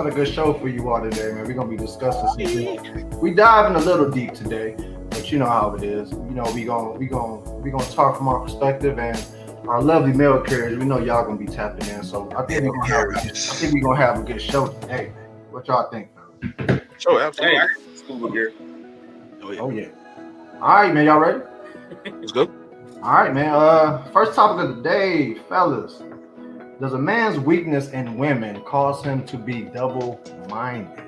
a good show for you all today, man. We're gonna be discussing some things. We diving a little deep today, but you know how it is. You know, we gonna talk from our perspective and our lovely male carriers. We know y'all gonna be tapping in, so I think we're gonna have a good show today. What y'all think, fellas? Sure, absolutely. Hey, I got school here. Oh yeah. All right, man. Y'all ready? Let's go. All right, man. First topic of the day, fellas. Does a man's weakness in women cause him to be double-minded?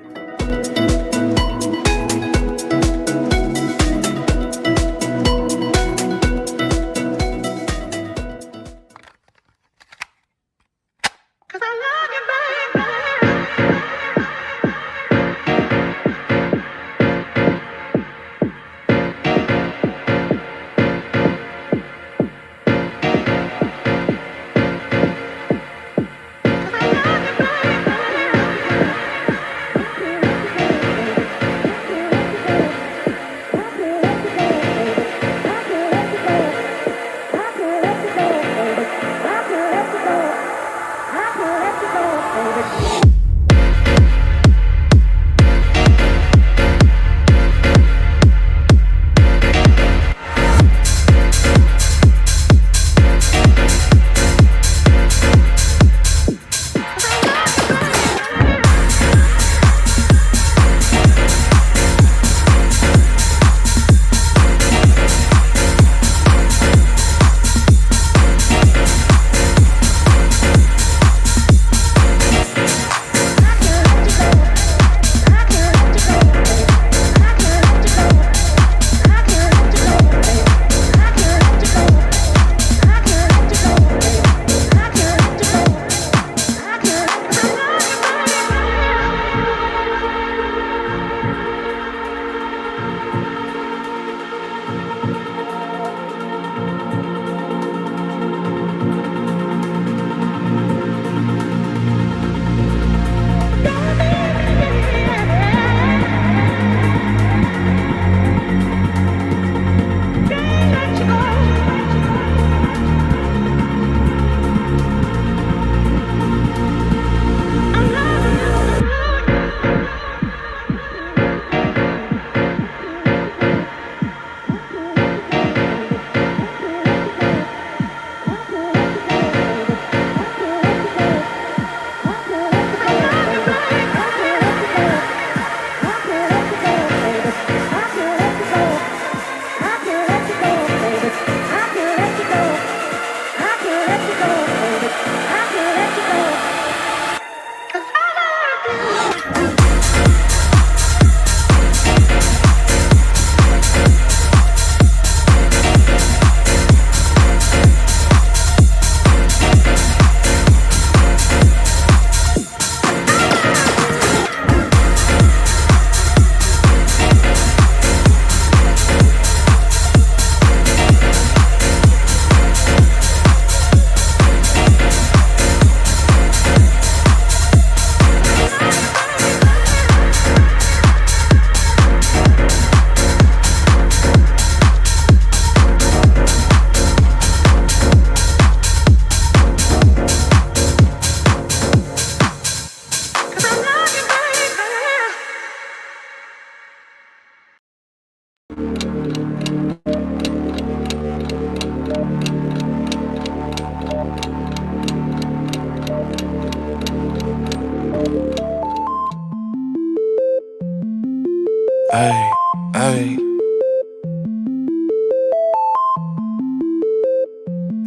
Ay, ay.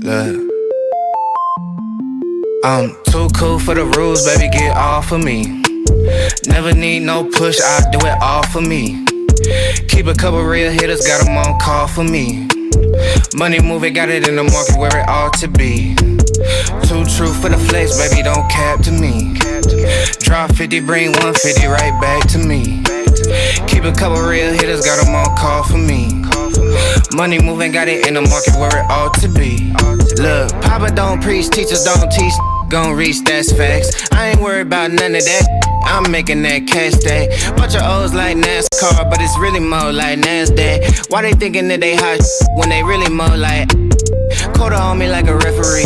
Look. I'm too cool for the rules, baby, get off of me. Never need no push, I do it all for me. Keep a couple real hitters, got them on call for me. Money moving, got it in the market where it ought to be. Too true for the flex, baby, don't cap to me. Drop 50, bring 150 right back to me. Keep a couple real hitters, got them on call for me. Money moving, got it in the market where it ought to be. Look, Papa don't preach, teachers don't teach. Gon' reach, that's facts. I ain't worried about none of that. I'm making that cash day. Bunch of O's like NASCAR, but it's really more like NASDAQ. Why they thinking that they hot when they really more like quarter on me like a referee?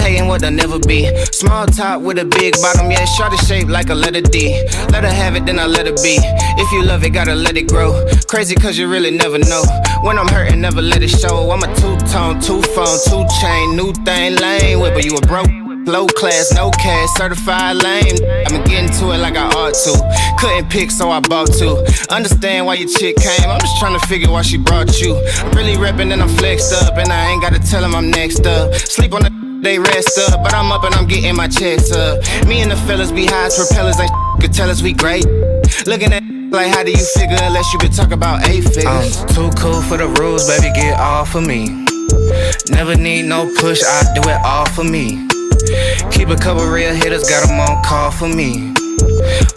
hating what they'll never be. Small top with a big bottom, yeah, shorty shaped like a letter D. Let her have it, then I let her be. If you love it, gotta let it grow. Crazy cause you really never know. When I'm hurting, never let it show. I'm a two-tone, two-phone, two-chain, new thing, lane whipper. You a broke, low class, no cash, certified lame. I'ma get into it like I ought to. Couldn't pick, so I bought two. Understand why your chick came, I'm just trying to figure why she brought you. I'm really reppin' and I'm flexed up, and I ain't gotta tell him I'm next up. Sleep on the they rest up, but I'm up and I'm getting my checks up. Me and the fellas be high as propellers, ain't could tell us we great. Looking at like how do you figure unless you could talk about 8 figures. I'm too cool for the rules, baby, get off of me. Never need no push, I do it all for me. Keep a couple real hitters, got them on call for me.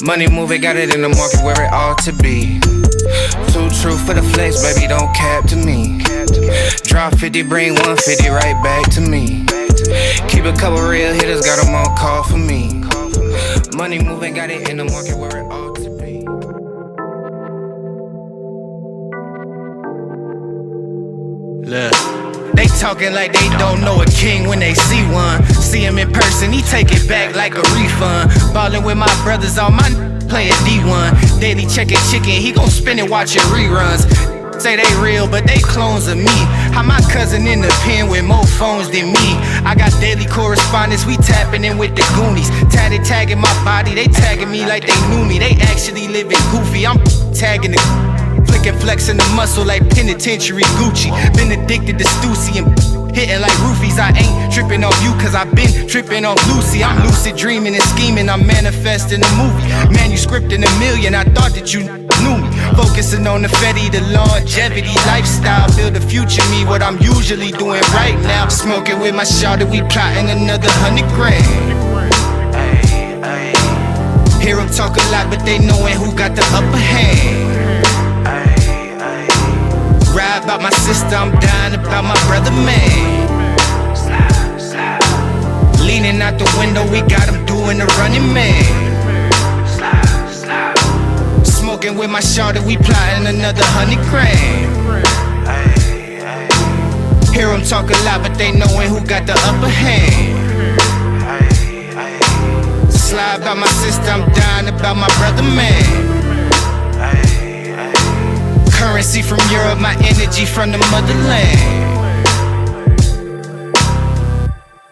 Money moving, got it in the market where it ought to be. Too true for the flex, baby, don't cap to me. Drop 50, bring 150 right back to me. Keep a couple real hitters, got them on call for me. Money moving, got it in the market where it ought to be. Look, they talking like they don't know a king when they see one. See him in person, he take it back like a refund. Ballin' with my brothers, all my playing D1. Daily checking chicken, he gon' spin it watching reruns. Say they real, but they clones of me. How my cousin in the pen with more phones than me. I got daily correspondence, we tapping in with the Goonies. Tatted tagging my body, they tagging me like they knew me. They actually living goofy, I'm tagging the flicking, flexing the muscle like penitentiary Gucci. Been addicted to Stussy and hitting like roofies. I ain't tripping off you cause I been tripping off Lucy. I'm lucid dreaming and scheming, I'm manifesting a movie. Manuscripting a million, I thought that you knew me. Focusing on the Fetty, the longevity, lifestyle. Build a future me, what I'm usually doing right now. Smoking with my shawty, we plotting another 100 grand. Hear them talk a lot, but they knowin' who got the upper hand. Ride about my sister, I'm dying about my brother, man. Leaning out the window, we got him doing the running man. Smoking with my shawty, we plotting another 100 grand. Hear them talk a lot, but they knowin' who got the upper hand. Slide by my sister, I'm dying about my brother, man. Currency from Europe, my energy from the motherland.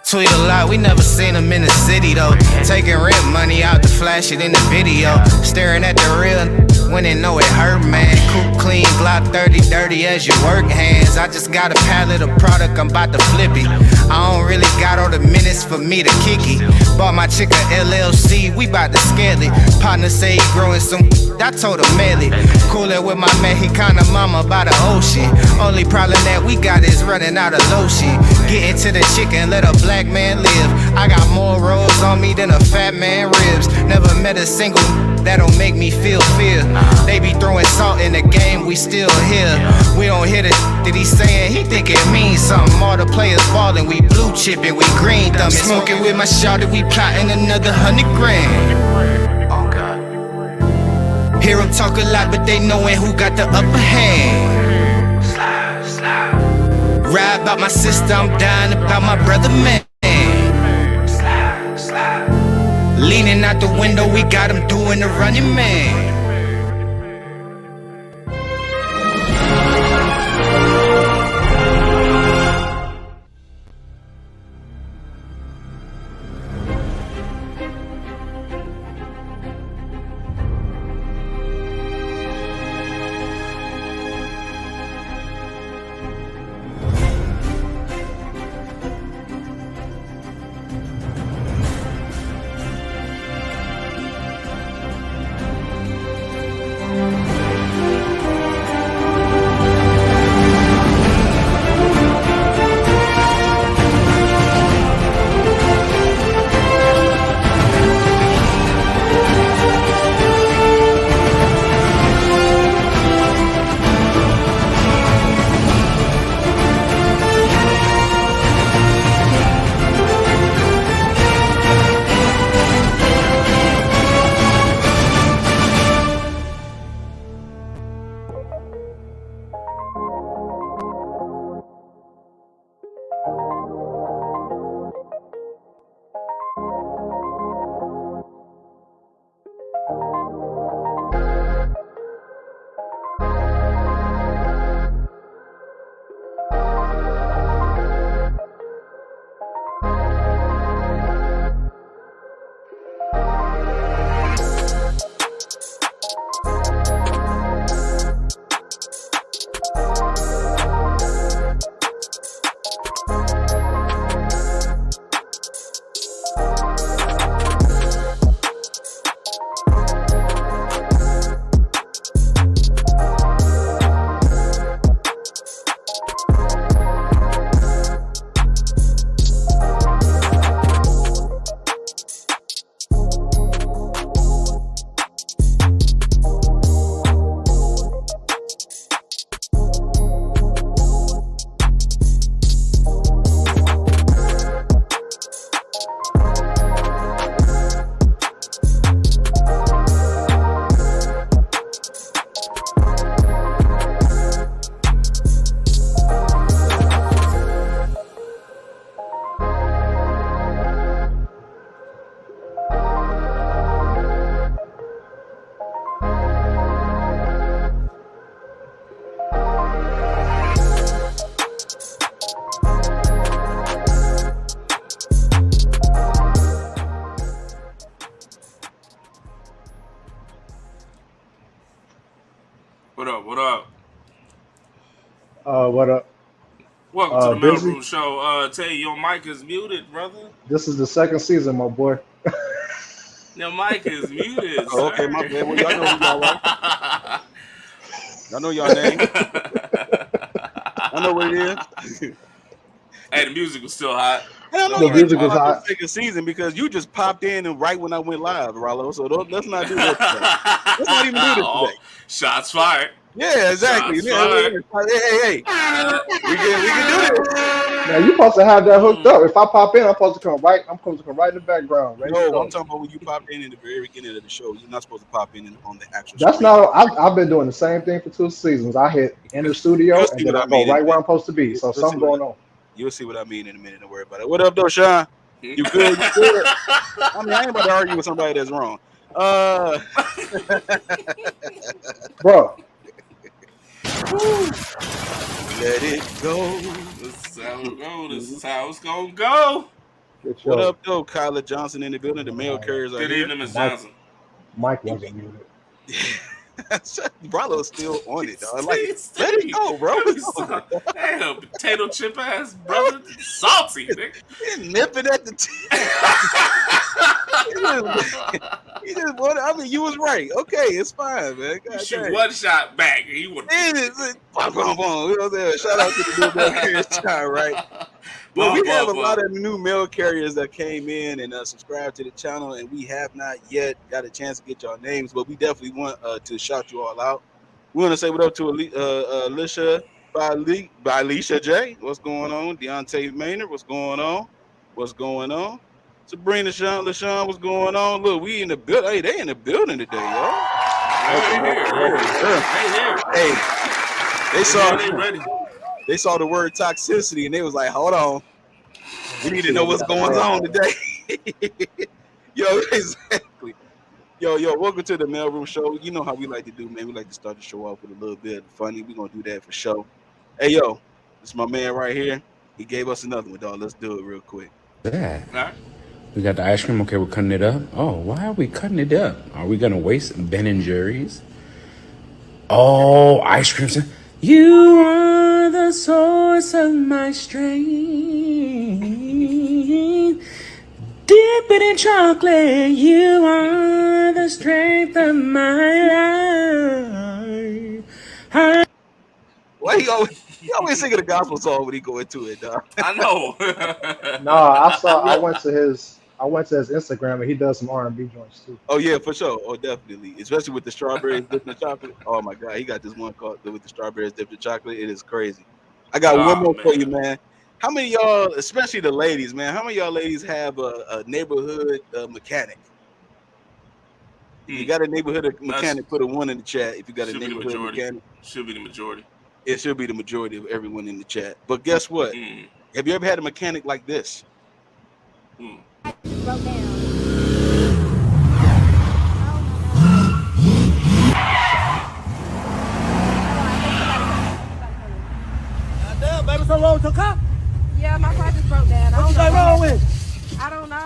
Tweet a lot, we never seen him in the city though. Taking rent money out to flash it in the video. Staring at the real when they know it hurt, man. Cool, clean, Glock 30, dirty as your work hands. I just got a pallet of product, I'm about to flip it. I don't really got all the minutes for me to kick it. Bought my chick a LLC, we bout to scale it. Partner say he growing some, I told him mail it. Coolin' with my Mexicana mama by the ocean. Only problem that we got is running out of lotion. Getting to the chicken, let a black man live. I got more rolls on me than a fat man ribs. Never met a single that don't make me feel fear. They be throwing salt in the game, we still here. We don't hear the that he saying, he think it means something. All the players ballin', we blue chippin', we green thumbin'. Smoking with my shawty, we plotting another 100 grand. Hear them talk a lot, but they knowin' who got the upper hand. Ride about my sister, I'm dying about my brother, man. Leaning out the window, we got him doing the running man. What up? What up? What up? Welcome to the Busy? MALEROOM Show. Tay, your mic is muted, brother. This is the second season, my boy. Your mic is muted, Oh, sir. okay, my bad. Well, y'all know who y'all are. Y'all know y'all name. I know what it is. Hey, the music was still hot. Hell no, The you music didn't was hot. second season because you just popped in and right when I went live, Rollo. So let's not do that today. Let's not even do this Oh, today. shots fired. Yeah, exactly. Shots Yeah, fired. hey. We can do this. Now you supposed to have that hooked up. If I pop in, I'm supposed to come right in the background. Ready to No, go. I'm talking about when you popped in the very beginning of the show. You're not supposed to pop in on the actual That's screen. not. I've been doing the same thing for 2 seasons. I hit enter studio You'll and see then what I I go mean right where I'm supposed to be. So You'll something see what going on. You'll see what I mean in a minute. Don't worry about it. What up, though, Sean? You good? You good? I mean, I ain't about to argue with somebody that's wrong. Bro, Let it go. This is how it go. This is how it's gonna go. get What your up, though? Kyler Johnson in the building. The mail carriers are Good here. evening, Miss Mike. Johnson. Mike wasn't muted. Rollo's still on it, dog. Like, Steve, let it go, bro. Damn, potato chip ass brother, salty, nigga. Nipping at the tip. He just wanted. I mean, you was right. Okay, it's fine, man. You God shoot dang. one shot back, and you would. It is. Boom, boom, boom. You know what I'm saying? Shout out to the new mail carriers, time, right? Well, we have a lot of new mail carriers that came in and subscribed to the channel, and we have not yet got a chance to get y'all names, but we definitely want to shout you all out. We want to say what up to Alicia by Alicia J. What's going on? Deontay Maynard. What's going on? What's going on? Sabrina LaShawn, what's going on? Look, we in the building. Hey, they in the building today, y'all. Hey, they saw the word toxicity and they was like, hold on. We need to know what's going on today. Yo, exactly. Yo, welcome to the MALEROOM Show. You know how we like to do, man. We like to start the show off with a little bit of funny. We're going to do that for sure. Hey, yo, this is my man right here. He gave us another one, dog. Let's do it real quick. That. All right. We got the ice cream. Okay, we're cutting it up. Oh, why are we cutting it up? Are we going to waste Ben and Jerry's? Oh, ice cream. You are the source of my strength. Dip it in chocolate. You are the strength of my life. Why he always singing a gospel song when he go into it, dog? I know. I went to his Instagram and he does some R&B joints too. Oh yeah, for sure. Oh, definitely. Especially with the strawberries dipped in chocolate. Oh my God, he got this one called with the strawberries dipped in chocolate. It is crazy. I got one more for you, man. How many of y'all, especially the ladies, man? How many of y'all ladies have a neighborhood mechanic? You got a neighborhood mechanic? Put a 1 in the chat if you got a neighborhood mechanic. Should be the majority. It should be the majority of everyone in the chat. But guess what? Have you ever had a mechanic like this? Broke down. Damn, baby, something wrong with your car? Yeah, my car just broke down. What you got wrong with? I don't know.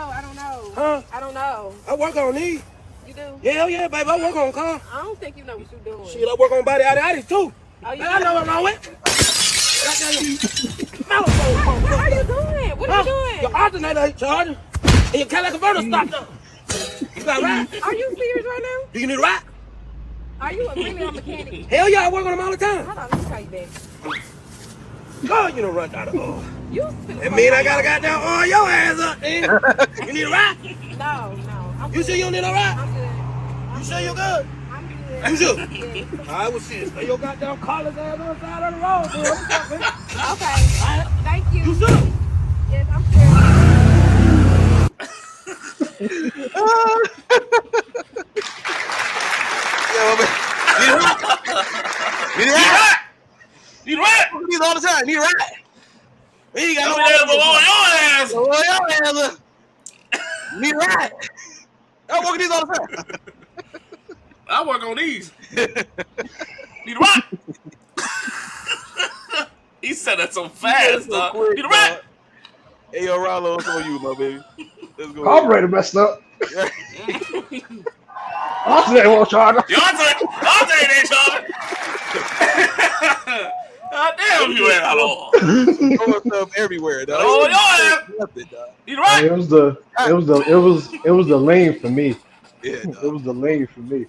Huh? I don't know. I work on these. You do? Hell yeah, baby, I work on car. I don't think you know what you're doing. Shit, I work on body out too. Oh, you Man, I know what I'm wrong with. What are you doing? What are you doing? Your alternator ain't charging. And your catalytic converter stopped up. You got a ride? Are you serious right now? Do you need a ride? Are you really a mechanic? Hell yeah, I work on them all the time. Hold on, let me call you back. God, you don't run out of oil. That mean I gotta goddamn oil your ass up, man. You need a ride? No. You sure you don't need a ride? I'm good. You sure you're good? I'm good. You sure? Yes. All right, well, shit. Stay your goddamn collar's ass on the side of the road, man. What's up, man? Okay. Thank you. You sure? Yes, I'm sure. Yo, man. Need a ride? You right? Look at these all the time. Need a ride? We ain't got no ass. Need a ride? I work on these all the time. I work on these. Need a ride? He said that so fast, dog. Need a ride? Hey, yo, Rollo, it's on you, my baby. Let's go. Carburetor messed up. Austin won't charge. Deontay ain't charging. Damn you, Al. Throwing stuff everywhere, dog. Oh, yo, Nothing, dog. you right. It was the lean for me. Yeah, It dog. was the lean for me.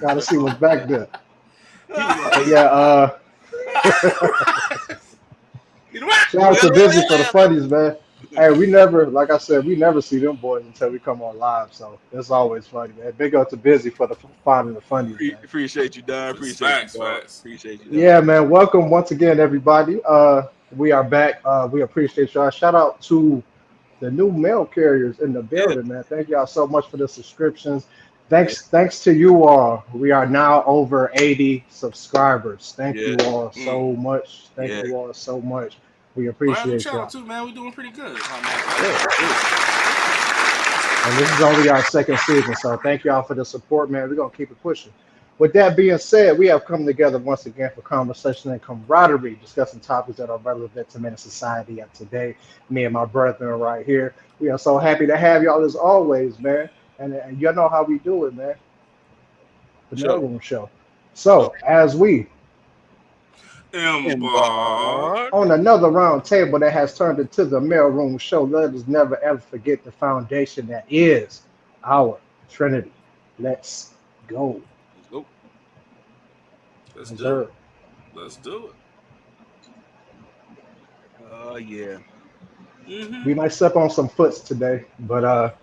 Gotta see what's back there. He was But like, yeah, You right. shout out to Busy for the funnies, man. Hey, we never, like I said, we never see them boys until we come on live. So it's always funny, man. Big up to Busy for the finding the funnies, man. appreciate you, dog. Appreciate Facts, you, dog. facts. Appreciate you, dog. Yeah, man. Welcome once again, everybody. We are back. We appreciate y'all. Shout out to the new mail carriers in the building, man. Thank y'all so much for the subscriptions. Thanks to you all. We are now over 80 subscribers. Thank you all so much. Thank you all so much. We appreciate Shout y'all. out too, man. We doing pretty good. And this is only our second season, so thank y'all for the support, man. We're gonna keep it pushing. With that being said, we have come together once again for conversation and camaraderie, discussing topics that are relevant to men in society of today. Me and my brethren right here. We are so happy to have y'all as always, man. And you know how we do it, man. The MALEROOM Show. So as we Embark on another round table that has turned into the MALEROOM Show, let us never ever forget the foundation that is our Trinity. Let's go. Let's do it. Let's do it. Oh yeah. Mm-hmm. We might step on some foots today, but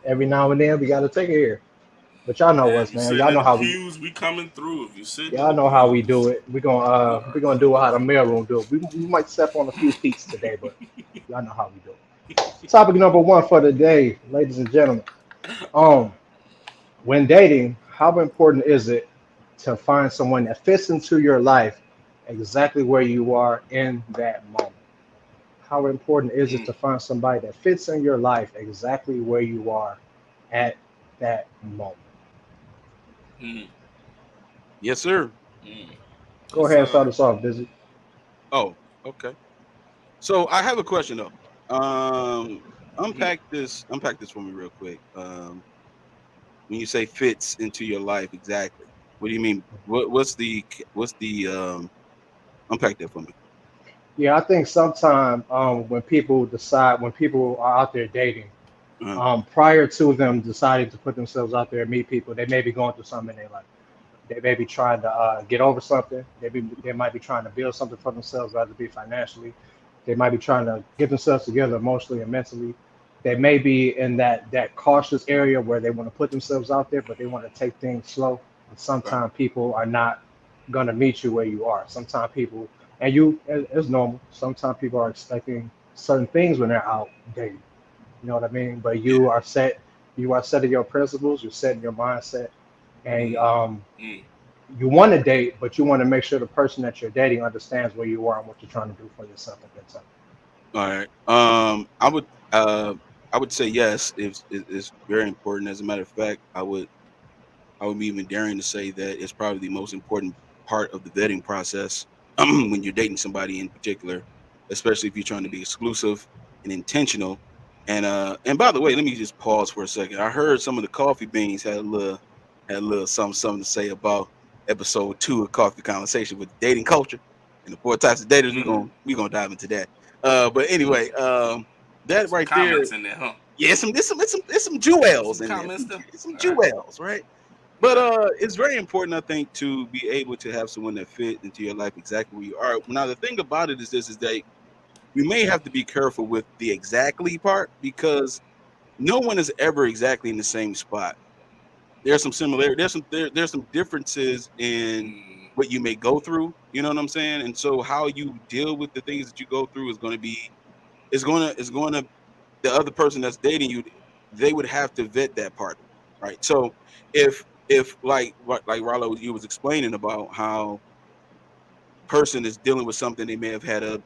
every now and then we gotta take it here. But y'all know us, man. Y'all know how we coming through. If you sit, y'all know how we do it. We're gonna do it how the MALEROOM do it. We might step on a few feet today, but y'all know how we do it. Topic number one for the day, ladies and gentlemen. When dating, how important is it to find someone that fits into your life exactly where you are in that moment? How important is it to find somebody that fits in your life exactly where you are at that moment? Yes, sir. Go ahead and start us off, Busy. Oh, okay. So I have a question though. Unpack this for me real quick. When you say fits into your life exactly, what do you mean? What's the unpack that for me? Yeah, I think sometimes when people are out there dating, prior to them deciding to put themselves out there and meet people, they may be going through something in their life. They may be trying to get over something. They might be trying to build something for themselves, whether it be financially. They might be trying to get themselves together emotionally and mentally. They may be in that cautious area where they want to put themselves out there, but they want to take things slow. And sometimes people are not going to meet you where you are. Sometimes people, and it's normal. Sometimes people are expecting certain things when they're out dating. You know what I mean? But you are setting your principles, you're setting your mindset, and you want to date, but you want to make sure the person that you're dating understands where you are and what you're trying to do for yourself at that time. All right. I would say yes. It's very important. As a matter of fact, I would be even daring to say that it's probably the most important part of the vetting process when you're dating somebody in particular, especially if you're trying to be exclusive and intentional. And by the way, let me just pause for a second. I heard some of the coffee beans had a little something to say about episode 2 of Coffee Conversation with dating culture and the 4 types of daters. We're gonna dive into that. But anyway, that some right comments there. In there, huh? Yeah, some jewels in there. Some jewels, right? But it's very important, I think, to be able to have someone that fit into your life exactly where you are. Now, the thing about it is that we may have to be careful with the exactly part, because no one is ever exactly in the same spot. There's some similarity. There's some differences in what you may go through. You know what I'm saying? And so how you deal with the things that you go through is going to the other person that's dating you, they would have to vet that part, right? So if like Rollo, you was explaining about how person is dealing with something, they may have had an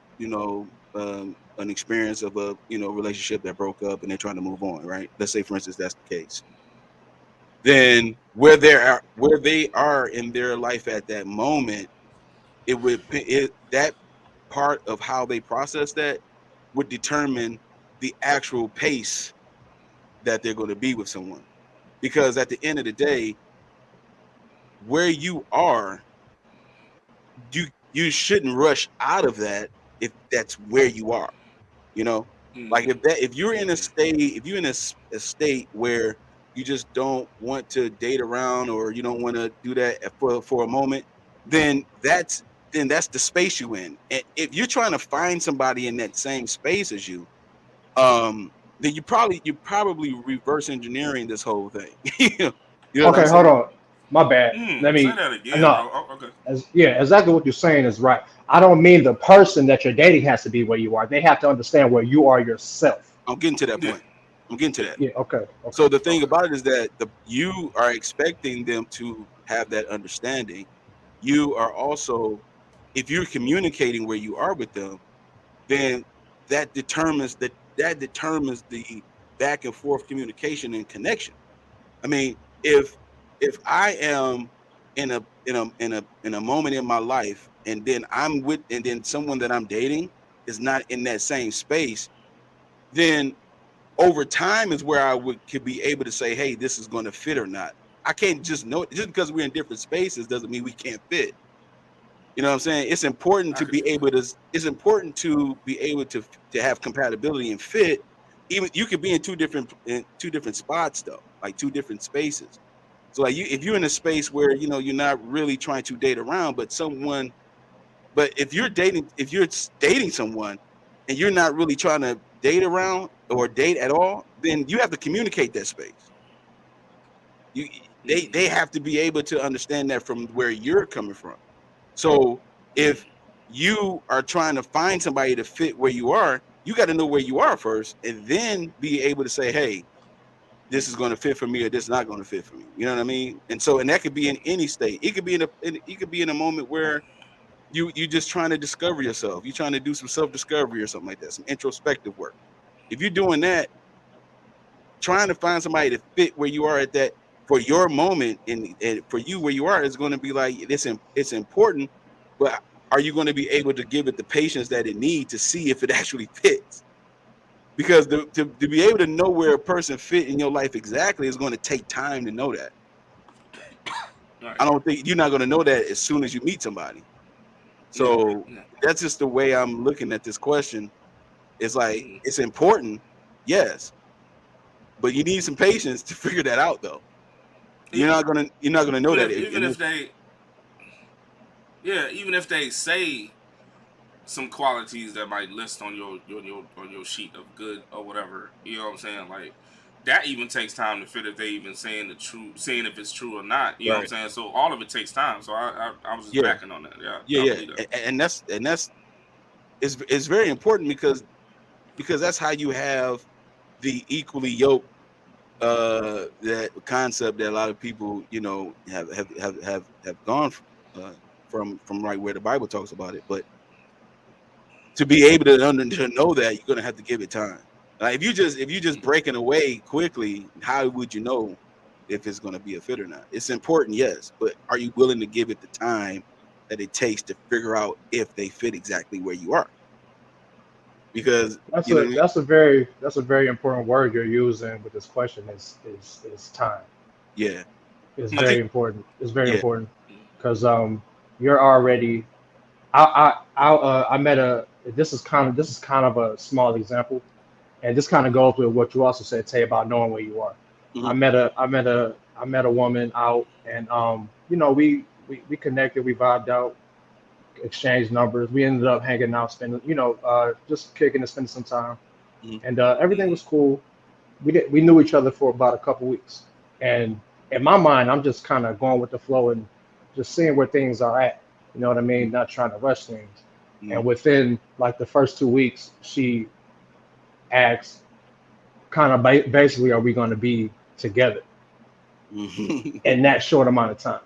experience of a relationship that broke up and they're trying to move on, right? Let's say, for instance, that's the case. Then where they are in their life at that moment, that part of how they process that would determine the actual pace that they're going to be with someone. Because at the end of the day, where you are you shouldn't rush out of that if that's where you are. You know, like if you're in a state, if you're in a state where you just don't want to date around or you don't want to do that for a moment, then that's the space you in. And if you're trying to find somebody in that same space as you, then you're probably reverse engineering this whole thing. You know what I'm Okay, hold saying? on. My bad. Let Say me. that again, No, bro. Oh, okay. exactly what you're saying is right. I don't mean the person that you're dating has to be where you are. They have to understand where you are yourself. I'm getting to that Yeah. point. I'm getting to that. Yeah. Okay. So the thing about it is that you are expecting them to have that understanding. You are also, if you're communicating where you are with them, then that determines the back and forth communication and connection. I mean, if I am in a moment in my life, and then someone that I'm dating is not in that same space, then over time is where could be able to say, hey, this is going to fit or not. I can't just know it. Just because we're in different spaces doesn't mean we can't fit. You know what I'm saying? It's important to be able to have compatibility and fit. Even you could be in two different spots though, like two different spaces. So like if you're in a space where you're not really trying to date around, but if you're dating someone and you're not really trying to date around or date at all, then you have to communicate that space. They have to be able to understand that from where you're coming from. So if you are trying to find somebody to fit where you are, you got to know where you are first, and then be able to say, hey, this is going to fit for me or this is not going to fit for me. You know what I mean? And that could be in any state. It could be in a moment where you just trying to discover yourself. You're trying to do some self-discovery or something like that, some introspective work. If you're doing that, trying to find somebody to fit where you are at that for your moment and for you where you are is going to be like it's important, but are you going to be able to give it the patience that it needs to see if it actually fits? Because to be able to know where a person fit in your life exactly is going to take time to know that. Right. I don't think you're not going to know that as soon as you meet somebody. So that's just the way I'm looking at this question. It's like it's important, yes, but you need some patience to figure that out, though. You're not gonna know that even if they say some qualities that might list on your sheet of good or whatever, you know what I'm saying? Like that even takes time to fit if they even saying if it's true or not. You know what I'm saying? So all of it takes time. So I was just backing on that. Yeah. And that's it's very important because that's how you have the equally yoked that concept that a lot of people have gone from right where the Bible talks about it. But to be able to know that, you're gonna have to give it time. Like if you just breaking away quickly, how would you know if it's gonna be a fit or not? It's important, yes, but are you willing to give it the time that it takes to figure out if they fit exactly where you are? Because that's a very important word you're using with this question is time. Yeah, it's very important. It's very important because you're already. I met a. This is kind of a small example, and this kind of goes with what you also said, Tay, about knowing where you are. Mm-hmm. I met a woman out, and we connected, we vibed out, exchanged numbers. We ended up hanging out, spending, just kicking and spending some time, and everything was cool. We knew each other for about a couple weeks, and in my mind, I'm just kind of going with the flow and just seeing where things are at. You know what I mean? Not trying to rush things. And within like the first 2 weeks, she asked, kind of basically, are we going to be together in that short amount of time?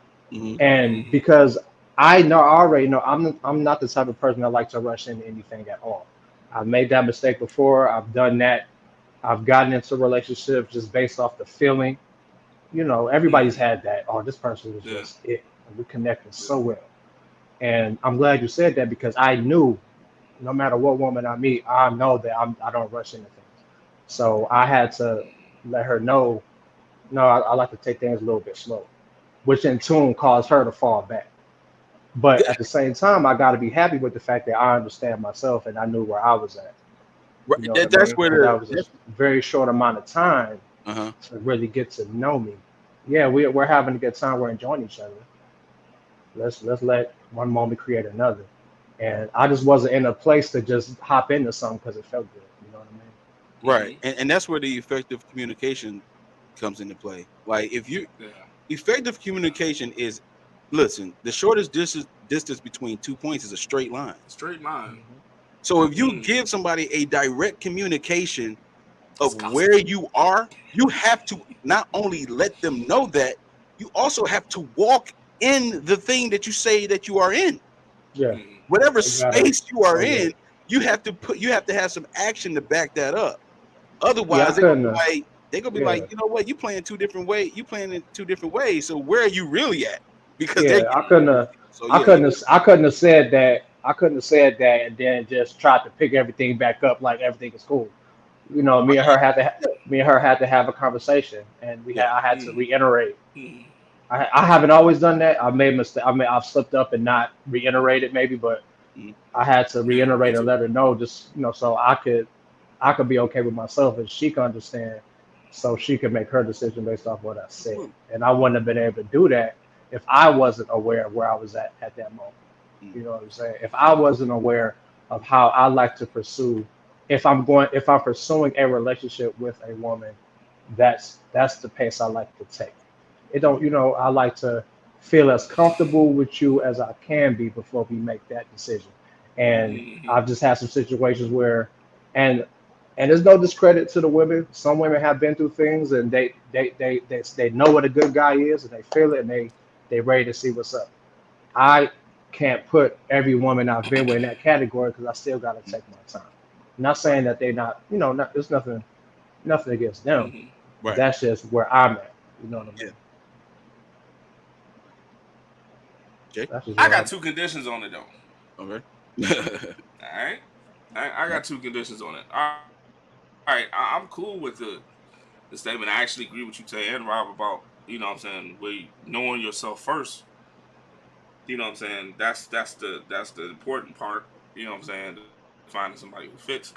And because I already know I'm not the type of person that likes to rush into anything at all. I've made that mistake before. I've done that. I've gotten into relationships just based off the feeling. Everybody's had that. Oh, this person was just it. And we connected so well. And I'm glad you said that because I knew no matter what woman I meet, I know that I don't rush into things. So I had to let her know, no, I like to take things a little bit slow, which in tune caused her to fall back. But at the same time, I got to be happy with the fact that I understand myself and I knew where I was at. You know what I That's mean? where And that was a very short amount of time to really get to know me. Yeah, we're having a good time. We're enjoying each other. Let's let one moment create another. And I just wasn't in a place to just hop into something because it felt good. You know what I mean? Right. And that's where the effective communication comes into play. Like if you effective communication is, listen, the shortest distance between 2 points is a straight line. Straight line. So if you give somebody a direct communication of where you are, you have to not only let them know that, you also have to walk in the thing that you say that you are in. Yeah. Whatever space you are in, you have to have some action to back that up. Otherwise, they're gonna be like, you know what, you playing two different ways. You playing in two different ways. So where are you really at? Because I couldn't have said that. I couldn't have said that and then just tried to pick everything back up like everything is cool. You know, me and her had to have a conversation, and I had to reiterate. I haven't always done that. I made mistake. I've slipped up and not reiterated maybe, but I had to reiterate and let her know, just so I could be okay with myself and she could understand, so she could make her decision based off what I said. And I wouldn't have been able to do that if I wasn't aware of where I was at that moment. You know what I'm saying? If I wasn't aware of how I like to pursue, if I'm pursuing a relationship with a woman, that's the pace I like to take. It don't, I like to feel as comfortable with you as I can be before we make that decision. And I've just had some situations where, and there's no discredit to the women. Some women have been through things and they know what a good guy is and they feel it and they ready to see what's up. I can't put every woman I've been with in that category because I still got to take my time. I'm not saying that they're not, there's nothing against them. Right. That's just where I'm at. You know what I mean? I got two conditions on it though. Okay. All right. I got two conditions on it. All right. I'm cool with the statement. I actually agree with you, Tay and Rob, about, you know what I'm saying, knowing yourself first. You know what I'm saying? That's the important part. You know what I'm saying? Finding somebody who fits.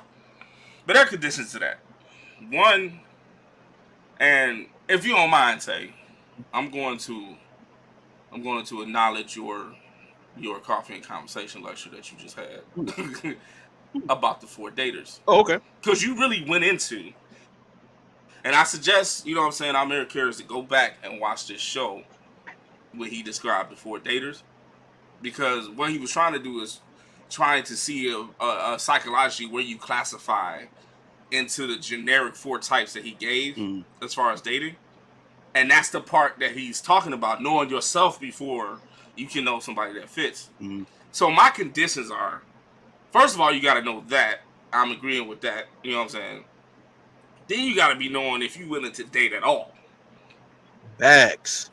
But there are conditions to that. One, and if you don't mind, Tay, I'm going to acknowledge your coffee and conversation lecture that you just had about the 4 daters. Oh, okay. Because you really went into, and I suggest, you know what I'm saying, our American Carriers to go back and watch this show where he described the 4 daters. Because what he was trying to do is trying to see a psychologically where you classify into the generic 4 types that he gave as far as dating. And that's the part that he's talking about, knowing yourself before you can know somebody that fits. So my conditions are, first of all, you got to know that. I'm agreeing with that. You know what I'm saying? Then you got to be knowing if you're willing to date at all. Facts.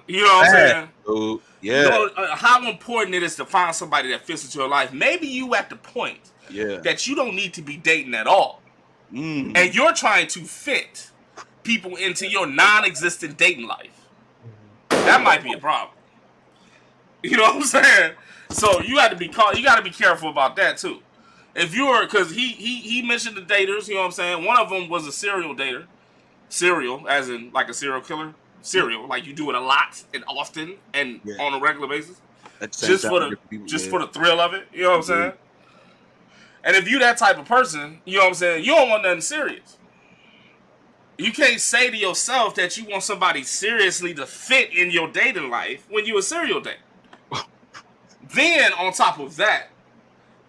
You know what I'm saying? Oh, yeah. You know, how important it is to find somebody that fits into your life. Maybe you at the point that you don't need to be dating at all. And you're trying to fit people into your non-existent dating life. That might be a problem. You know what I'm saying? So you got to be careful about that too. If you're, because he mentioned the daters, you know what I'm saying? One of them was a serial dater. Serial, as in like a serial killer. Serial, like you do it a lot and often and on a regular basis. Just for the thrill of it. You know what I'm saying? And if you that type of person, you know what I'm saying, you don't want nothing serious. You can't say to yourself that you want somebody seriously to fit in your dating life when you a serial dater. Then on top of that,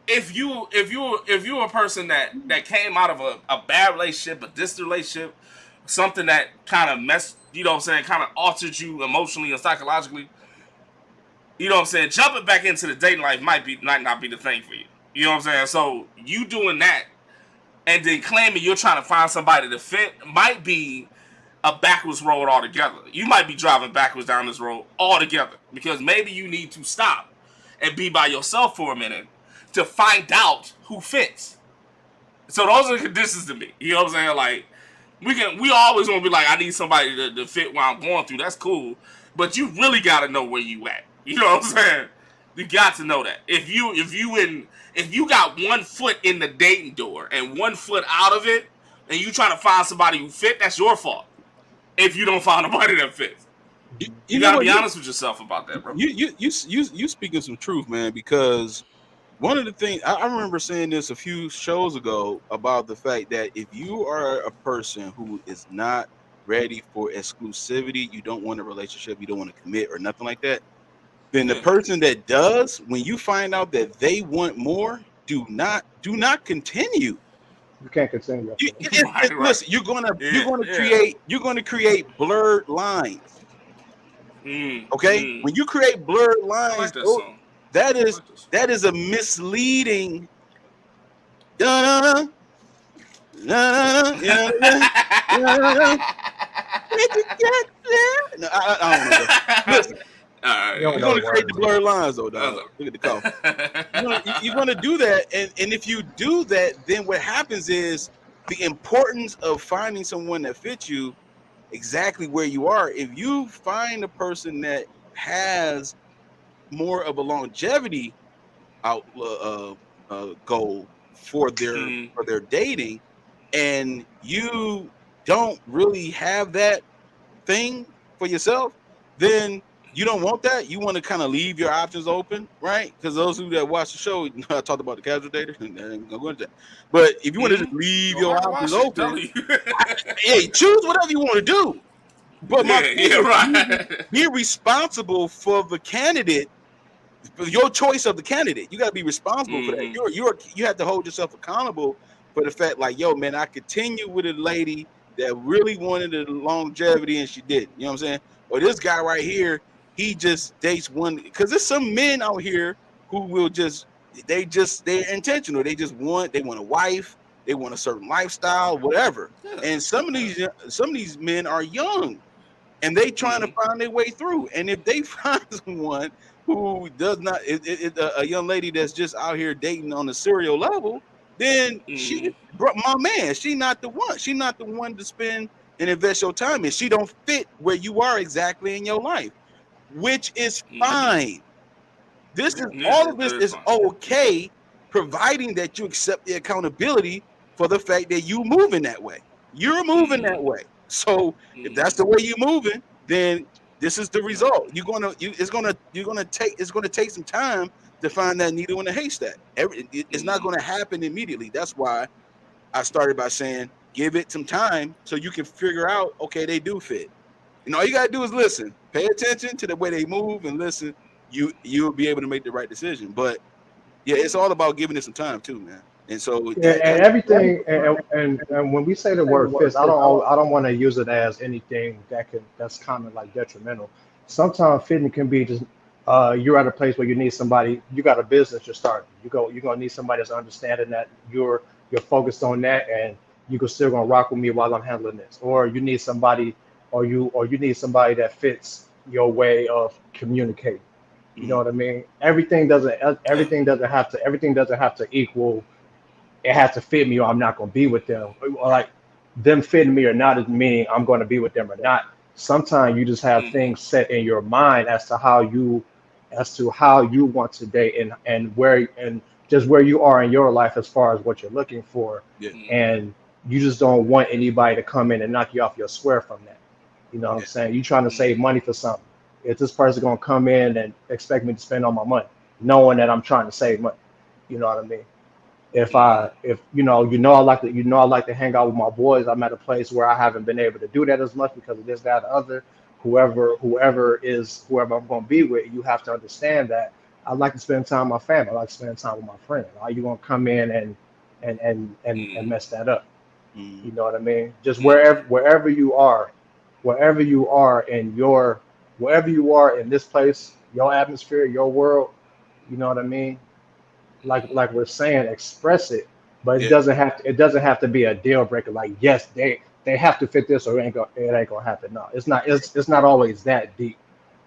if you're a person that came out of a bad relationship, a distant relationship, something that kind of messed, you know what I'm saying, kind of altered you emotionally and psychologically, you know what I'm saying, jumping back into the dating life might not be the thing for you. You know what I'm saying? So you doing that and then claiming you're trying to find somebody to fit might be a backwards road altogether. You might be driving backwards down this road altogether because maybe you need to stop and be by yourself for a minute to find out who fits. So those are the conditions to me. You know what I'm saying? Like, we always want to be like, I need somebody to fit what I'm going through. That's cool. But you really got to know where you at. You know what I'm saying? You got to know that. If you got 1 foot in the dating door and 1 foot out of it, and you trying to find somebody who fit, that's your fault. If you don't find nobody that fits, you know gotta what? be honest with yourself about that, bro. You speaking some truth, man. Because one of the things I remember saying this a few shows ago about the fact that if you are a person who is not ready for exclusivity, you don't want a relationship, you don't want to commit or nothing like that, then the person that does, when you find out that they want more, do not continue. You can't continue. Right. Listen, you're gonna create blurred lines. Okay, when you create blurred I lines, like that song. that is a misleading. No, I don't know. Listen, you're going to create the blurred lines, though, dog. Look at the cough. You're going to do that, and if you do that, then what happens is the importance of finding someone that fits you exactly where you are. If you find a person that has more of a longevity goal for their dating, and you don't really have that thing for yourself, then you don't want that. You want to kind of leave your options open, right? Because those who that watch the show, I talked about the casual dater, and I'm gonna go into that. But if you want to just leave your options open, hey, choose whatever you want to do. But my thing is, be responsible for the candidate, for your choice of the candidate. You got to be responsible for that. You have to hold yourself accountable for the fact, like, yo, man, I continue with a lady that really wanted the longevity and she didn't. You know what I'm saying? Or this guy right here, he just dates one, because there's some men out here who will they're intentional. They want a wife, they want a certain lifestyle, whatever. And some of these men are young and they trying to find their way through. And if they find someone who does not, a young lady that's just out here dating on a serial level, then my man, she not the one. She not the one to spend and invest your time in. She don't fit where you are exactly in your life, which is fine. All of this is okay, providing that you accept the accountability for the fact that you moving that way. You're moving that way. So if that's the way you're moving, then this is the result. It's gonna take some time to find that needle in a haystack. It's not going to happen immediately. That's why I started by saying, give it some time so you can figure out, okay, they do fit. And all you got to do is listen, pay attention to the way they move and listen. You'll be able to make the right decision. But yeah, it's all about giving it some time too, man. And so and everything, and when we say the word fits, I don't want to use it as anything that's kind of like detrimental. Sometimes fitting can be just you're at a place where you need somebody. You got a business you're starting. You're gonna need somebody that's understanding that you're focused on that, and you're still gonna rock with me while I'm handling this. Or you need somebody, or you need somebody that fits your way of communicating. You know what I mean? Everything doesn't have to equal. It has to fit me, or I'm not gonna be with them. Or like them fitting me or not is meaning I'm gonna be with them or not. Sometimes you just have things set in your mind as to how you want to date and just where you are in your life as far as what you're looking for. And you just don't want anybody to come in and knock you off your square from that. You know what I'm saying? You're trying to save money for something. If this person gonna come in and expect me to spend all my money, knowing that I'm trying to save money, you know what I mean? If I like to hang out with my boys, I'm at a place where I haven't been able to do that as much because of this, that, or other. Whoever I'm going to be with, you have to understand that I like to spend time with my family. I like to spend time with my friends. Are you going to come in and mess that up? You know what I mean? Just wherever you are in this place, your atmosphere, your world, you know what I mean? Like we're saying, express it, but it doesn't have to be a deal breaker. Like, yes, they have to fit this or it ain't gonna happen. No, it's not always that deep.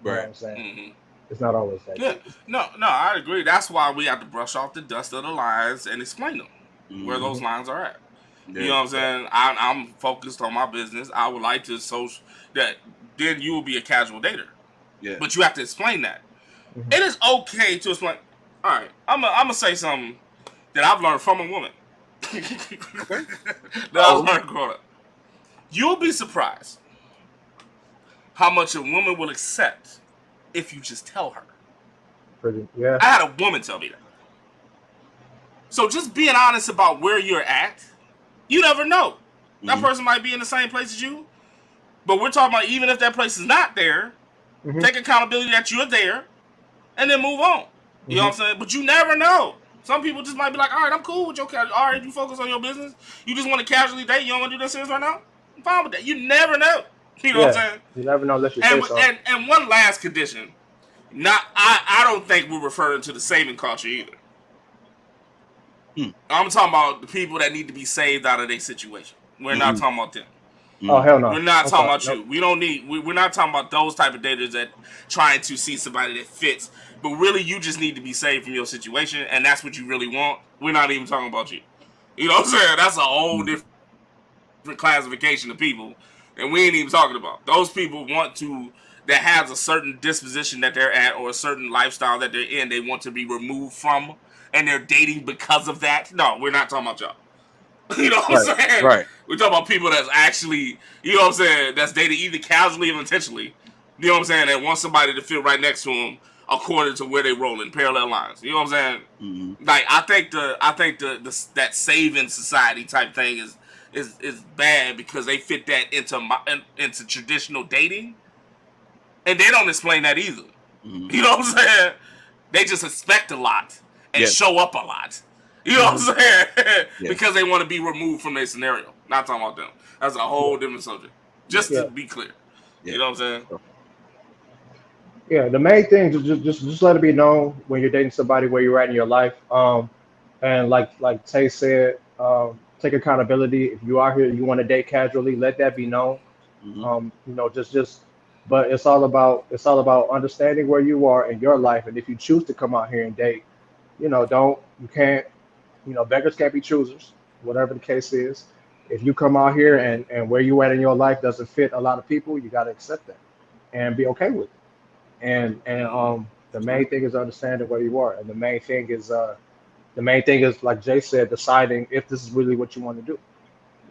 You know what I'm saying? It's not always that deep. No, I agree. That's why we have to brush off the dust of the lines and explain them where those lines are at. You know what I'm saying? I'm focused on my business. I would like to that then you will be a casual dater. But you have to explain that. Mhm. It is okay to explain. All right, I'm gonna say something that I've learned from a woman. Okay. That I've learned growing up. You'll be surprised how much a woman will accept if you just tell her. Yeah. I had a woman tell me that. So just being honest about where you're at, you never know. That person might be in the same place as you, but we're talking about even if that place is not there, Mhm. take accountability that you're there, and then move on. You know what I'm saying? But you never know. Some people just might be like, all right, I'm cool with your casual. All right, you focus on your business. You just want to casually date. You don't want to do this serious right now? I'm fine with that. You never know. You know what Yeah. I'm saying? You never know unless you say so. And one last condition. I don't think we're referring to the saving culture either. I'm talking about the people that need to be saved out of their situation. We're not talking about them. Oh hell no. We're not I'm talking sorry. about Nope. you. We don't need. We're not talking about those type of daters that trying to see somebody that fits. But really, you just need to be saved from your situation, and that's what you really want. We're not even talking about you. You know what I'm saying? That's a whole different classification of people, and we ain't even talking about. Those people want to that has a certain disposition that they're at or a certain lifestyle that they're in. They want to be removed from, and they're dating because of that. No, we're not talking about y'all. You know what I'm saying? Right. We're talking about people that's actually, you know what I'm saying, that's dated either casually or intentionally. You know what I'm saying? That want somebody to fit right next to them according to where they roll in parallel lines. You know what I'm saying? Like I think that saving society type thing is bad because they fit that into traditional dating, and they don't explain that either. You know what I'm saying? They just expect a lot and show up a lot. You know what I'm saying? Because they want to be removed from their scenario. Not talking about them. That's a whole different subject. Just to be clear. You know what I'm saying? Yeah, the main thing is just let it be known when you're dating somebody where you're at in your life. And like Tay said, take accountability. If you are here, you want to date casually, let that be known. You know, but it's all about understanding where you are in your life, and if you choose to come out here and date, you can't, beggars can't be choosers, whatever the case is. If you come out here and where you at in your life doesn't fit a lot of people, you got to accept that and be okay with it. And the main thing is understanding where you are, and the main thing is like Jay said, deciding if this is really what you want to do.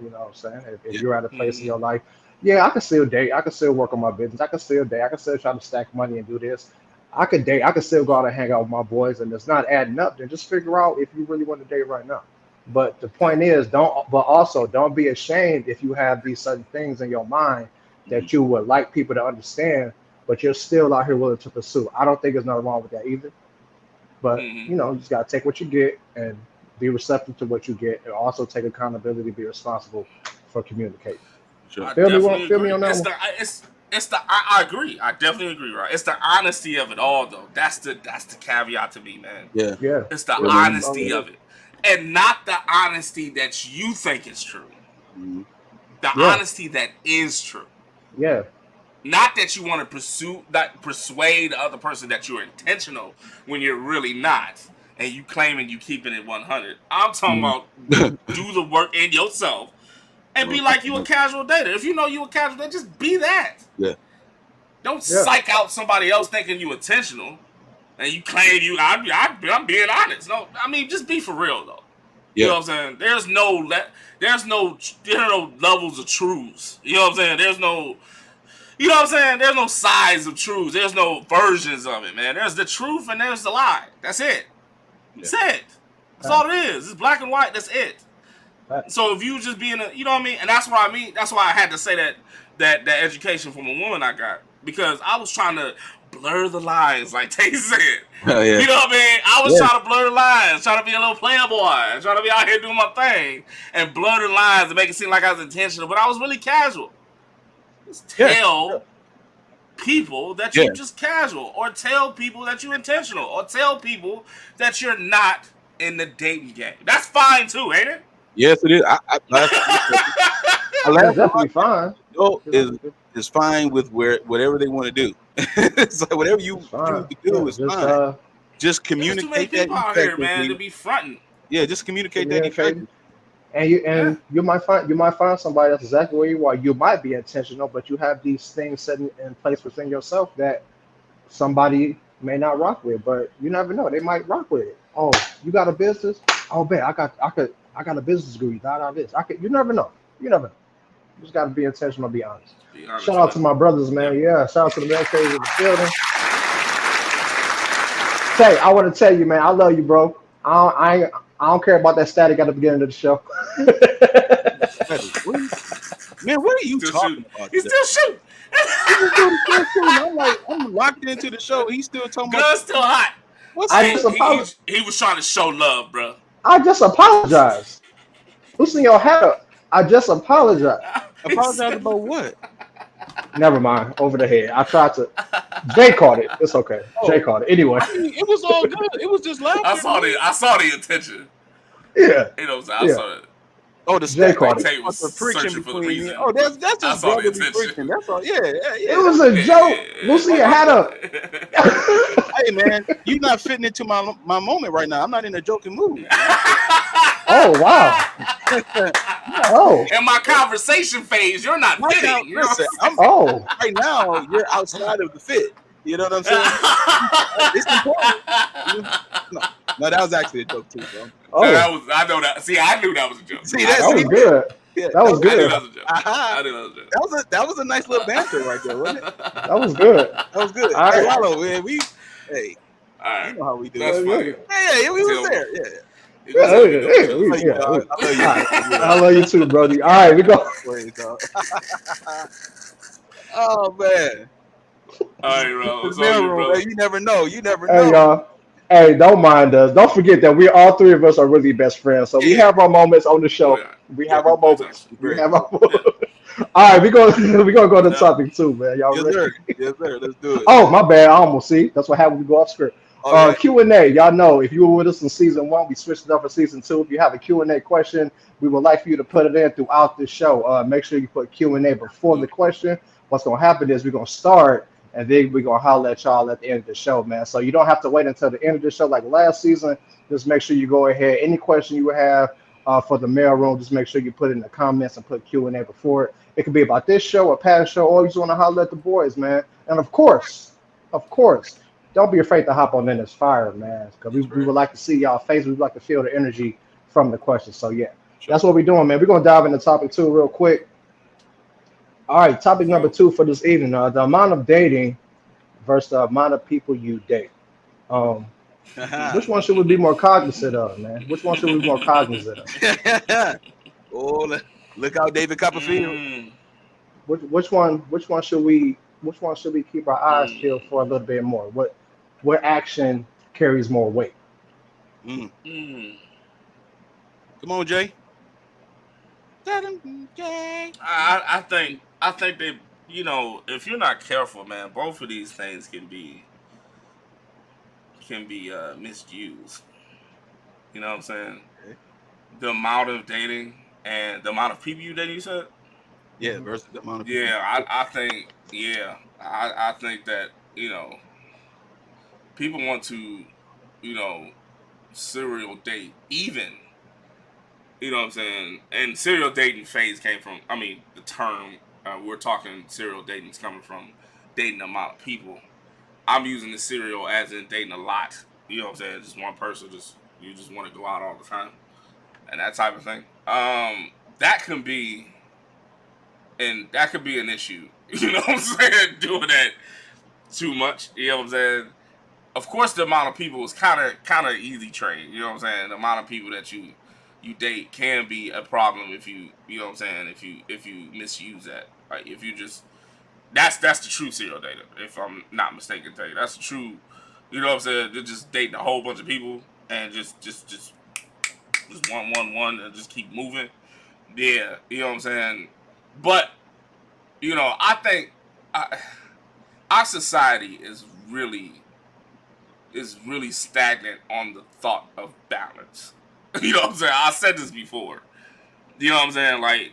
You know what I'm saying? If you're at a place in your life, yeah, I can still date, I can still work on my business, I can still date, I can still try to stack money and do this. I could date, I could still go out and hang out with my boys, and it's not adding up. Then just figure out if you really want to date right now. But the point is, don't be ashamed if you have these certain things in your mind that you would like people to understand, but you're still out here willing to pursue. I don't think there's nothing wrong with that either. But you just gotta take what you get and be receptive to what you get, and also take accountability, be responsible for communicating. I Feel me? definitely Feel me agree. on that one? I agree. I definitely agree, right? It's the honesty of it all though. That's the caveat to me, man. Yeah. Yeah. It's the Yeah, honesty of it. And not the honesty that you think is true. The Yeah. honesty that is true. Yeah. Not that you want to persuade the other person that you're intentional when you're really not, and you claiming you keeping it 100. I'm talking about do the work in yourself and be like you a casual dater. If you know you a casual dater, just be that. Yeah. Don't Yeah. psych out somebody else thinking you intentional and you claim I'm being honest. No, I mean just be for real though. You know what I'm saying? There's no levels of truths. You know what I'm saying? There's no. You know what I'm saying? There's no size of truth. There's no versions of it, man. There's the truth and there's the lie. That's it. That's it. That's all it is. It's black and white. That's it. So if you just being you know what I mean? And that's what I mean. That's why I had to say that education from a woman I got. Because I was trying to blur the lines, like Tay said. You know what I mean? I was trying to blur the lines, trying to be a little playboy, trying to be out here doing my thing and blur the lines and make it seem like I was intentional, but I was really casual. Just tell people that you're just casual, or tell people that you're intentional, or tell people that you're not in the dating game. That's fine too, ain't it? Yes, it is. That's definitely fine. Is fine with whatever they want to do. It's like whatever you choose to do is fine. Just communicate There's too many that people out here, man, to be fronting. Yeah, just communicate that effectively. And you might find somebody that's exactly where you are. You might be intentional, but you have these things set in place within yourself that somebody may not rock with, but you never know. They might rock with it. Oh, you got a business? Oh, bet I got a business degree. Da this. I could. You never know. You never know. You just got to be intentional. Be honest. Be Shout honest out to with my brothers, man. Yep. Yeah, shout out to the military in the building. Say, I want to tell you, man, I love you, bro. I don't care about that static at the beginning of the show. Man, what are you Still talking shooting. about? He's Today? still shooting. I'm like, I'm locked into the show. He's still talking about. Gun's still hot. What's I He, just he, apologize. he was trying to show love, bro. I just apologize. Loosen your hat up. I just apologize. He apologize said- about what? Never mind. Over the head. I tried to. Jay caught it. It's okay. Jay caught it. Anyway. I mean, it was all good. It was just laughter. I saw the intention. Yeah. You know what I'm saying? I Yeah. saw it. Oh, the Jay stack caught it. Tate was the friction searching for the between me. reason. Oh, that's I just saw the brotherly intention. friction. That's all. Yeah. It was a joke. Loosen your hat up. Hey man, you're not fitting into my moment right now. I'm not in a joking mood. Oh, wow. Oh. In my conversation phase, you're not Right now, fitting. You know what listen, I'm Oh. right now you're outside of the fit. You know what I'm saying? It's important. No, that was actually a joke too, bro. Oh. I know that. See, I knew that was a joke. See, That was good. Yeah, That was I knew good. that was a joke. I knew that was a joke. That was a nice little banter right there, wasn't it? That was good. That was good. All Hey, right. Wallow, man, All you right. know how we do. That's it. funny. Yeah, we was there. Yeah. You can tell me no Yeah, joke. yeah. I love you. I love you too, Brody. All right, we go. Oh man. All right, bro. It's The on you, mailroom, bro. man. You never know. You never Hey, know. y'all. Hey, don't mind us. Don't forget that we all three of us are really best friends. So we Yeah. have our moments on the show. Oh, yeah. We have Yeah, our moments. good We times. have our moments. All right, we're gonna go to topic 2, man. Y'all Yes, ready? sir. Yes, sir. Let's do it. Oh, my bad. I almost see. That's what happened. We go off script. Oh, yeah. Q&A. Y'all know if you were with us in season 1, we switched it up for season 2. If you have a Q&A question, we would like for you to put it in throughout the show. Make sure you put Q&A before the question. What's gonna happen is we're gonna start, and then we're gonna holler at y'all at the end of the show, man. So you don't have to wait until the end of the show like last season. Just make sure you go ahead. Any question you have for the mailroom, just make sure you put it in the comments and put Q&A before it. It could be about this show, a past show, or you just want to holler at the boys, man. And of course, don't be afraid to hop on in this fire, man. Because we would like to see y'all face. We'd like to feel the energy from the questions. So yeah, that's what we're doing, man. We're gonna dive into topic 2 real quick. All right, topic number 2 for this evening: the amount of dating versus the amount of people you date. Which one should we be more cognizant of, man? Which one should we be more cognizant of? Oh, look out, David Copperfield. Mm. Which one should we keep our eyes peeled for a little bit more? What action carries more weight? Mm. Come on, Jay. Tell him, Jay. I think they, if you're not careful, man, both of these things can be misused. You know what I'm saying? Okay. The amount of dating and the amount of people you date, you said? Yeah, versus the amount of people. Yeah, I think that, people want to, serial date even. You know what I'm saying? And serial dating phase came from, the term, we're talking serial dating is coming from dating the amount of people. I'm using the serial as in dating a lot. You know what I'm saying? Just one person, you just want to go out all the time. And that type of thing. That could be an issue. You know what I'm saying? Doing that too much. You know what I'm saying? Of course, the amount of people is kind of easy trade. You know what I'm saying? The amount of people that you date can be a problem if you know what I'm saying, if you misuse that. Like if you just that's the true serial dater, if I'm not mistaken. Tell you that's the true. You know what I'm saying? They're just dating a whole bunch of people and just one and just keep moving. Yeah, you know what I'm saying. But I think our society is really stagnant on the thought of balance. You know what I'm saying? I said this before. You know what I'm saying? Like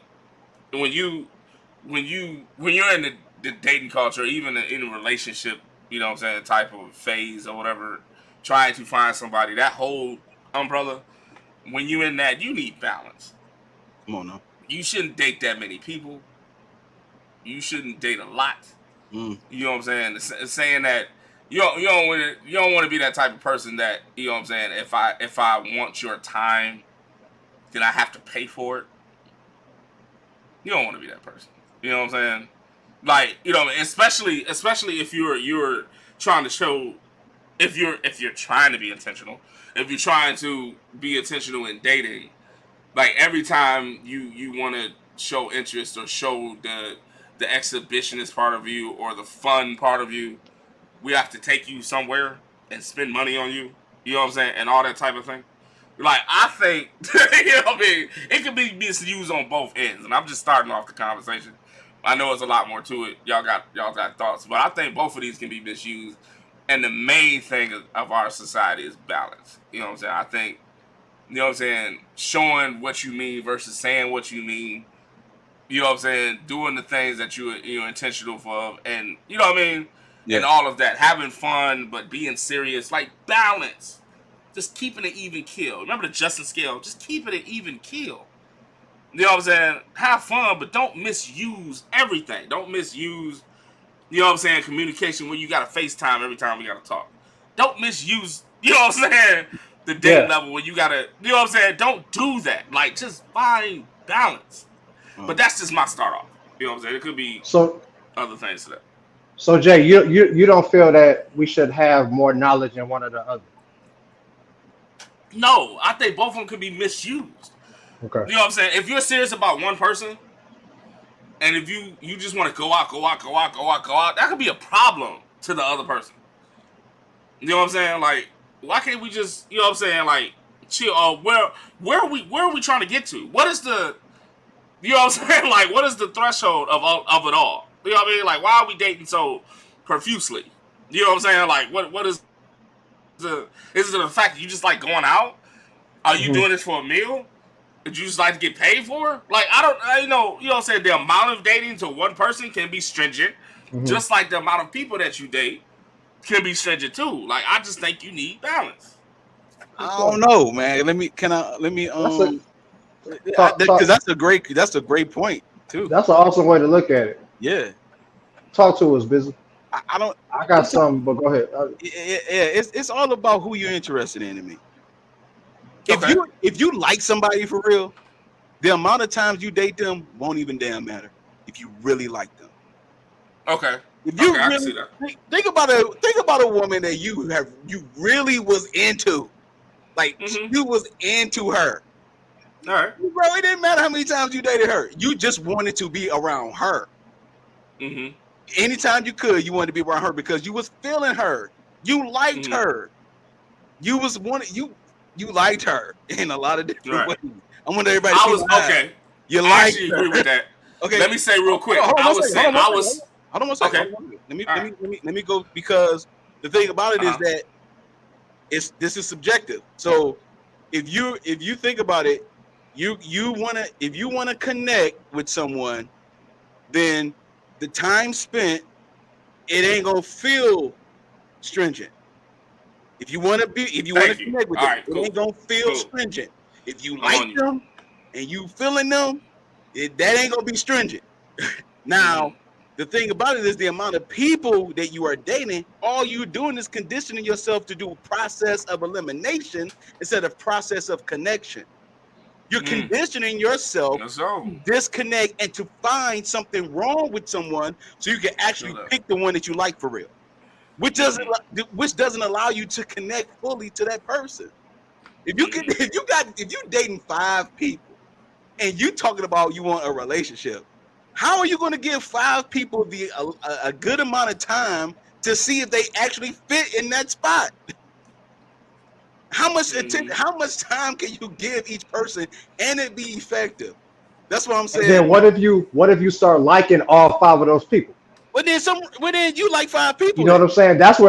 when you're in the dating culture, even in a relationship, you know what I'm saying, type of phase or whatever, trying to find somebody, that whole umbrella, when you're in that, you need balance. Come on now. You shouldn't date that many people. You shouldn't date a lot. You know what I'm saying? Saying that you don't want to be that type of person that, you know what I'm saying, if I want your time, then I have to pay for it. You don't want to be that person. You know what I'm saying? Like, you know, especially if you're trying to show, if you're trying to be intentional, if you're trying to be intentional in dating, like every time you want to show interest or show the exhibitionist part of you or the fun part of you, we have to take you somewhere and spend money on you. You know what I'm saying? And all that type of thing. Like, I think, you know what I mean? It could be misused on both ends. And I'm just starting off the conversation. I know there's a lot more to it. Y'all got thoughts. But I think both of these can be misused. And the main thing of our society is balance. You know what I'm saying? I think, you know what I'm saying, showing what you mean versus saying what you mean. You know what I'm saying? Doing the things that you're intentional for. And, you know what I mean? Yeah. And all of that. Having fun, but being serious. Like, balance. Just keeping it even keel. Remember the Justin scale? Just keep it an even keel. You know what I'm saying? Have fun, but don't misuse everything. Don't misuse, you know what I'm saying, communication when you got to FaceTime every time we got to talk. Don't misuse, you know what I'm saying, the dating level when you got to, you know what I'm saying? Don't do that. Like, just find balance. But that's just my start off. You know what I'm saying? It could be other things to that. So, Jay, you don't feel that we should have more knowledge than one or the other? No, I think both of them could be misused. Okay. You know what I'm saying? If you're serious about one person, and if you just want to go out, that could be a problem to the other person. You know what I'm saying? Like, why can't we just, you know what I'm saying, like, chill? Where are we trying to get to? What is the, you know what I'm saying? Like, what is the threshold of it all? You know what I mean? Like, why are we dating so profusely? You know what I'm saying? Like, what is is it the fact that you just like going out? Are you doing this for a meal? Did you just like to get paid for? Like, you know what I'm saying? The amount of dating to one person can be stringent, just like the amount of people that you date can be stringent too. Like, I just think you need balance. I don't know, man. Because that's a great point too. That's an awesome way to look at it. Yeah. Talk to us, Busy. I got something, but go ahead. It's all about who you're interested in. I mean, if you like somebody for real, the amount of times you date them won't even damn matter. If you really like them, okay. If you I really see that. think about a woman that you really was into, like you was into her. All right, bro. It didn't matter how many times you dated her. You just wanted to be around her. Anytime you could, you wanted to be around her because you was feeling her. You liked her. You liked her in a lot of different ways. I want everybody to see okay. You I liked actually her. agree with that. Okay. Let me say real quick. Hold on one second. Okay. Let me go, because the thing about it is that this is subjective. So if you think about it, if you wanna connect with someone, then the time spent, it ain't gonna feel stringent. If you want to connect with them, it ain't gonna feel stringent. If you like them and you feeling them, that ain't gonna be stringent. Now, the thing about it is the amount of people that you are dating, all you're doing is conditioning yourself to do a process of elimination instead of process of connection. You're conditioning yourself to disconnect and to find something wrong with someone so you can actually pick the one that you like for real, which doesn't allow you to connect fully to that person. If you dating 5 people and you talking about you want a relationship, how are you going to give 5 people a good amount of time to see if they actually fit in that spot? How much time can you give each person and it be effective? That's what I'm saying. And then what if you start liking all 5 of those people? Well then you like 5 people. You know what I'm saying? That's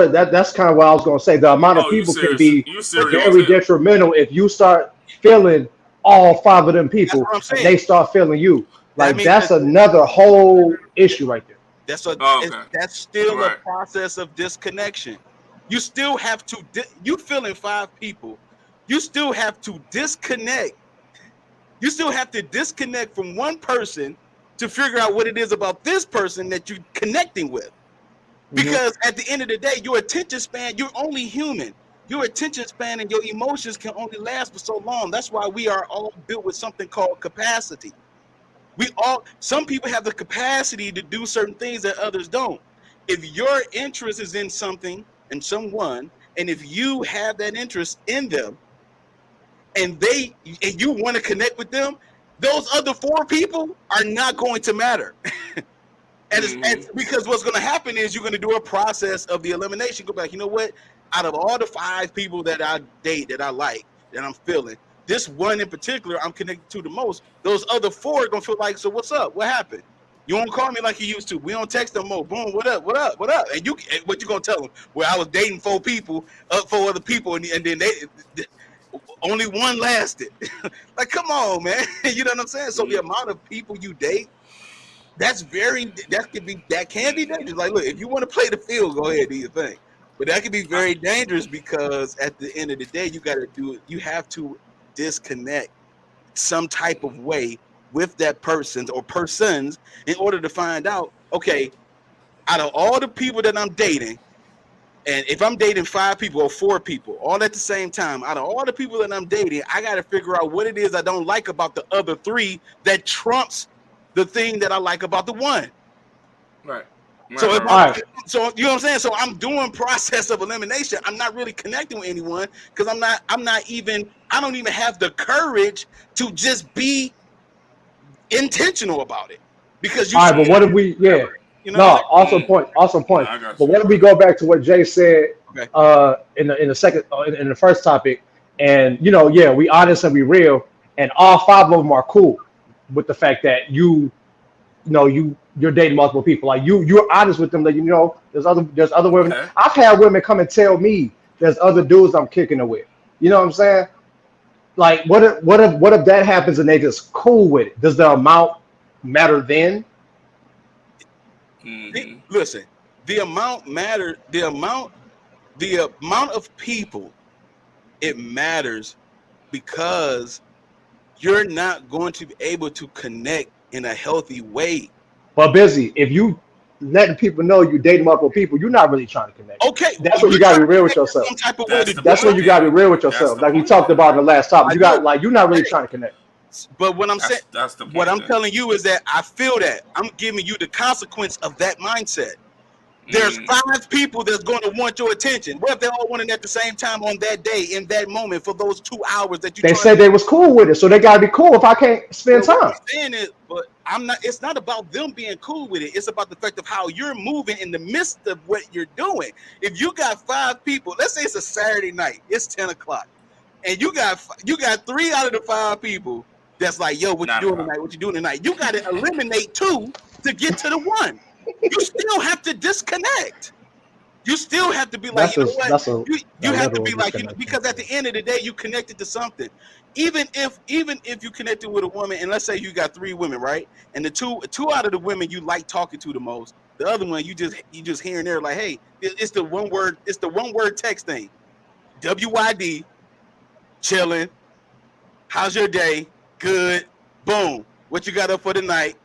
kind of what I was gonna say. The amount of people can be very detrimental if you start feeling all 5 of them people and they start feeling you. Like that's another whole issue right there. That's still a process of disconnection. You still have to, you feeling 5 people, you still have to disconnect. You still have to disconnect from one person to figure out what it is about this person that you're connecting with. Because at the end of the day, your attention span, you're only human. Your attention span and your emotions can only last for so long. That's why we are all built with something called capacity. Some people have the capacity to do certain things that others don't. If your interest is in something and someone, and if you have that interest in them, and you want to connect with them, those other 4 people are not going to matter. And it's because what's going to happen is you're going to do a process of the elimination. Go back. You know what? Out of all the 5 people that I date, that I like, that I'm feeling, this one in particular I'm connected to the most. Those other 4 are going to feel like, so what's up? What happened? You won't call me like you used to. We don't text no more. Boom. What up? What up? What up? And what you going to tell them? Well, I was dating 4 people, 4 other people, and then only one lasted. Like, come on, man. You know what I'm saying? So the amount of people you date, that can be dangerous. Like, look, if you want to play the field, go ahead, do your thing. But that can be very dangerous because at the end of the day, you have to disconnect some type of way with that person or persons in order to find out, okay, out of all the people that I'm dating, and if I'm dating 5 people or 4 people all at the same time, out of all the people that I'm dating, I got to figure out what it is I don't like about the other 3 that trumps the thing that I like about the one. Right. So you know what I'm saying? So I'm doing process of elimination. I'm not really connecting with anyone because I don't even have the courage to just be intentional about it. Because all right, but what if we awesome point. But what if we go back to what Jay said in the first topic, and we honest and we real, and all 5 of them are cool with the fact that you're dating multiple people. Like you're honest with them that there's other women. Okay. I've had women come and tell me there's other dudes I'm kicking it with. You know what I'm saying? Like what if that happens and they just cool with it? Does the amount matter then? Listen, the amount matter. The amount of people, it matters because you're not going to be able to connect in a healthy way. But busy, if you letting people know you're dating multiple people, you're not really trying to connect. Okay, that's when you got to be real with yourself. That's when you got to be real with yourself. Like we talked about in the last topic, you're not really trying to connect. But what I'm saying, what I'm telling you is that I feel that I'm giving you the consequence of that mindset. There's 5 people that's going to want your attention. What if they all want it at the same time on that day, in that moment, for those 2 hours that you? They said they was cool with it, so they gotta be cool if I can't spend time. What I'm saying is, but I'm not. It's not about them being cool with it. It's about the fact of how you're moving in the midst of what you're doing. If you got 5 people, let's say it's a Saturday night, it's 10 o'clock, and you got 3 out of the 5 people that's like, yo, what you doing tonight? What you doing tonight? You got to eliminate 2 to get to the 1. You still have to disconnect. You still have to be like, you have to be like, because at the end of the day, you connected to something. Even if you connected with a woman, and let's say you got 3 women, right? And the two out of the women you like talking to the most, the other one you just here and there like, hey, it's the one word text thing. WYD, chilling. How's your day? Good. Boom. What you got up for tonight?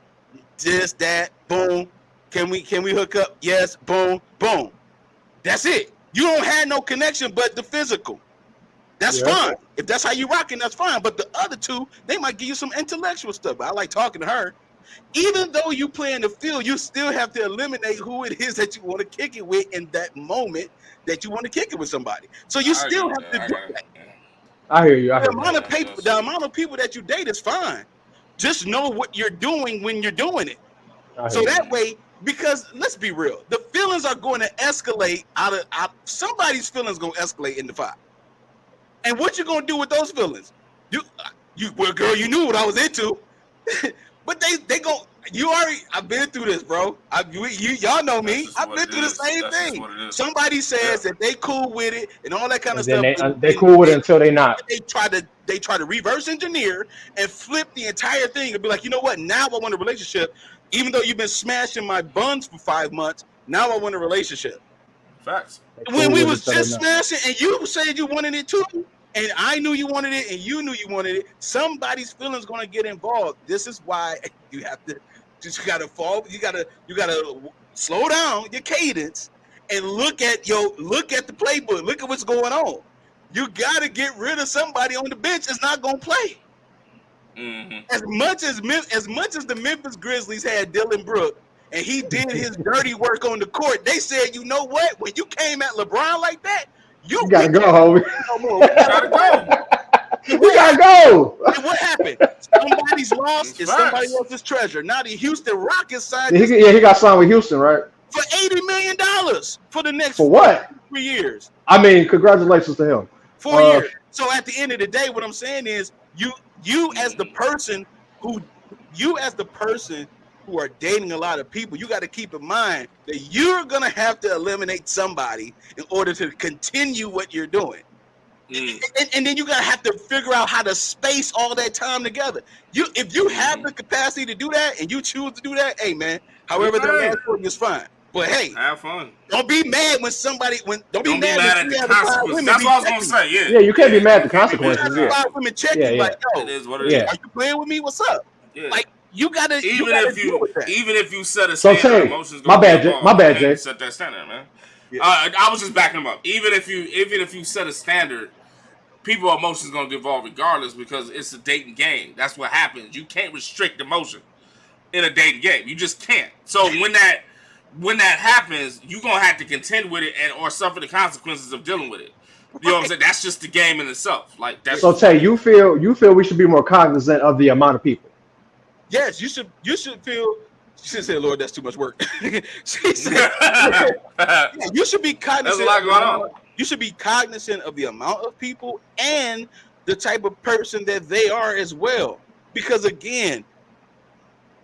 Just that. Boom. Can we hook up? Yes. Boom. Boom. That's it. You don't have no connection but the physical. That's fine. If that's how you rocking, that's fine. But the other 2, they might give you some intellectual stuff. But I like talking to her. Even though you play in the field, you still have to eliminate who it is that you want to kick it with in that moment that you want to kick it with somebody. So you still have to do that. I hear you. The amount of people that you date is fine. Just know what you're doing when you're doing it. So that way, because let's be real, the feelings are going to escalate out of somebody's feelings going to escalate into 5. And what you going to do with those feelings? Well, girl, you knew what I was into. But they go. I've been through this, bro. Y'all know me. I've been through the same thing. Somebody says that they cool with it and all that kind of stuff. They cool with it until they not. They try to reverse engineer and flip the entire thing and be like, you know what? Now I want a relationship. Even though you've been smashing my buns for 5 months, now I want a relationship. Facts. When we was just smashing and you said you wanted it too, and I knew you wanted it and you knew you wanted it, somebody's feelings gonna get involved. This is why you have to you gotta slow down your cadence and look at the playbook. Look at what's going on. You got to get rid of somebody on the bench that's not going to play. Mm-hmm. As much as the Memphis Grizzlies had Dylan Brooks and he did his dirty work on the court, they said, you know what? When you came at LeBron like that, you gotta go, homie. No more. We gotta go. We gotta go. And what happened? Somebody's loss is somebody else's treasure. Now the Houston Rockets signed. He got signed with Houston, right? For $80 million for the next for what? 3 years. I mean, congratulations to him. 4 years. So at the end of the day, what I'm saying is, you as the person who are dating a lot of people, you got to keep in mind that you're gonna have to eliminate somebody in order to continue what you're doing. And then you gotta have to figure out how to space all that time together. If you have the capacity to do that and you choose to do that, hey man, however that lasts for you is fine. But hey, have fun. Don't be mad when somebody don't be mad at the consequences. That's what I was gonna say. Yeah, you can't be mad at the consequences. Women checking like, yo, it is what it is. Are you playing with me? What's up? Yeah. Like you gotta even if you set a so standard, emotions my bad, Jay. Set that standard, man. Yeah. I was just backing him up. Even if you set a standard, people's emotions gonna get involved regardless because it's a dating game. That's what happens. You can't restrict emotion in a dating game. You just can't. So when that happens, you're gonna have to contend with it or suffer the consequences of dealing with it. You know what I'm saying? That's just the game in itself. Like that's so Tay, you feel we should be more cognizant of the amount of people. Yes, you should feel. She should say, Lord, that's too much work. She said, yeah, you should be cognizant. There's a lot going on. You should be cognizant of the amount of people and the type of person that they are as well. Because again,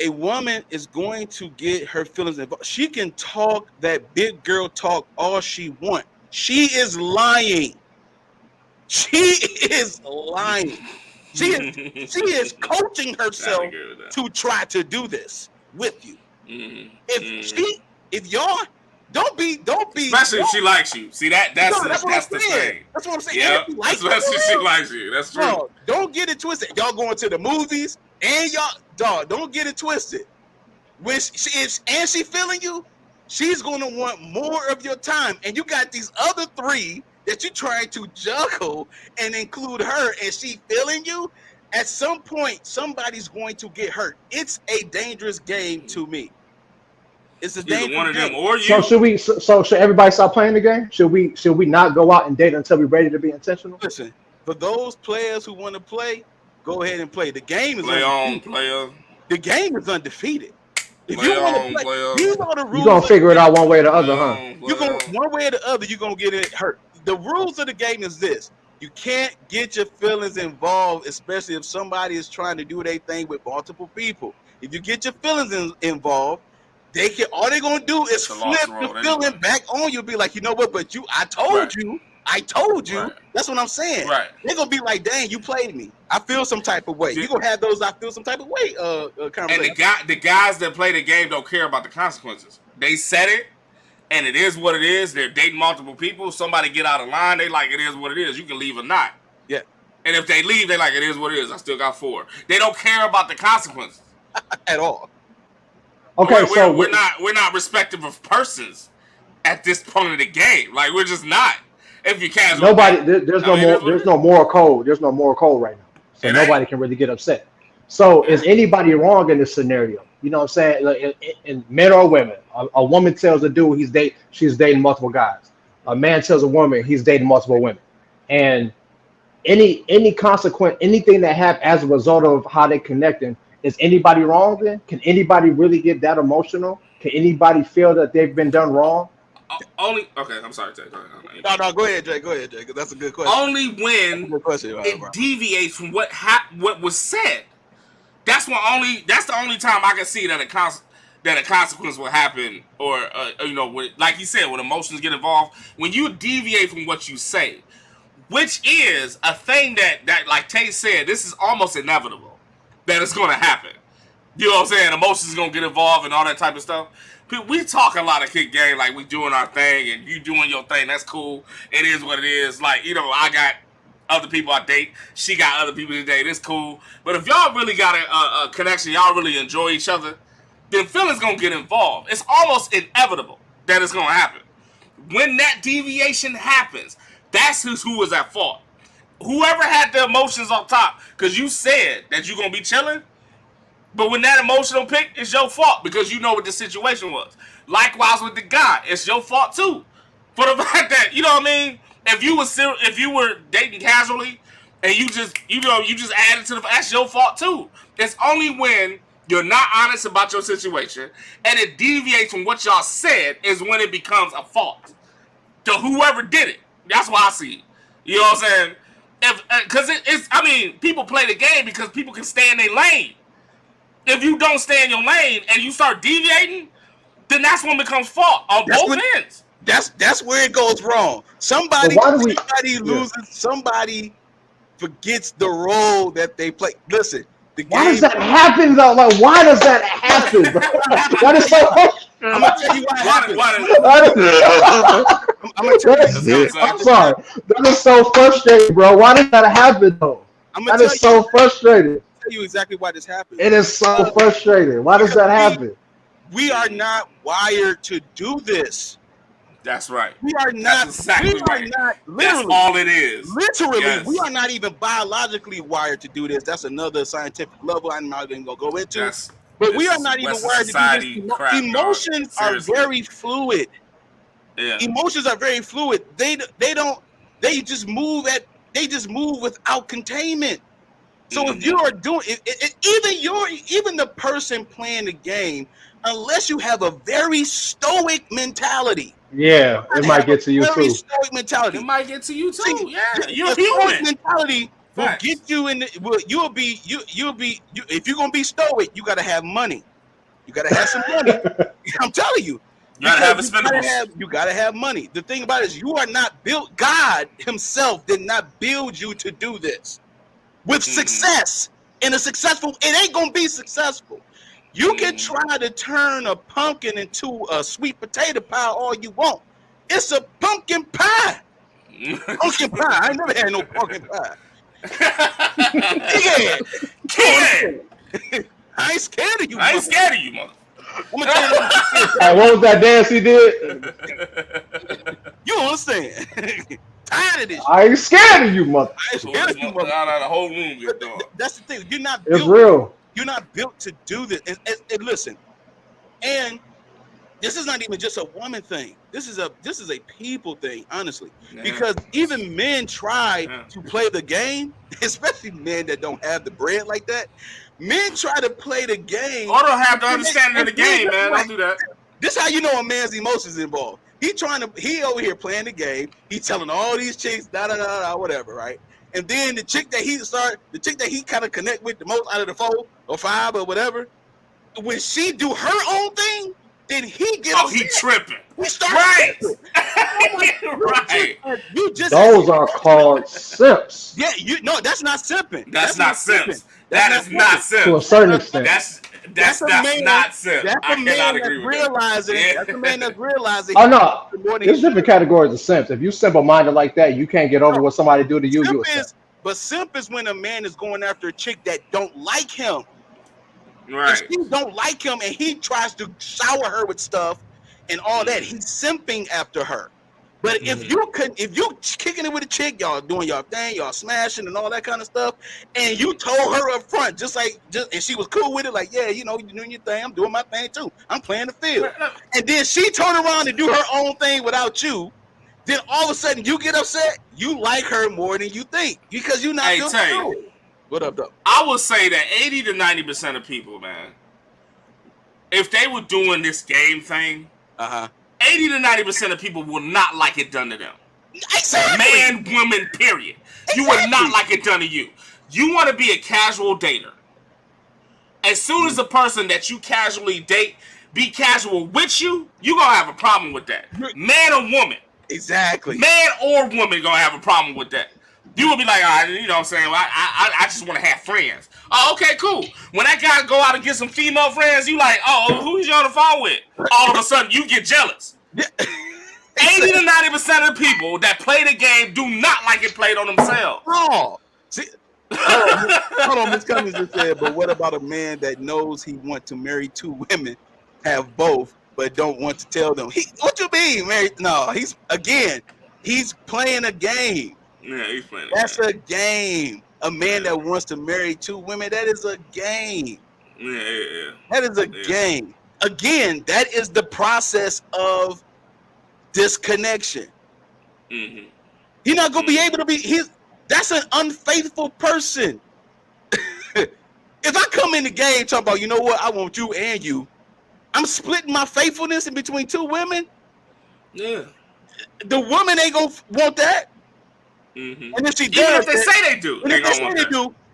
a woman is going to get her feelings involved. She can talk that big girl talk all she wants. She is lying. She is lying. She is coaching herself to try to do this with you. If y'all don't be especially if she likes you. See that's the thing. That's what I'm saying. Yeah, especially if she likes you. That's true. No, don't get it twisted. Y'all going to the movies and don't get it twisted. When she feeling you, she's gonna want more of your time. And you got these other three that you're trying to juggle and include her, and she feeling you. At some point, somebody's going to get hurt. It's a dangerous game to me. It's a dangerous one of them game. or you. So should everybody stop playing the game? Should we not go out and date until we're ready to be intentional? Listen, for those players who want to play, go ahead and play. The game is player. The game is undefeated. If Play you want on, to play, player. these are the rules. You're gonna figure it out one way or the other, huh? You're gonna one way or the other, you're gonna get it hurt. The rules of the game is this. You can't get your feelings involved, especially if somebody is trying to do their thing with multiple people. If you get your feelings involved, all they're gonna do is flip the feeling back on you. Be like, you know what? But I told you. Right. That's what I'm saying. Right. They're gonna be like, dang, you played me. I feel some type of way. You're gonna have those I feel some type of way conversations. And the guys that play the game don't care about the consequences. They said it. And it is what it is. They're dating multiple people. Somebody get out of line. They like it is what it is. You can leave or not. Yeah. And if they leave, they like it is what it is. I still got 4. They don't care about the consequences at all. Okay, we're not respective of persons at this point of the game. Like we're just not. If you can't, there's no moral code. There's no moral code right now, so nobody can really get upset. So is anybody wrong in this scenario? You know what I'm saying? Like, in men or women, a woman tells a dude she's dating multiple guys. A man tells a woman he's dating multiple women. And any consequence, anything that happens as a result of how they're connecting, is anybody wrong then? Can anybody really get that emotional? Can anybody feel that they've been done wrong? Okay, I'm sorry, Jay. Go ahead. No, go ahead, Jay. Go ahead, Jay, because that's a good question. Only when it deviates from what was said. That's the only time I can see that a consequence will happen, or like you said, when emotions get involved, when you deviate from what you say, which is a thing that like Tate said, this is almost inevitable that it's going to happen. You know what I'm saying? Emotions going to get involved and all that type of stuff. We talk a lot of kick game, like we doing our thing and you doing your thing. That's cool. It is what it is. Like, I got other people I date. She got other people to date. It's cool. But if y'all really got a connection, y'all really enjoy each other, then feelings gonna get involved. It's almost inevitable that it's gonna happen. When that deviation happens, that's who was at fault. Whoever had the emotions on top, because you said that you're gonna be chilling, but when that emotional pick, it's your fault because you know what the situation was. Likewise with the guy, it's your fault too, for the fact that you know what I mean. If you were dating casually and you just added to that's your fault too. It's only when you're not honest about your situation and it deviates from what y'all said is when it becomes a fault to whoever did it. That's why I see it. You know what I'm saying? Because it's I mean, people play the game because people can stay in their lane. If you don't stay in your lane and you start deviating, then that's when it becomes fault on both ends. That's where it goes wrong. Somebody loses. Somebody forgets the role that they play. Listen, the game. Why does that happen though? Like, why does that happen? That is so. I'm gonna tell you why it happens. I'm sorry. That is so frustrating, bro. Why does that happen though? That is so frustrating. Tell you exactly why this happens. It is so frustrating. Why does that happen? We are not wired to do this. That's right. We are not. That's exactly we right. are not. That's all it is. Literally, yes. We are not even biologically wired to do this. That's another scientific level I'm not even gonna go into. Yes. But we are not even wired to do this. Emotions are very fluid. Yeah. Emotions are very fluid. They just move without containment. So if you are doing even the person playing the game, unless you have a very stoic mentality. Yeah, it might get to you too. Very stoic mentality. It might get to you too. See, yeah, you're human. human. Mentality will get you in. You'll be if you're gonna be stoic, you gotta have money. You gotta have some money. I'm telling you. You gotta have expendables. You gotta have money. The thing about it is, you are not built. God Himself did not build you to do this with success. In a successful, it ain't gonna be successful. You can try to turn a pumpkin into a sweet potato pie all you want. It's a pumpkin pie. Pumpkin pie. I ain't never had no pumpkin pie. Yeah. I ain't scared of you. I ain't scared of you, mother. I'm gonna tell you. Hey, what was that dance he did? You understand? Tired of this. I ain't scared of you, mother. I ain't scared of you, mother. The whole room get dark. That's the thing. You're not. It's real. You're not built to do this. And listen, and this is not even just a woman thing. This is a people thing, honestly. Yeah. Because even men try to play the game, especially men that don't have the bread like that. Men try to play the game. Or don't have the understanding of the game, man. Don't do that. This is how you know a man's emotions involved. He over here playing the game. He's telling all these chicks, whatever, right? And then the chick that he kind of connect with the most out of the 4 or 5 or whatever, when she do her own thing, then he gets he tripping. We start right. Right. You just those are called simps. Yeah, that's not simping. That's not simps. That is not simp. To a certain extent. That's not simp. That's a man that's realizing. That's a man that's realizing. Oh no, there's different categories of simps. If you simple-minded like that, you can't get over what somebody do to you. You a simp. But simp is when a man is going after a chick that don't like him. Right. If she don't like him and he tries to shower her with stuff and all that, he's simping after her. But if you kicking it with a chick, y'all doing y'all thing, y'all smashing and all that kind of stuff, and you told her up front, and she was cool with it, like, yeah, you know, you're doing your thing, I'm doing my thing too. I'm playing the field. And then she turned around and do her own thing without you. Then all of a sudden you get upset. You like her more than you think because you're not doing it. What up, though? I would say that 80 to 90% of people, man, if they were doing this game thing, 80 to 90% of people will not like it done to them. Exactly. Man, woman, period. Exactly. You would not like it done to you. You want to be a casual dater. As soon as the person that you casually date be casual with you, you're going to have a problem with that. Man or woman. Exactly. Man or woman going to have a problem with that. You will be like, you know what I'm saying? Well, I just want to have friends. Oh, okay, cool. When that guy go out and get some female friends, you like, oh, who you on the phone with? All of a sudden, you get jealous. 80 to 90% of the people that play the game do not like it played on themselves. Oh, see, Hold on, Miss Cummings just said, but what about a man that knows he wants to marry 2 women, have both, but don't want to tell them? What you mean, married? No, he's playing a game. Yeah, he's playing. That's a game. A man that wants to marry 2 women, that is a game. Yeah. That is a game. Again, that is the process of disconnection. Mm-hmm. He's not gonna be able to be. That's an unfaithful person. If I come in the game talking about, you know what, I want you and you, I'm splitting my faithfulness in between 2 women. Yeah. The woman ain't gonna want that. Mm-hmm. And if she does, even if they say they do,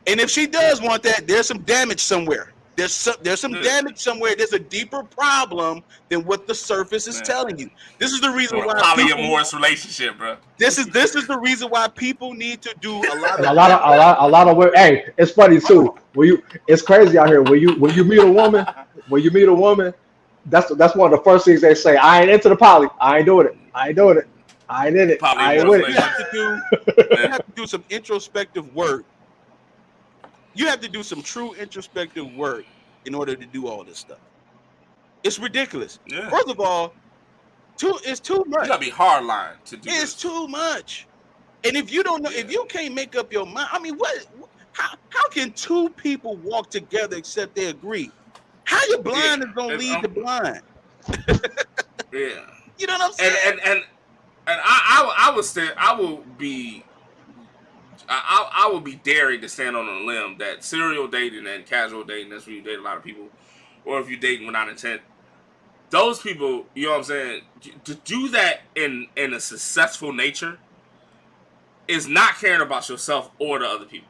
and if she does want that, there's some damage somewhere. There's some damage somewhere. There's a deeper problem than what the surface is telling you. This is the reason why polyamorous relationship, bro. This is the reason why people need to do a lot of work. Hey, it's funny too. It's crazy out here. When you meet a woman, that's one of the first things they say. I ain't into the poly. I ain't doing it. I ain't in it. I ain't with it. You have to do some introspective work. You have to do some true introspective work in order to do all this stuff. It's ridiculous. Yeah. First of all, it's too much. You gotta be hardline to do It's too much. And if you don't know, if you can't make up your mind, I mean, how can 2 people walk together except they agree? How your blind is gonna lead the blind? Yeah. You know what I'm saying? And I will be daring to stand on a limb that serial dating and casual dating, that's when you date a lot of people, or if you're dating without intent, those people, you know what I'm saying, to do that in a successful nature is not caring about yourself or the other people.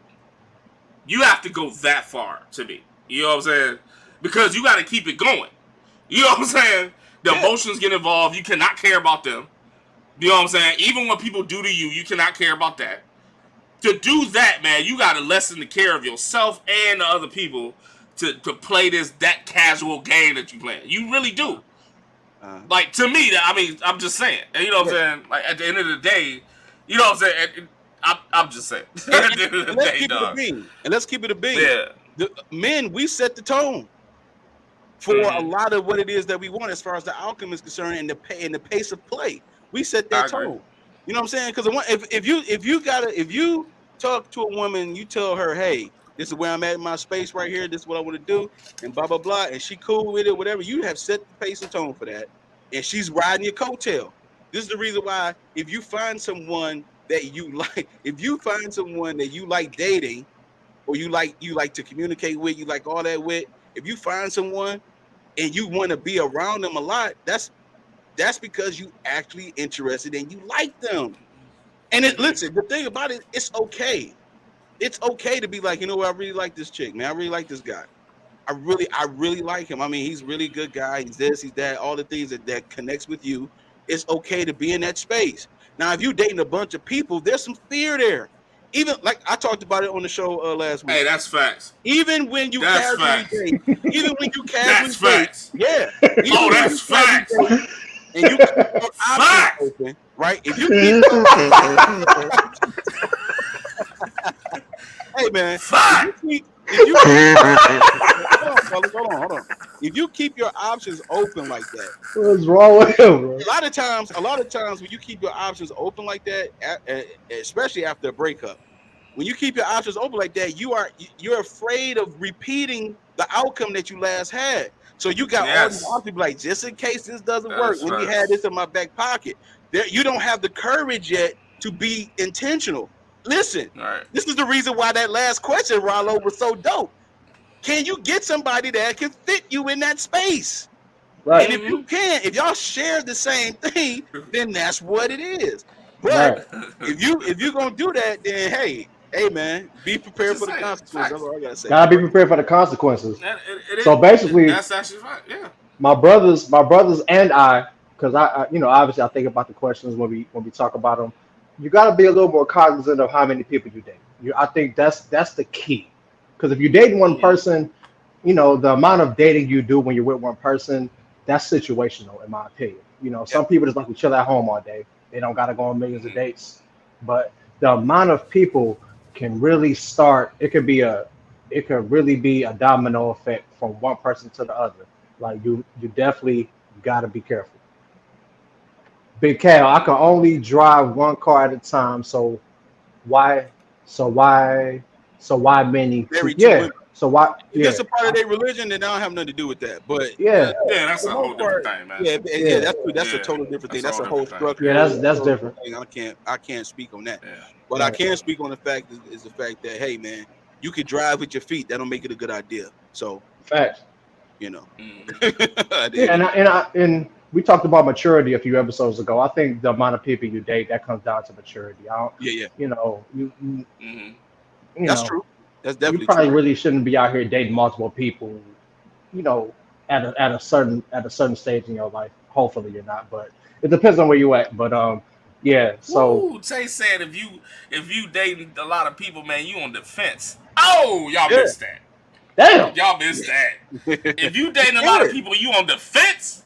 You have to go that far to me. You know what I'm saying? Because you got to keep it going. You know what I'm saying? The emotions get involved. You cannot care about them. You know what I'm saying? Even when people do to you, you cannot care about that. To do that, man, you got to lessen the care of yourself and the other people to play that casual game that you play. You really do. Like, to me, I mean, I'm just saying. You know what I'm saying? Like, at the end of the day, you know what I'm saying? I'm just saying. At the end of the day, dog. And let's keep it a bean. Yeah. The men, we set the tone for a lot of what it is that we want as far as the outcome is concerned and the pace of play. We set that tone. You know what I'm saying? Because if you talk to a woman, you tell her, hey, this is where I'm at in my space right here. This is what I want to do, and blah blah blah. And she cool with it, whatever. You have set the pace and tone for that, and she's riding your coattail. This is the reason why if you find someone that you like dating, or you like to communicate with, you like all that with, if you find someone and you want to be around them a lot, that's because you actually interested and you like them. And listen, the thing about it, it's okay. It's okay to be like, you know what, I really like this chick, man. I really like this guy. I really like him. I mean, he's a really good guy. He's this, he's that, all the things that connects with you. It's okay to be in that space. Now, if you're dating a bunch of people, there's some fear there. Even like I talked about it on the show last week. Hey, that's facts. Even when you casually date, that's facts. Yeah. That's facts. And you keep your options open, right? If you keep hey man, hold on. If you keep your options open like that, what's wrong with him, bro? A lot of times when you keep your options open like that, especially after a breakup, when you keep your options open like that, you're afraid of repeating the outcome that you last had. So you got all these options, like, just in case this doesn't work, let me have this in my back pocket. You don't have the courage yet to be intentional. Listen, This is the reason why that last question, Rollo, was so dope. Can you get somebody that can fit you in that space? Right. And if you can, if y'all share the same thing, then that's what it is. But if you're gonna do that, then hey man, be prepared for the consequences. That's all I gotta say. Gotta be prepared for the consequences. So basically, that's actually right. Yeah. My brothers, and I, because I, obviously I think about the questions when we talk about them. You got to be a little more cognizant of how many people you date. I think that's the key. Because if you're dating one person, the amount of dating you do when you're with one person, that's situational, in my opinion. Some people just like to chill at home all day. They don't got to go on millions of dates. But the amount of people can really start. It could really be a domino effect from one person to the other. Like you definitely got to be careful. Big Cal, I can only drive one car at a time. Why? So why? So why many? Married to Yeah. women. So why? If Yeah. it's a part of their religion, then I don't have nothing to do with that. But Yeah. Yeah, that's for a the whole most different part, thing, man. yeah, that's Yeah, a totally different thing. that's That's a a whole whole different structure. thing. Yeah, that's different. I can't speak on that. Yeah. But I Right. can speak on the fact is the fact that hey man, you can drive with your feet. That don't make it a good idea. So Facts. you know. Mhm. Yeah, and we talked about maturity a few episodes ago. I think the amount of people you date that comes down to maturity. I don't, Yeah. you know, Mhm. you That's know, true. That's you definitely probably true. really shouldn't be out here dating multiple people. You know, at a certain stage in your life. Hopefully you're not, but it depends on where you at. But yeah. So Woo! Tay said if you dating a lot of people, man, you on the fence. Oh, y'all Yeah. missed that. damn. Y'all missed that. If you dating a Yeah. lot of people, you on the fence.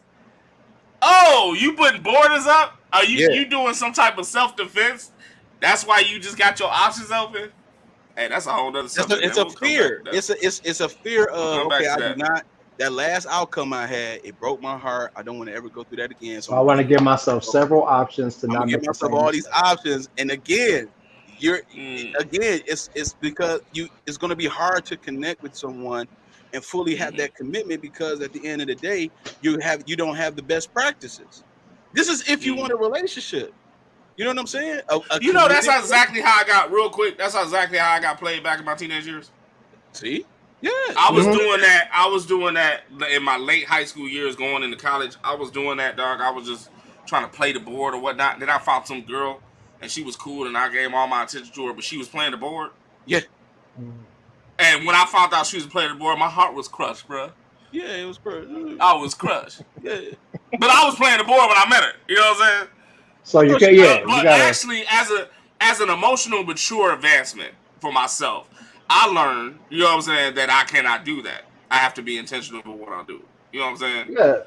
Oh, you putting borders up? Are Yeah. you doing some type of self defense? That's why you just got your options open. Hey, that's a whole other subject, It's man. a We'll come back fear. to that. It's a fear We'll of come back okay, to I do that. not that last outcome I had, it broke my heart. I don't want to ever go through that again. So I want to give myself several options to I'm not gonna give make the myself same all these mistake. options. And again, Mm. it's because it's gonna be hard to connect with someone and fully have Mhm. that commitment because at the end of the day, you don't have the best practices. This is if you want a Mhm. relationship. You know what I'm saying? A You know, that's committed exactly how I got real quick. That's exactly how I got played back in my teenage years. See? Yeah. I was Mhm. doing that. I was doing that in my late high school years, going into college. I was doing that, dog. I was just trying to play the board or whatnot. Then I found some girl, and she was cool, and I gave all my attention to her, but she was playing the board. Yeah. And when I found out she was playing the board, my heart was crushed, bro. Yeah, it was perfect. I was crushed. Yeah. But I was playing the board when I met her. You know what I'm saying? So you No, can, she- yeah, you But gotta. actually, as an emotional, mature advancement for myself, I learned, you know what I'm saying, that I cannot do that. I have to be intentional with what I do. You know what I'm saying? Yeah,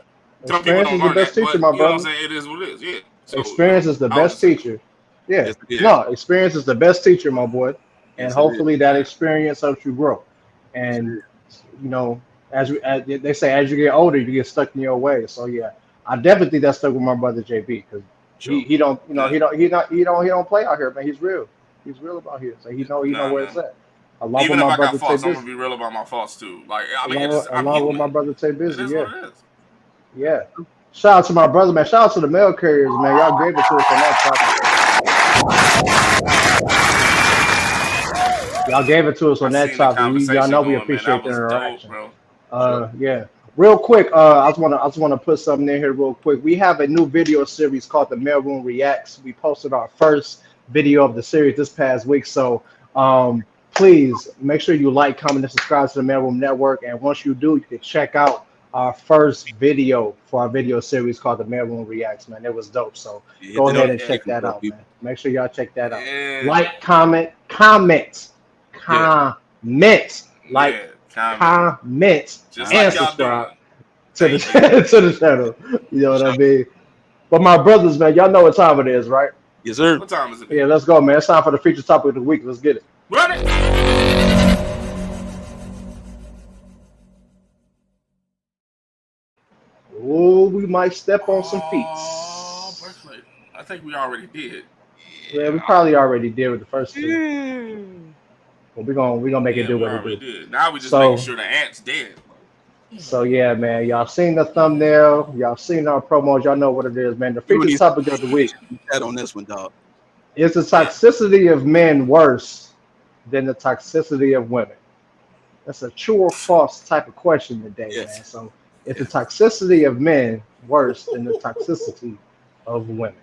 Some people experience don't is the learn best that, teacher, but my you know what I'm brother. saying? It is what it is. Yeah. So, Experience is the I was best just saying, teacher. Yeah, Yes, it is. no, experience is the best teacher, my boy. And Yes, it is. hopefully that yeah. experience helps you grow. Yes, it And is. you know, as they say, as you get older, you get stuck in your ways. So yeah, I definitely think that stuck with my brother JB because Sure. he don't, you know, Yeah. he don't play out here, man. He's real. He's real about here. So he know Nah, where it's man. at. Along Even with if my I got brother Tay faults, I'm gonna Busy. be real about my faults too. Like, I mean, I'm Along with my human. brother Tay It Busy. is Yeah. what it is. Yeah. Shout out to my brother, man. Shout out to the mail carriers, man. Y'all gave it to us on that topic. Y'all gave it to us I on that seen the topic. Y'all conversation know we going, man. That appreciate the was dope, interaction. bro. Yeah. Real quick, I just wanna put something in here real quick. We have a new video series called the Mailroom Reacts. We posted our first video of the series this past week. So please make sure you like, comment, and subscribe to the Mailroom Network. And once you do, you can check out our first video for our video series called the Mailroom Reacts, man. It was dope. So Yeah, go hit ahead that and up. check that out, People. man. Make sure y'all check that out. Yeah. Like, comment, like, Yeah. Comment. comment, Just and like y'all subscribe doing. to the Thank you. to the channel. You know what I mean? But my brothers, man, y'all know what time it is, right? Yes, sir. What time is it? Yeah, let's go, man. It's time for the feature topic of the week. Let's get it. Run it. Oh, we might step on some feet. Oh, Berkeley. I think we already did. Yeah, we probably already did with the first two. But we're gonna make it Yeah, do we what it already do. did. Now we just So- making sure the ant's dead. So yeah, man, y'all seen the thumbnail, y'all seen our promos, y'all know what it is, man. The feature topic of the week That on this one, dog. is the toxicity of men worse than the toxicity of women? That's a true or false type of question today, Yes. man. So is the toxicity of men worse than the toxicity of women?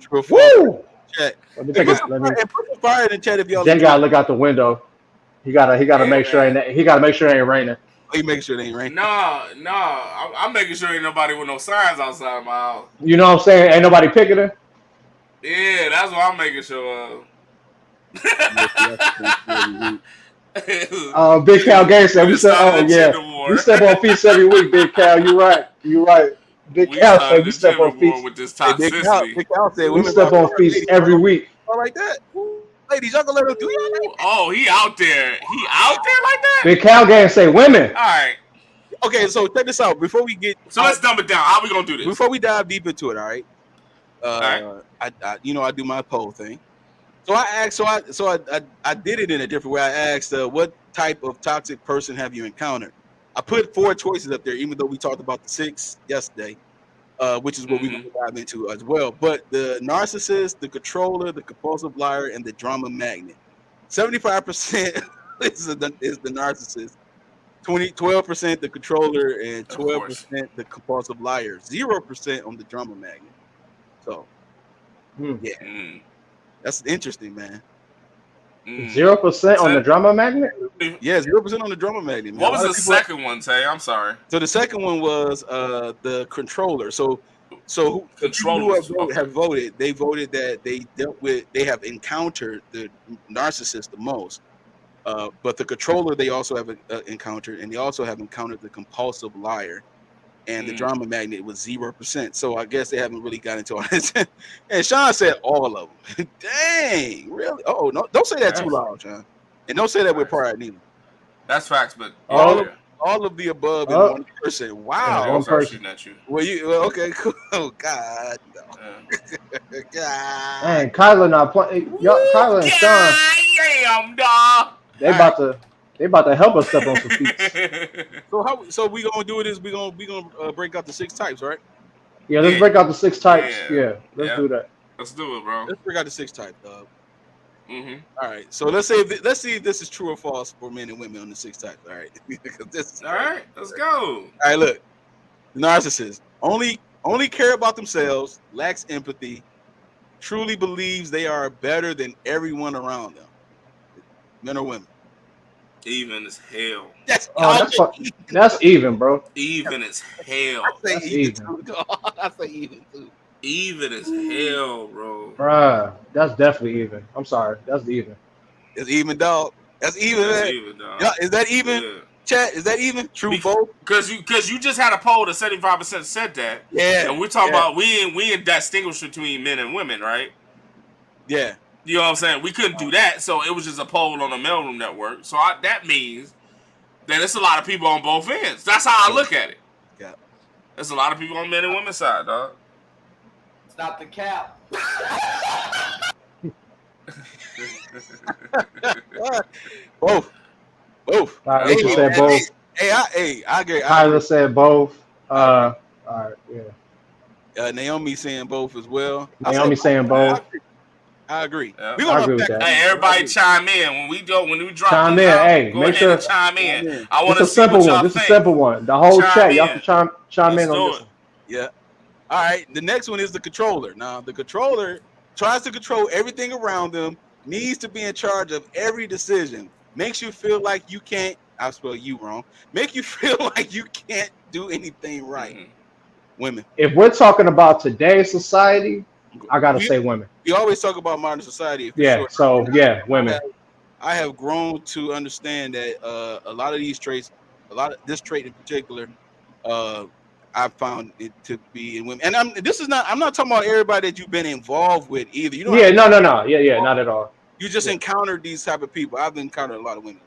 True or false? Woo! Chat. Let me take And it. Let me. put some fire in the chat if y'all. Jay gotta look out the window. He gotta Yeah, make sure man. he gotta make sure it ain't raining. Oh, you making sure they ain't rain? No, I'm making sure ain't nobody with no signs outside my house. You know what I'm saying? Ain't nobody picking it. Yeah, that's what I'm making sure of. Big Cal Gangster. We We just said, started oh a yeah, gender war. we step on feet every week, Big Cal. You right. Big We Cal said started we a step gender on feet. war with this Hey, Big Cal toxicity. said We women step about on feet ladies every week. all like that. Ladies, y'all gonna let him do y'all? Oh, he out there. He out there like that? Big Cal Gang say women. All right. Okay, so check this out. Before we get So let's dumb it down. How we gonna do this? Before we dive deep into it, all right. All I I do my poll thing. So I asked, I did it in a different way. I asked, what type of toxic person have you encountered? I put 4 choices up there, even though we talked about the 6 yesterday, which is what we're going to dive into as well. But the narcissist, the controller, the compulsive liar, and the drama magnet. 75% is the narcissist. 12% the controller, and 12% the compulsive liar. 0% on the drama magnet. So, yeah. That's interesting, man. 0% on the drama magnet? Yeah, 0% on the drama magnet. Man. What was the second one, Tay? I'm sorry. So the second one was the controller. So controllers who have voted. They voted that they have encountered the narcissist the most. But the controller they also have encountered, and they also have encountered the compulsive liar. And the drama magnet was 0%. So I guess they haven't really got into all this. And Sean said all of them. Dang, really? Oh, no, don't say that too loud, Sean. And don't say that with pride neither. That's facts, but all of the above in one person. Wow. Yeah, one person. At you. Well, okay, cool. Oh, God. No. God. Man, Kyler not playing. Kyler and Sean. Damn, dog. They about to help us step on some feet. So we gonna do it is we gonna break out the 6 types, right? Yeah, let's break out the 6 types. Yeah, let's do that. Let's do it, bro. Let's break out the 6 types, dog. All right. So let's see if this is true or false for men and women on the 6 types. All right. All right. Let's go. All right. Look, the narcissist only care about themselves, lacks empathy, truly believes they are better than everyone around them, men or women. Even as hell. That's even, bro. Even as hell. I say even too. Even as hell, bro. Bruh, that's definitely even. I'm sorry. That's even. It's even, dog. That's even, man. Even, dog. Yeah, is that even? Yeah. Chat, is that even? True both? Because you just had a poll that 75% said that. Yeah. And we're talking about we ain't distinguish between men and women, right? Yeah. You know what I'm saying? We couldn't do that, so it was just a poll on the Mailroom Network. So that means that it's a lot of people on both ends. That's how I look at it. Yeah. There's a lot of people on men and women's side, dog. It's not the cap. Both. Tyler said both. I agree. Tyler said both. All right, yeah. Naomi saying both as well. Naomi saying both. I agree. Yeah. I agree with that. Hey, everybody chime in when we drop. Chime in. Hey, go make ahead sure. And chime in. I want to see simple what y'all one. This is think. a simple one. The whole chat, y'all can chime in on do this it. one. Yeah. All right. The next one is the controller. Now, the controller tries to control everything around them, needs to be in charge of every decision, makes you feel like you can't. I spelled you wrong. Make you feel like you can't do anything right. Women. If we're talking about today's society, I gotta say women. We always talk about modern society. Yeah. Sure. So yeah, women. I have grown to understand that a lot of these traits, this trait in particular, I found it to be in women. And I'm not talking about everybody that you've been involved with either. You know? Yeah. No. Yeah. Not at all. You just encountered these type of people. I've encountered a lot of women.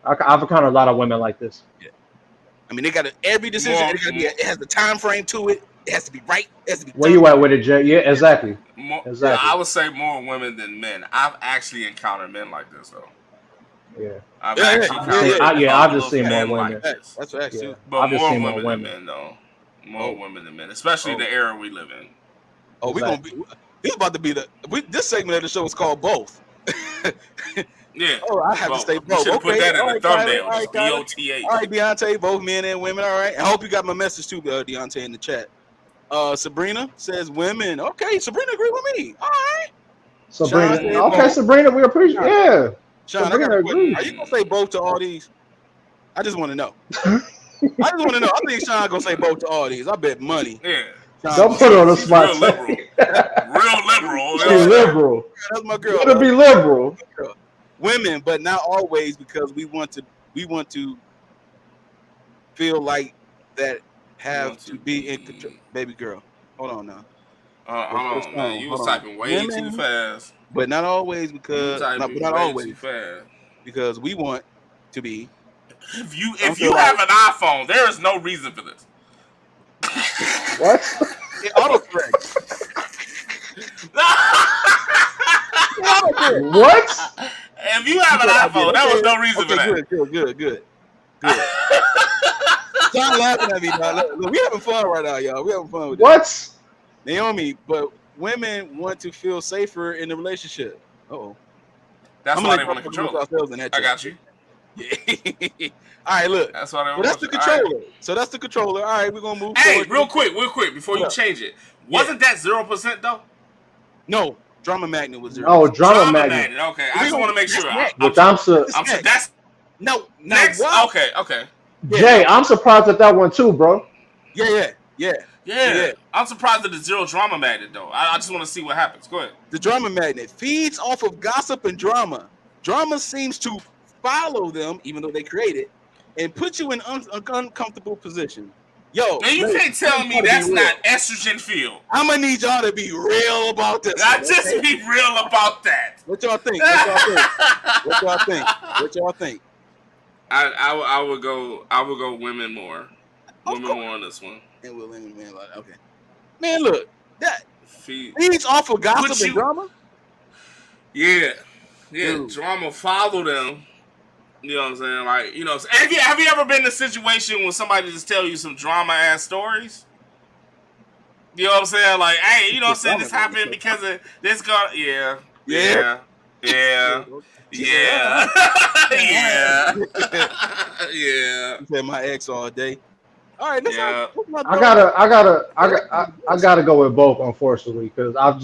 I've encountered a lot of women like this. Yeah. I mean, they got every decision. It has the time frame to it. It has to be right. It has to be. Where you at with it, Jay? Yeah, exactly. I would say more women than men. I've actually encountered men like this, though. Yeah. I've just seen more women. That's facts too. But more women than men, though. More women than men, especially the era we live in. Oh, we're about to be this segment of the show is called both. Yeah. Oh, I have to say both. Okay. Put that in the thumbnail. All right, BOTA. All right, Deontay, both men and women. All right. I hope you got my message too, Deontay, in the chat. Sabrina says women. Okay, Sabrina agree with me. All right. Sabrina. Okay, Sabrina, we appreciate. Yeah. Sean, Sabrina agrees. Are you gonna say both to all these? I just want to know. I think Sean gonna say both to all these. I bet money. Yeah. Sean, don't put her on the spot. Real liberal. She's liberal. That's my girl. Gotta be liberal. Women, but not always, because we want to feel like that have to be in control. Baby girl, hold on now. Hold on, man. You was typing way too fast. But not always because not always too fast. Because we want to be. If you have an iPhone, there is no reason for this. What? It autocorrects. What? If you have an iPhone, that was no reason for that. Good. Stop laughing at me, dog. Look, we having fun right now, y'all. We having fun with what? Naomi, but women want to feel safer in the relationship. That's why they want to control it. I got you. Yeah. All right, look. That's why they want that's the controller. Right. So that's the controller. All right, we're gonna move. Hey, real quick, before you change it, wasn't that 0% though? No, drama magnet was 0%. Oh, drama magnet. Okay, I just want to make sure. That's no. Next. What? Okay. Jay, I'm surprised at that one too, bro. Yeah. I'm surprised at the zero drama magnet though. I just want to see what happens. Go ahead. The drama magnet feeds off of gossip and drama. Drama seems to follow them, even though they create it, and put you in an uncomfortable position. Yo, and you can't tell me that's not estrogen field. I'm gonna need y'all to be real about this. Be real about that. What y'all think? What y'all think? I would go women more. Women more on this one. And women, man, like, okay. Man, look, that feeds off of gossip and drama. Yeah, dude. Drama follow them. You know what I'm saying? Like, you know, have you ever been in a situation when somebody just tell you some drama ass stories? You know what I'm saying? Like, hey, you know what I'm saying? This happened because of this guy. Yeah. You said my ex all day. All right, I gotta go with both, unfortunately, because I've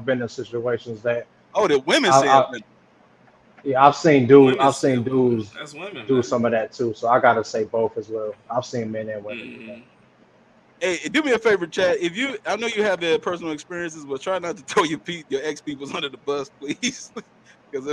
been in situations that the women say I've seen dudes that's women, do some of that too. So I gotta say both as well. I've seen men and women. Mm-hmm. Hey, do me a favor, Chad. I know you have personal experiences, but try not to throw your ex peoples under the bus, please. Because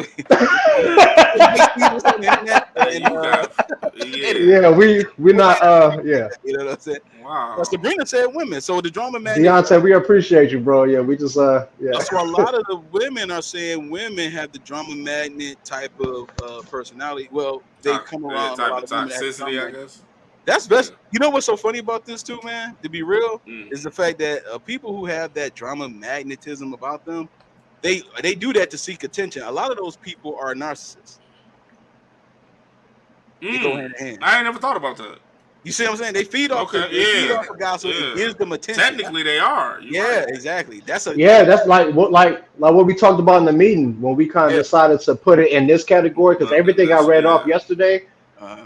we're not. Yeah. You know what I'm saying? Wow. Sabrina said women, so the drama magnet. Deontay, we appreciate you, bro. Yeah, we just yeah. That's why a lot of the women are saying women have the drama magnet type of personality. Well, they come around type a lot of toxicity, I guess. That's best. You know what's so funny about this too, man? To be real, is the fact that people who have that drama magnetism about them, they do that to seek attention. A lot of those people are narcissists. They go hand in hand. I ain't never thought about that. You see what I'm saying? They feed off. They feed off of gossip. It gives them attention. Technically, they are. Exactly. That's like what we talked about in the meeting when we kind of decided to put it in this category because everything I read off yesterday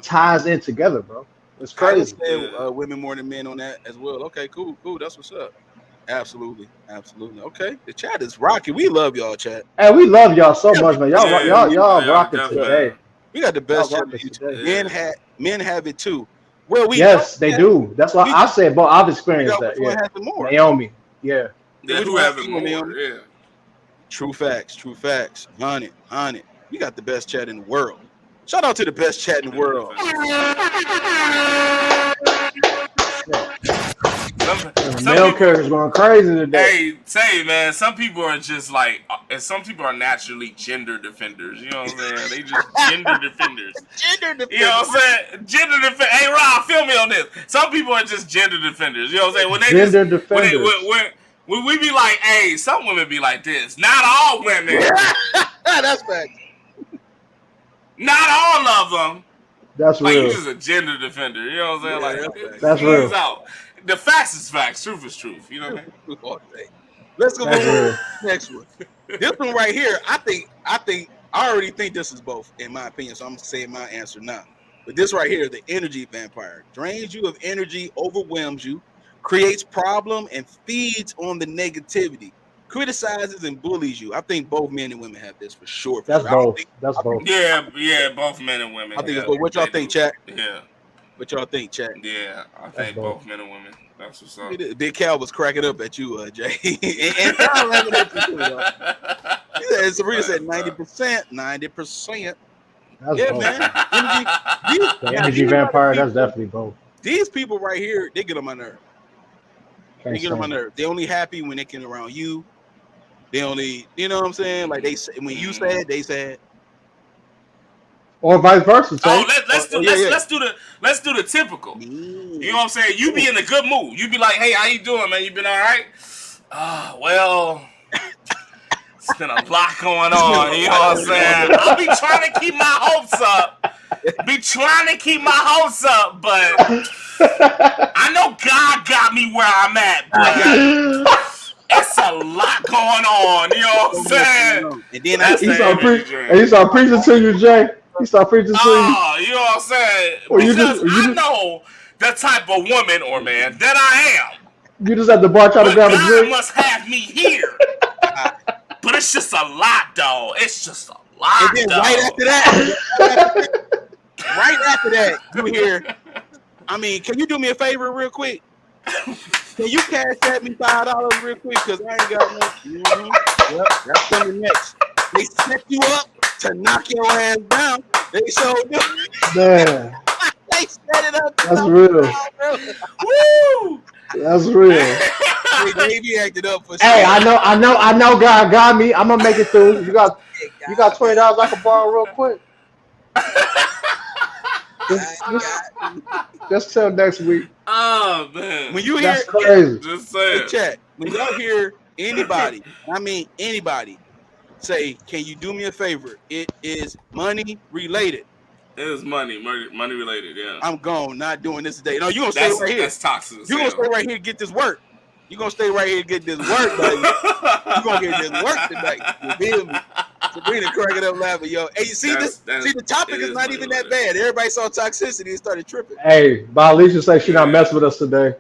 ties in together, bro. It's crazy. Women more than men on that as well. Okay, cool. That's what's up. Absolutely. Okay, the chat is rocking. We love y'all, chat. Hey, we love y'all so much, man. Y'all rocking today. We got the best chat today. Men have it too. Well, they do. That's why I said, but I've experienced that. Yeah, Naomi. Yeah. Who have it more? Yeah. True facts. 100. We got the best chat in the world. Shout out to the best chat in the world. Mail carriers going crazy today. Hey, say man, some people are just like, and some people are naturally gender defenders. You know what I'm saying? They just gender defenders. You know what I'm saying? Gender defenders. Hey, Rob, feel me on this. Some people are just gender defenders. You know what I'm saying? When they gender defenders. When we be like, hey, some women be like this. Not all women. That's fact. Not all of them. That's like, real. You just a gender defender. You know what I'm saying? That's real. Out. The facts is facts. Truth is truth. You know what I mean? Let's go to the next one. This one right here, I already think this is both, in my opinion. So I'm saying my answer now. But this right here, the energy vampire, drains you of energy, overwhelms you, creates problem, and feeds on the negativity. Criticizes and bullies you. I think both men and women have this for sure. That's both. Yeah, both men and women. I think it's both. What y'all think, chat? Yeah. What y'all think, chat? Yeah, I think both men and women. That's what's up. Big Cal was cracking up at you, Jay. and Cal laughing at you too, Sabrina said 90%. 90%. That's both. Man. Energy vampire, that's definitely both. These people right here, they get on my nerve. Can't They get on my stand it. nerves. They only happy when they can around you. They only, you know what I'm saying? Like they say, when you sad, they sad. Or vice versa, Oh, Tay. let's do the typical. You know what I'm saying? You be in a good mood. You be like, hey, how you doing, man? You been all right? Well, it's been a lot going on. You know what I'm saying? I'll be trying to keep my hopes up. But I know God got me where I'm at, but it's a lot going on. You know what I'm saying? And then He start preaching to you, Jay. He start preaching to you. Oh, you know what I'm saying? Because I know the type of woman or man that I am. You just at the bar trying to grab a God drink. must have me here. But it's just a lot, though. It's just a lot, and then though. Right after that, you hear, I mean, can you do me a favor real quick? Can you cash at me $5 real quick? Because I ain't got no. Mm-hmm. Yep, that's coming next. They set you up to knock your ass down. They showed you. Man, They set it up. that's real. Woo! That's real. They be acted up for Hey, sure. I know. God got me. I'm gonna make it through. You got $20 I can borrow real quick. Just till next week. Oh, man. When you hear, That's crazy. Just saying. chat, when y'all hear anybody, I mean anybody, say, can you do me a favor? It is money related. It is money related, yeah. I'm gone, not doing this today. No, you gonna stay right here. That's toxic. You gonna stay right here to get this work. You gonna stay right here to get this work, baby. You gonna get this work tonight. You feel me? Sabrina cracking up laughing, yo. Hey, you see this? See, the topic is not even that bad. Everybody saw Toxicity and started tripping. Hey, but Alicia say she not messing with us today.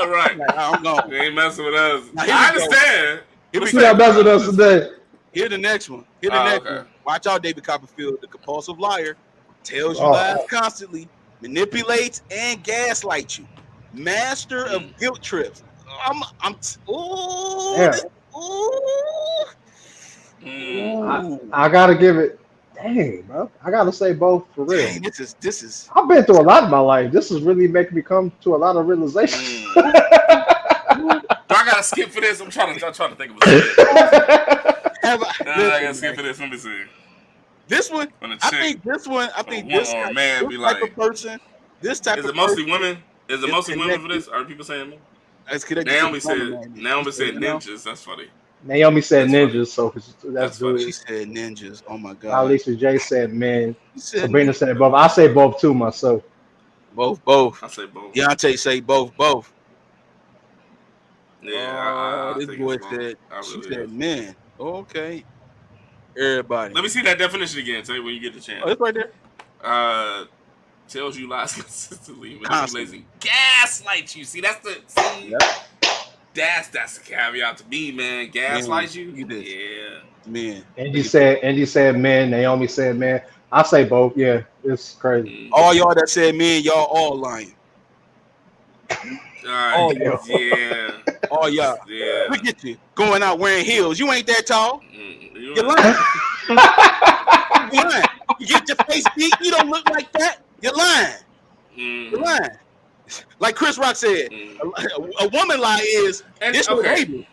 Right. Like, I'm gone. You ain't messing with us. Now, I understand. She not messing with us today. Here's the next one. One. Watch out, David Copperfield, the compulsive liar, tells you lies constantly, manipulates and gaslights you. Master of guilt trips. I gotta give it. Dang, bro. I gotta say both for real. Dang, this is. I've been through a lot in my life. This is really making me come to a lot of realizations. Do I gotta skip for this? I'm trying to think of a I gotta skip for this. Let me see. This one, I think this man be like, type of person. This type is of it mostly person women? Is it mostly women for this? Are people saying men? Naomi said ninjas. That's funny. Naomi said ninjas, so that's good. She said ninjas. Oh my god. Alicia J said men. Sabrina said both. I say both too myself. Both. I say both. Deontay say both. Yeah. This boy said she said men. Okay. Everybody. Let me see that definition again. Tell you when you get the chance. Oh, it's right there. Tells you lies consistently, manipulating, gaslight you. See, that's the that's the caveat to me, man. Gaslight you. Yeah, man. Andy said men. Naomi said men. I say both. Yeah, it's crazy. All y'all that said men, y'all all lying. All y'all. Yeah. All y'all. Yeah. Look at you going out wearing heels. You ain't that tall. You're lying. You're lying. You get your face beat. You don't look like that. You're lying. You're lying. Like Chris Rock said, a woman lie is this baby.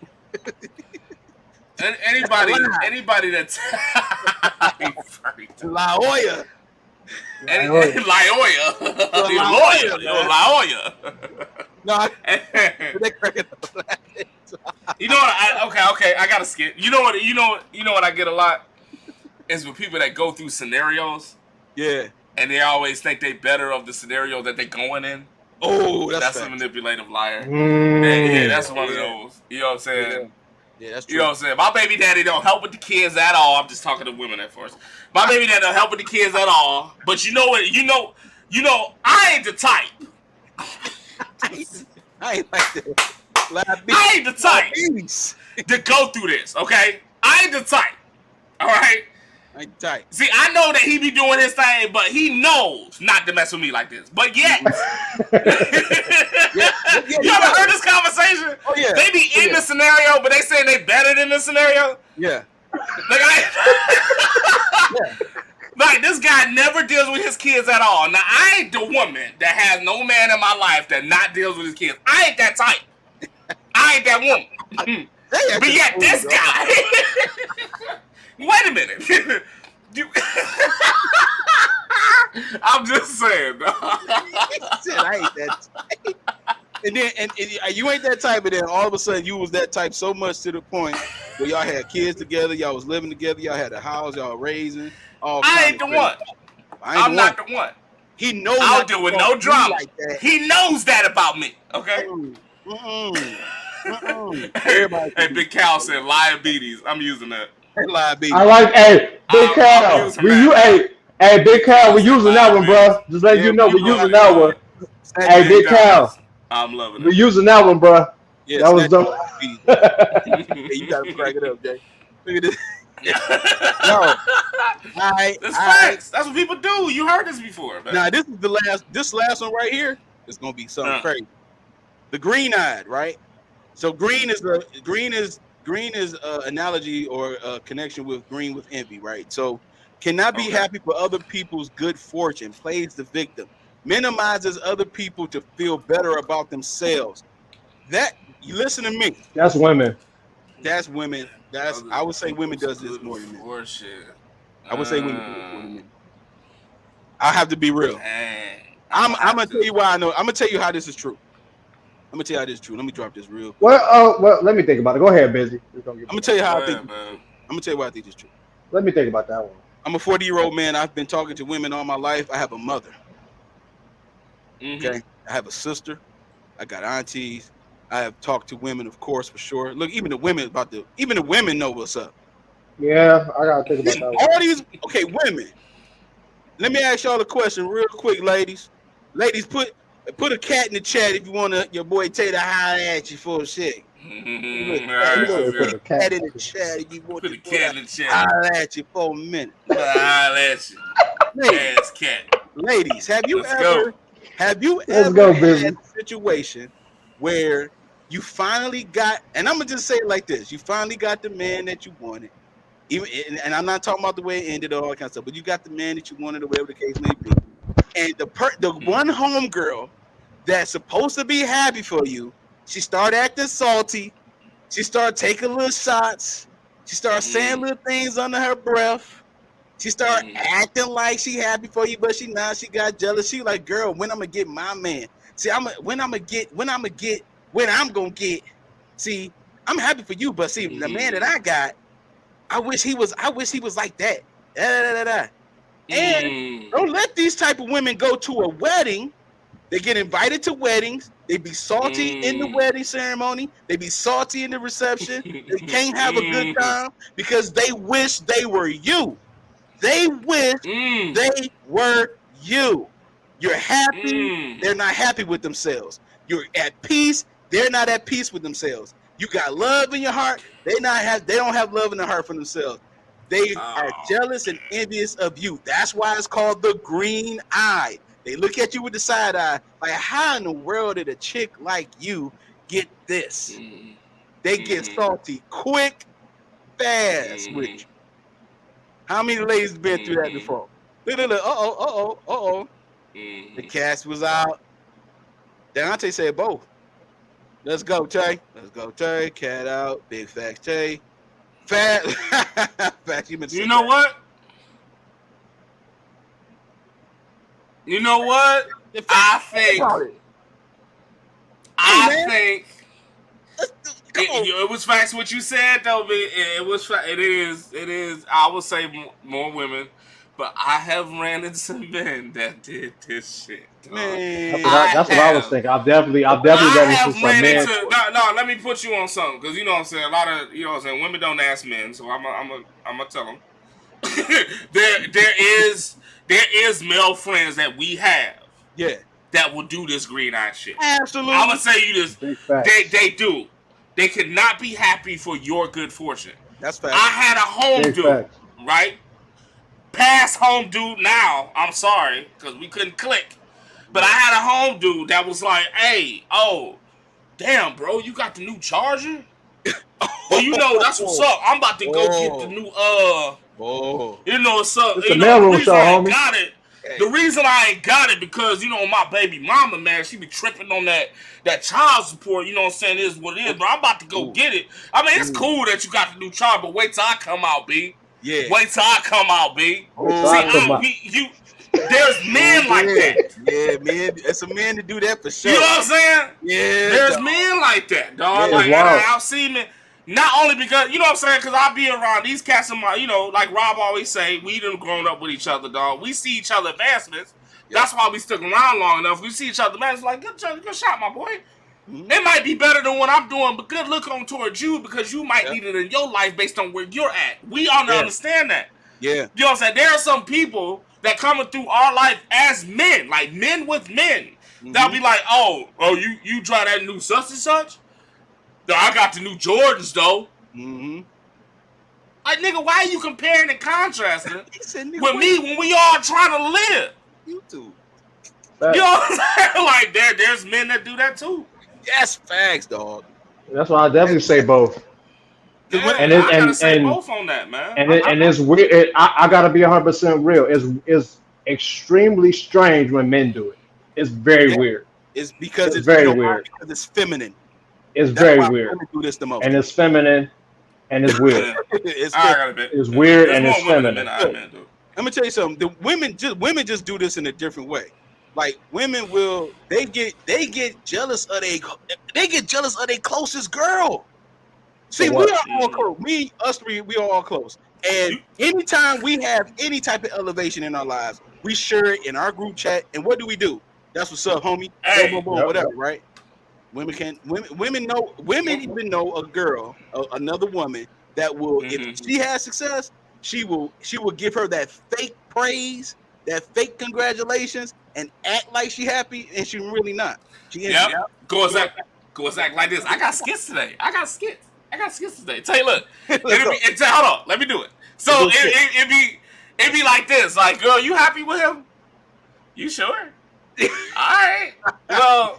Anybody that's La Hoya. No, you know what? Okay. I gotta skip. You know what I get a lot is with people that go through scenarios. Yeah. And they always think they better of the scenario that they're going in. Oh, that's a manipulative liar. Yeah, that's one of those. You know what I'm saying? Yeah, that's true. You know what I'm saying? My baby daddy don't help with the kids at all. I'm just talking to women at first. My baby daddy don't help with the kids at all. But you know what? You know, I ain't the type. I ain't like that. I ain't the type to go through this, okay? I ain't the type. All right? I ain't tight. See, I know that he be doing his thing, but he knows not to mess with me like this. But yet, you ever heard this conversation? Oh yeah. They be in the scenario, but they saying they better than the scenario. Yeah. Like Like, this guy never deals with his kids at all. Now, I ain't the woman that has no man in my life that not deals with his kids. I ain't that type. I ain't that woman. But yet, this guy. Wait a minute. I'm just saying. He said, I ain't that type. And then and you ain't that type, and then all of a sudden you was that type so much to the point where y'all had kids together, y'all was living together, y'all had a house, y'all raising. I ain't the one. I'm not the one. He knows. I'll deal with no drama. Like that. He knows that about me. Okay. Hey, Big Cal said liabilities. I'm using that. Liabilities. I like. Hey, Big Cal. Big Cal. We're using that one, bro. Just let you know we're using that one. Hey, Big Cal. I'm loving it. We're using that one, bro. Yes, that was dope. Hey, you gotta crack it up, Jay. Look at this. No, that's facts. That's what people do. You heard this before. Man. Now this is the last. This last one right here is gonna be something crazy. The green-eyed, right? So green is analogy or a connection with green with envy, right? So cannot be happy for other people's good fortune. Plays the victim. Minimizes other people to feel better about themselves. That you listen to me. That's women. That's women. I would say women does this more than men. I would say women do this more than men. I have to be real. I'm gonna tell you why I know. I'm gonna tell you how this is true. I'm gonna tell you how this is true. Let me drop this real quick. Well, let me think about it. Go ahead, Busy. I'm gonna tell you how I think. I'm gonna tell you why I think it's true. Let me think about that one. I'm a 40-year-old man. I've been talking to women all my life. I have a mother. Okay, I have a sister. I got aunties. I have talked to women, of course, for sure. Look, even the women know what's up. Yeah, I gotta think about that one. All these, okay, women. Let me ask y'all a question real quick, ladies. Ladies, put a cat in the chat if you want your boy Tay to holler at you for a shit. Put a cat in the chat if you want to holler at you for a minute. Holler at you. Ass cat. Ladies, have you ever had a situation where you finally got, and I'm gonna just say it like this: you finally got the man that you wanted, and I'm not talking about the way it ended or all that kind of stuff, but you got the man that you wanted, or whatever the case may be, and the one homegirl that's supposed to be happy for you, she started acting salty, she started taking little shots, she started saying little things under her breath. She started acting like she happy for you, but she got jealous. She like, girl, when I'm gonna get my man? See, when I'm gonna get. See, I'm happy for you, but see, the man that I got, I wish he was like that. And don't let these type of women go to a wedding. They get invited to weddings. They be salty in the wedding ceremony. They be salty in the reception. They can't have a good time because they wish they were you. They wish they were you. You're happy. They're not happy with themselves. You're at peace. They're not at peace with themselves. You got love in your heart. They don't have love in their heart for themselves. They are jealous and envious of you. That's why it's called the green eye. They look at you with the side eye, like, how in the world did a chick like you get this? They get salty quick, fast with you. How many ladies been through that before? The cast was out. Deontay said both. Let's go, Tay. Let's go, Tay. Cat out. Big facts, Tay. Fat. Facts. You know what? You know what? I think it was facts what you said though. It is. I would say more women, but I have ran into men that did this shit. Man, that's what I was thinking. I've definitely ran into some men. No, let me put you on something because you know what I'm saying. A lot of what I'm saying. Women don't ask men, so I'm gonna tell them. There is male friends that we have. Yeah. That will do this green eye shit. Absolutely. I'm gonna say you this. They do. They could not be happy for your good fortune. That's fact. I had a home dude, right? Past home dude now. I'm sorry, because we couldn't click. But I had a home dude that was like, hey, damn, bro, you got the new charger? Well, you know, that's what's up. I'm about to go get the new Oh, You know, so It's you a know the MALEROOM reason show, I ain't homie. got it. The reason I ain't got it because, you know, my baby mama, man, she be tripping on that child support, you know what I'm saying, is what it is, but I'm about to go get it. I mean, it's cool that you got the new child, but wait till I come out, B. yeah. Wait till I come out, B. Wait till See, I come out. there's men like that. Yeah, man. It's a man to do that for sure. You know what I'm saying? Yeah. There's dog. men like that, dog. Yeah, Like, it's and wild. I've seen it. Not only because, you know what I'm saying, because I be around these cats in my, you know, like Rob always say, we done grown up with each other, dog. We see each other advancements. Yeah. That's why we stuck around long enough. We see each other advancements, like, good shot, my boy. Mhm. It might be better than what I'm doing, but good look on towards you because you might need it in your life based on where you're at. We all understand that. Yeah. You know what I'm saying? There are some people that coming through our life as men, like men with men. They'll be like, oh, you try that new such and such? No, I got the new Jordans, though. Mm-hmm. Like, nigga, why are you comparing and contrasting with me when we all trying to live? YouTube. Facts. You know what I'm saying? Like, there's men that do that, too. Yes, facts, dog. That's why I definitely say both. Yeah, And I it- gotta and- say and- both on that, man. And it's weird. I gotta be 100% real. It's extremely strange when men do it. It's very weird. It's because It's very you know why? weird. Because it's feminine. It's That's very why weird. women do this the most. And it's feminine, and it's weird. It's I gotta bet. It's weird There's and more it's women than feminine. men, though. Let me tell you something. The women just do this in a different way. Like women they get jealous of their closest girl. See, For we what? are all close. Us three, we are all close. And anytime we have any type of elevation in our lives, we share it in our group chat. And what do? That's what's up, homie. Hey. Boom, boom, boom, Yep. whatever, right? Women even know a girl, another woman that will, if she has success, she will give her that fake praise, that fake congratulations, and act like she happy, and she really not. She is. Yep. Go exact like this. I got skits today. Today. Tell you, look. Hold on. Let me do it. So it be like this. Like, girl, you happy with him? You sure? All right. Well,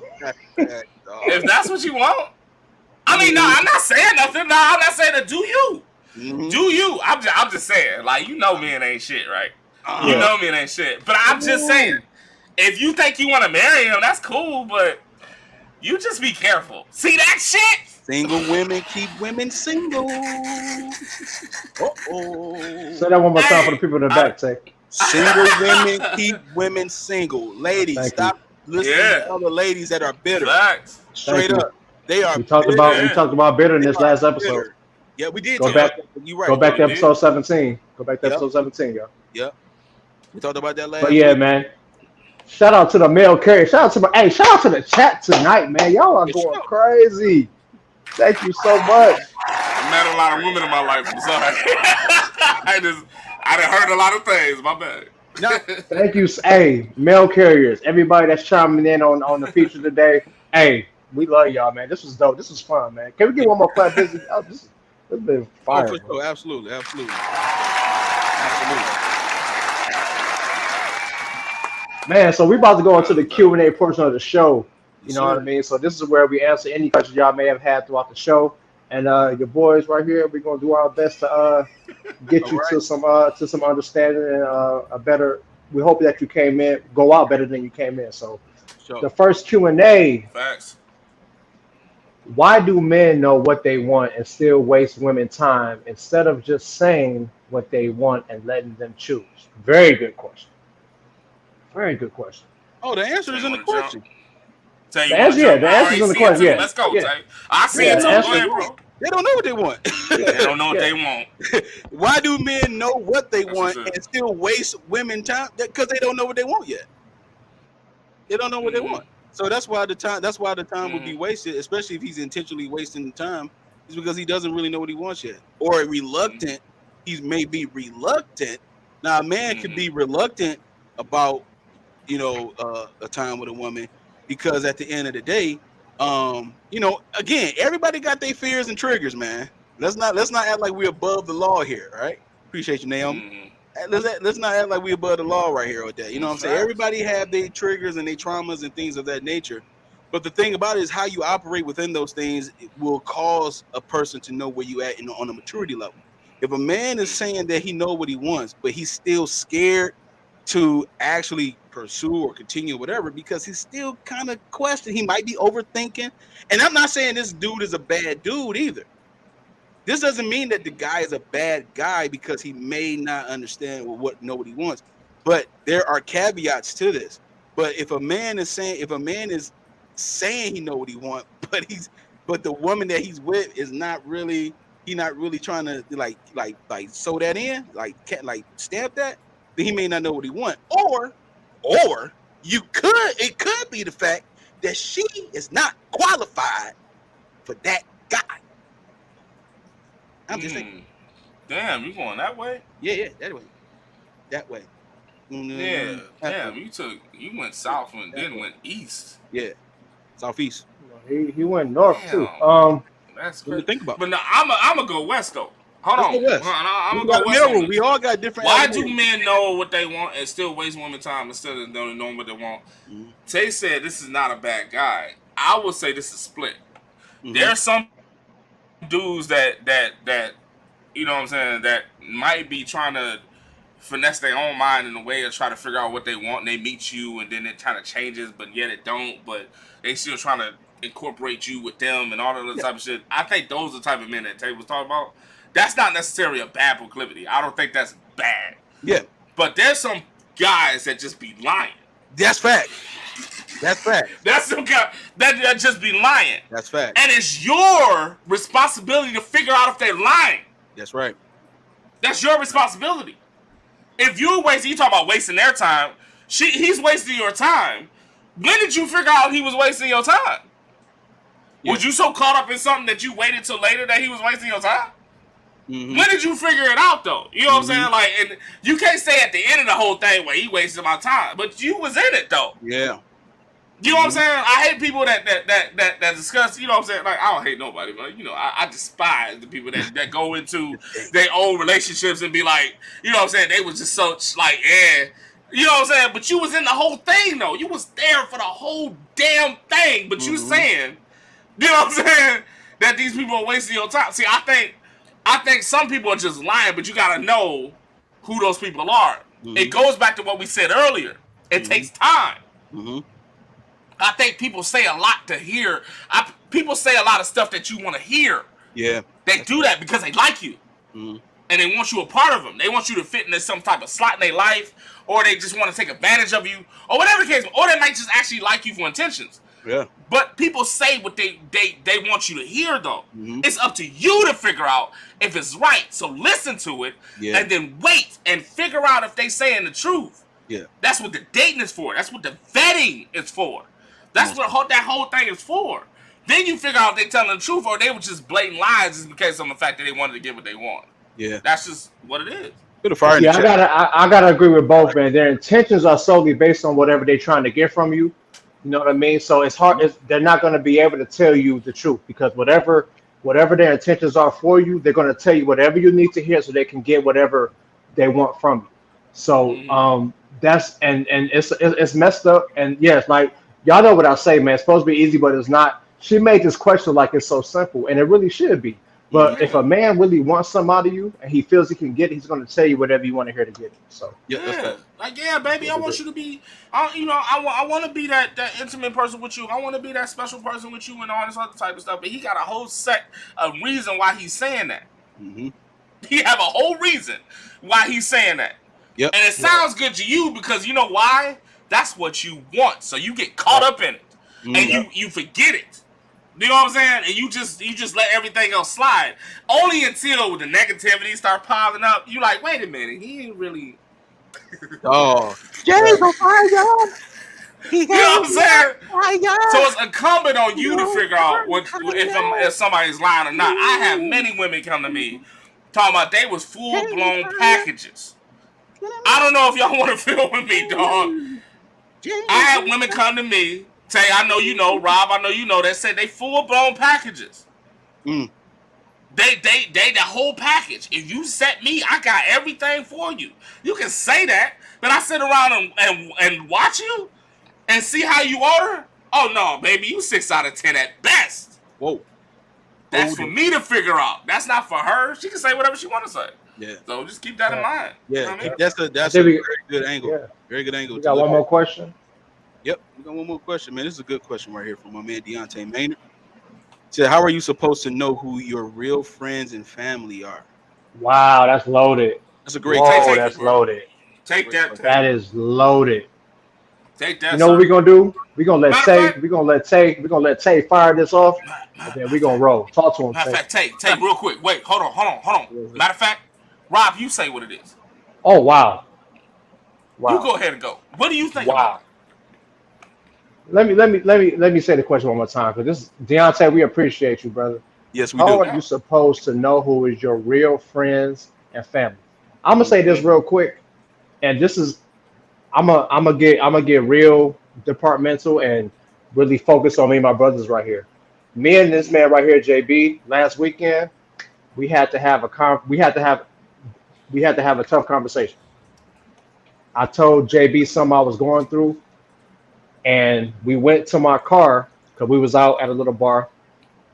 if that's what you want. I mean, no, I'm not saying nothing. No, I'm not saying to do you. Mhm. Do you? I'm just saying. Like, you know men ain't shit, right? You know men ain't shit. But I'm just saying, if you think you want to marry him, that's cool, but you just be careful. See that shit? Single women keep women single. Say that one more time for the people in the back. Say, Single women keep women single. Ladies, Thank stop listening to other ladies that are bitter. Facts. Straight Thank you. up, they are. we talked about bitterness They are last episode. bitter. Yeah, we did. Go talk back- about that. You right. Go back to we did. episode 17. Go back to Yep. episode 17, y'all. Yep. We talked about that last. But yeah, week. man. Shout out to the male carrier. Shout out to the chat tonight, man. Y'all are For going sure. crazy. Thank you so much. I met a lot of women in my life. I'm sorry. I done heard a lot of things. My bad. Now, Thank you. Hey, mail carriers, everybody that's chiming in on the feature today. Hey, we love y'all, man. This was dope. This was fun, man. Can we get one more clap? This has been fire. for man. sure, absolutely. Man, so we about to go into the Q&A portion of the show. You Yes, know what sir. I mean? So this is where we answer any questions y'all may have had throughout the show. And your boys right here, we're gonna do our best to get you to some understanding and a better. We hope that you came in, go out better than you came in. So Sure. the first Q&A: Facts. why do men know what they want and still waste women time instead of just saying what they want and letting them choose? Very good question. Very good question. Oh, the answer is in the question. Tell you The answer- what, yeah, the I answer's already in the see it question, too. yeah. Let's go, Yeah. Tay. I see Yeah, it the too. answer- Go ahead, bro. They don't know what they want. They don't know what Yeah. they want. Why do men know what they That's want what's up. and still waste women time? Because they don't know what they want yet. They don't know what they want. So that's why the time would be wasted, especially if he's intentionally wasting the time, is because he doesn't really know what he wants yet. Or reluctant. He may be reluctant. Now a man could be reluctant about, a time with a woman, because at the end of the day, again, everybody got their fears and triggers, man. Let's not act like we're above the law here, right? Appreciate you, Naomi. Let's not act like we're above the law right here with that. You know what I'm saying? Everybody have their triggers and their traumas and things of that nature. But the thing about it is how you operate within those things will cause a person to know where you at on a maturity level. If a man is saying that he know what he wants, but he's still scared to actually pursue or continue whatever because he's still kind of questioning, he might be overthinking. And I'm not saying this dude is a bad dude either. This doesn't mean that the guy is a bad guy because he may not understand what he wants. But there are caveats to this. But if a man is saying he know what he wants, but the woman that he's with is not really trying to like sew that in, like stamp that, then he may not know what he wants. Or it could be the fact that she is not qualified for that guy. I'm just saying. Damn, you going that way? Yeah, that way. Yeah, damn, you went south and then went east. Yeah, southeast. He went north too. That's crazy. Think about. But no, I'm gonna go west though. Hold on, I'm gonna go west. We all got different. Why do men know what they want and still waste women's time instead of knowing what they want? Mm-hmm. Tay said this is not a bad guy. I would say this is split. Mm-hmm. There are some dudes that you know what I'm saying that might be trying to finesse their own mind in a way of try to figure out what they want, and they meet you and then it kind of changes, but yet it don't, but they still trying to incorporate you with them and all that other type of shit. I think those are the type of men that Tay was talking about. That's not necessarily a bad proclivity. I don't think that's bad. Yeah. But there's some guys that just be lying. That's fact. That's some guy that just be lying. That's fact. And it's your responsibility to figure out if they're lying. That's right. That's your responsibility. If you talking about wasting their time, he's wasting your time. When did you figure out he was wasting your time? Yeah. Was you so caught up in something that you waited till later that he was wasting your time? Mm-hmm. When did you figure it out though? You know what I'm saying? Like, and you can't say at the end of the whole thing where he wasted my time, but you was in it though. Yeah. You know what I'm saying? I hate people that discuss, you know what I'm saying? Like, I don't hate nobody, but, you know, I despise the people that go into their old relationships and be like, you know what I'm saying? They was just so, like, you know what I'm saying? But you was in the whole thing, though. You was there for the whole damn thing. But you saying, you know what I'm saying? That these people are wasting your time. See, I think some people are just lying, but you got to know who those people are. Mm-hmm. It goes back to what we said earlier. It takes time. Mm-hmm. I think people say a lot to hear. People say a lot of stuff that you want to hear. Yeah. They do that because they like you. Mm-hmm. And they want you a part of them. They want you to fit into some type of slot in their life, or they just want to take advantage of you, or whatever the case. Or they might just actually like you for intentions. Yeah. But people say what they want you to hear, though. Mm-hmm. It's up to you to figure out if it's right. So listen to it, and then wait and figure out if they saying the truth. Yeah. That's what the dating is for. That's what the vetting is for. That's what that whole thing is for. Then you figure out if they telling the truth or they were just blatant lies just because of the fact that they wanted to get what they want. Yeah. That's just what it is. Yeah, I gotta agree with both, man. Their intentions are solely based on whatever they're trying to get from you. You know what I mean? So it's hard. They're not going to be able to tell you the truth because whatever their intentions are for you, they're going to tell you whatever you need to hear so they can get whatever they want from you. So that's and it's messed up. And yes, like y'all know what I say, man. It's supposed to be easy, but it's not. She made this question like it's so simple, and it really should be. But if a man really wants something out of you and he feels he can get it, he's going to tell you whatever you want to hear to get it. So like baby, I want you to be, I want to be that intimate person with you. I want to be that special person with you and all this other type of stuff. But he got a whole set of reason why he's saying that. Mm-hmm. He have a whole reason why he's saying that. Yep. And it sounds good to you because you know why? That's what you want. So you get caught up in it and you forget it. You know what I'm saying? And you just let everything else slide. Only until the negativity start piling up, you like, wait a minute, he ain't really. Oh, Jay's on fire, y'all. You know what I'm saying? So it's incumbent on you to figure out if somebody's lying or not. I have many women come to me talking about they was full blown packages. I don't know if y'all want to feel with me, dog. I had women come to me. Say, I know you know, Rob, I know you know, that said they full-blown packages. They the whole package. If you set me, I got everything for you. You can say that, but I sit around and watch you and see how you order. Oh, no, baby, you 6 out of 10 at best. Whoa. That's for me to figure out. That's not for her. She can say whatever she want to say. Yeah. So just keep that in mind. Yeah, You know what I mean? that's a very good angle. Yeah. Very good angle. We got one more question. Yep, we got one more question, man. This is a good question right here from my man Deontay Maynard. Said, how are you supposed to know who your real friends and family are? Wow, that's loaded. That's a great Whoa, that's loaded. Take that. That is loaded. Take that. You know what we're gonna do? We're gonna let Tay fire this off, and then we're gonna roll. Talk to him. Matter of fact, Tay, real quick. Wait, hold on. Matter of fact, Rob, you say what it is. Oh wow. You go ahead and go. What do you think? Wow. Let me say the question one more time, because this Deontay, we appreciate you, brother. Yes, we do. How do. are you supposed to know who is your real friends and family? I'm gonna say this real quick, and this is I'm gonna get real departmental and really focus on me and my brothers right here. Me and this man right here, JB, last weekend, we had to have a tough conversation. I told JB something I was going through, and we went to my car because we was out at a little bar.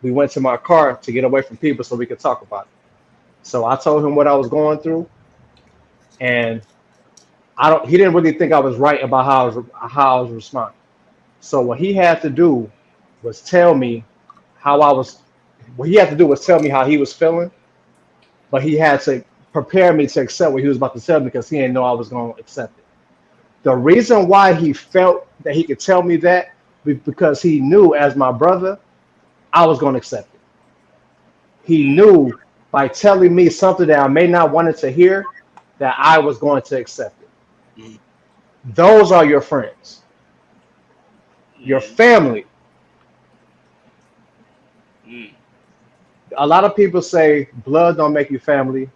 We went to my car to get away from people so we could talk about it. So I told him what I was going through, and he didn't really think I was right about how I was responding. So what he had to do was tell me what he had to do was tell me how he was feeling, but he had to prepare me to accept what he was about to tell me, because he didn't know I was going to accept it. The reason why he felt that he could tell me that was because he knew, as my brother, I was going to accept it. He knew by telling me something that I may not wanted to hear that I was going to accept it. Mm-hmm. Those are your friends. Your family. A lot of people say blood don't make you family,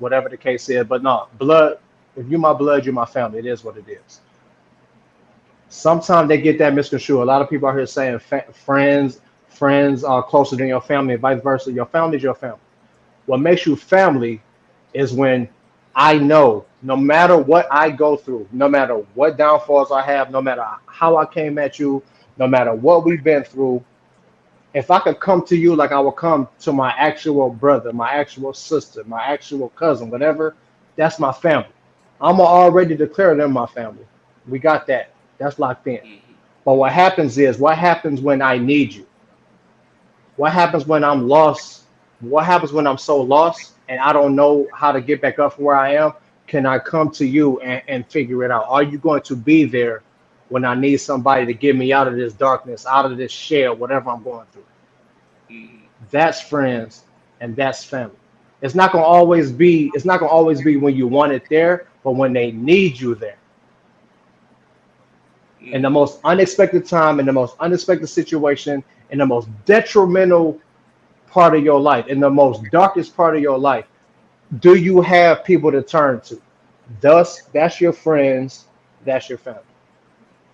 whatever the case is, but no, blood, if you're my blood, you're my family. It is what it is. Sometimes they get that misconstrued. A lot of people out here saying friends are closer than your family, and vice versa. Your family is your family. What makes you family is when I know, no matter what I go through, no matter what downfalls I have, no matter how I came at you, no matter what we've been through, if I could come to you like I would come to my actual brother, my actual sister, my actual cousin, whatever, that's my family. I'm already declare them my family. We got that. That's locked in. But what happens when I need you? What happens when I'm lost? What happens when I'm so lost and I don't know how to get back up from where I am? Can I come to you and figure it out? Are you going to be there when I need somebody to get me out of this darkness, out of this shell, whatever I'm going through? That's friends and that's family. It's not gonna always be when you want it there, but when they need you there. In the most unexpected time, in the most unexpected situation, in the most detrimental part of your life, in the most darkest part of your life, do you have people to turn to? Thus, that's your friends, that's your family.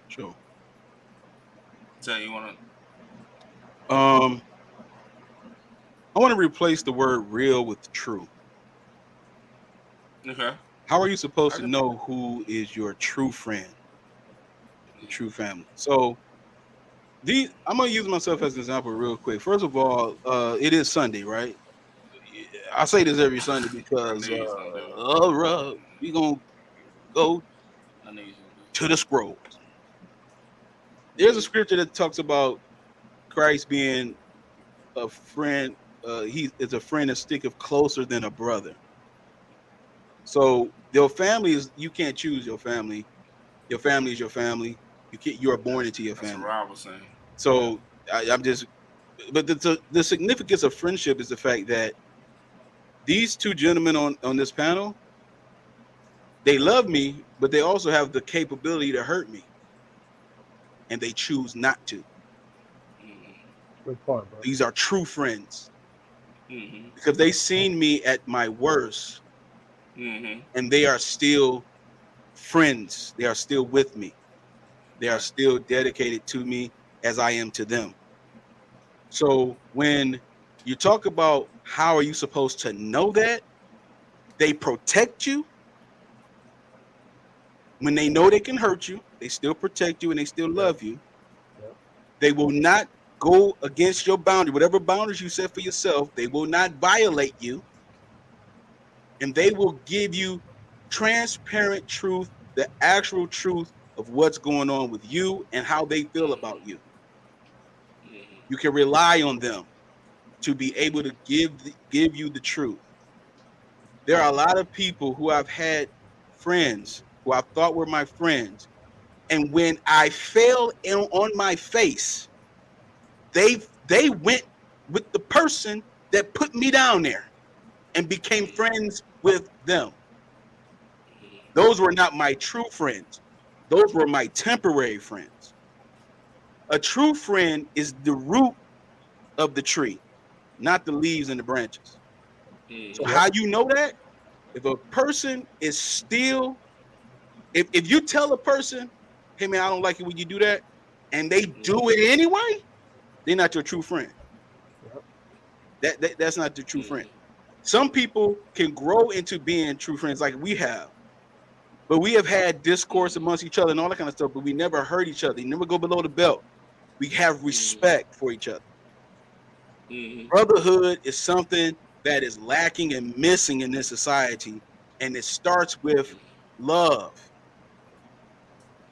Sure. So you want to? I want to replace the word real with true. Okay. How are you supposed to know who is your true friend, your true family? So I'm gonna use myself as an example real quick. First of all, it is Sunday, right? I say this every Sunday because we gonna go to the scrolls. There's a scripture that talks about Christ being a friend. He is a friend that sticketh closer than a brother. So your family is, you can't choose your family. Your family is your family. You are born into your family. That's what Rob was saying. So but the significance of friendship is the fact that these two gentlemen on this panel, they love me, but they also have the capability to hurt me, and they choose not to. Good point, bro. These are true friends because they seen me at my worst, and they are still friends. They are still with me. They are still dedicated to me as I am to them. So when you talk about how are you supposed to know that, they protect you. When they know they can hurt you, they still protect you and they still love you. They will not go against your boundary, whatever boundaries you set for yourself. They will not violate you, and they will give you transparent truth, the actual truth of what's going on with you and how they feel about you. You can rely on them to be able to give you the truth. There are a lot of people who I've had friends who I thought were my friends, and when I fell on my face, they went with the person that put me down there and became friends with them. Those were not my true friends. Those were my temporary friends. A true friend is the root of the tree, not the leaves and the branches. So how you know that? If a person is still, if you tell a person, hey man, I don't like it when you do that, and they do it anyway, they're not your true friend. That's not the true friend. Some people can grow into being true friends like we have, but we have had discourse amongst each other and all that kind of stuff, but we never hurt each other. You never go below the belt. We have respect for each other. Brotherhood is something that is lacking and missing in this society, and it starts with love.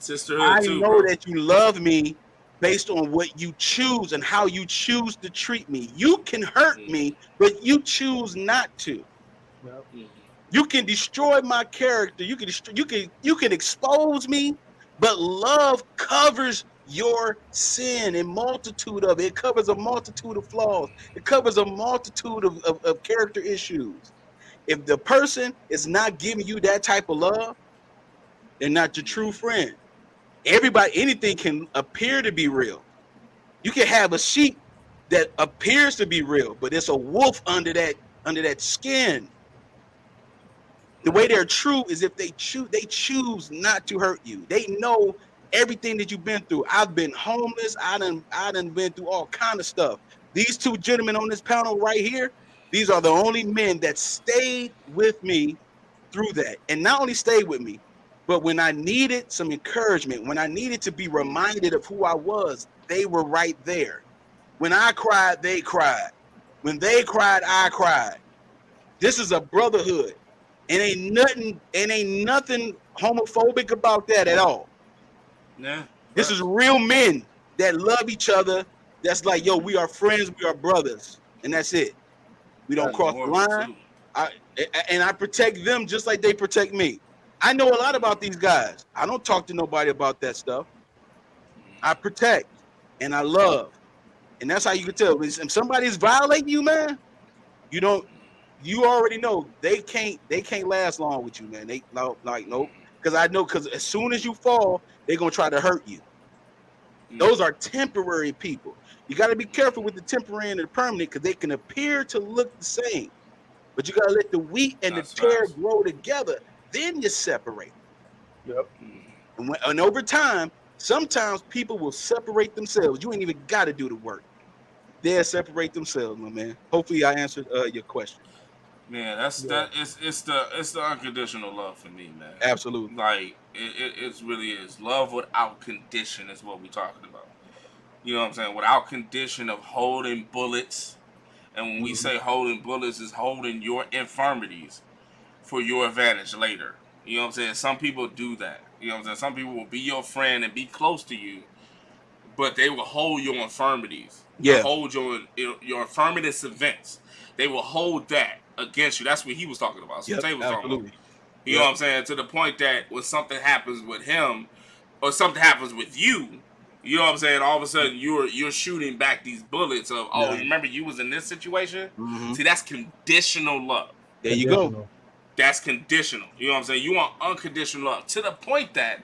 Sisterhood I too, know bro. that you love me based on what you choose and how you choose to treat me. You can hurt me, but you choose not to. You can destroy my character. You can expose me, but love covers your sin, a multitude of it. It covers a multitude of flaws. It covers a multitude of character issues. If the person is not giving you that type of love, they're not your true friend. Anything can appear to be real. You can have a sheep that appears to be real, but it's a wolf under that skin. The way they're true is if they choose not to hurt you. They know everything that you've been through. I've been homeless. I done been through all kind of stuff. These two gentlemen on this panel right here, these are the only men that stayed with me through that. And not only stayed with me, but when I needed some encouragement, when I needed to be reminded of who I was, they were right there. When I cried, they cried. When they cried, I cried. This is a brotherhood. And ain't nothing homophobic about that at all. Yeah. This is real men that love each other. That's like, yo, we are friends, we are brothers, and that's it. We don't cross the line. I protect them just like they protect me. I know a lot about these guys. I don't talk to nobody about that stuff. I protect and I love, and that's how you can tell. If somebody's violating you, man, you already know they can't last long with you, man. They nope. Because I know, because as soon as you fall, they're gonna try to hurt you. Those are temporary people. You got to be careful with the temporary and the permanent, because they can appear to look the same, but you got to let the wheat and the tear grow together. Then you separate. Yep. And over time, sometimes people will separate themselves. You ain't even got to do the work. They'll separate themselves, my man. Hopefully, I answered your question. Man, it's the unconditional love for me, man. Absolutely. Like it really is. Love without condition is what we're talking about. You know what I'm saying? Without condition of holding bullets. And when we say holding bullets, is holding your infirmities for your advantage later. You know what I'm saying? Some people do that. You know what I'm saying? Some people will be your friend and be close to you, but they will hold your infirmities. Yeah. They'll hold your infirmitous events. They will hold that against you. That's what he was talking about. So Tay was talking about. You know what I'm saying? To the point that when something happens with him or something happens with you, you know what I'm saying? All of a sudden you're shooting back these bullets of, remember you was in this situation? See, that's conditional love. There you go. That's conditional. You know what I'm saying? You want unconditional love to the point that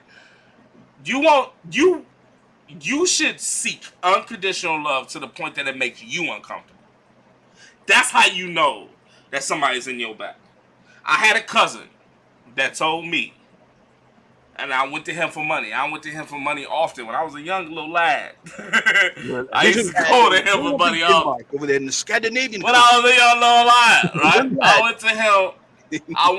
you should seek unconditional love to the point that it makes you uncomfortable. That's how you know that somebody's in your back. I had a cousin that told me, and I went to him for money. I went to him for money often when I was a young little lad. I used to go to him for money often. Over there in the Scandinavian. When I was a young little lad, right? I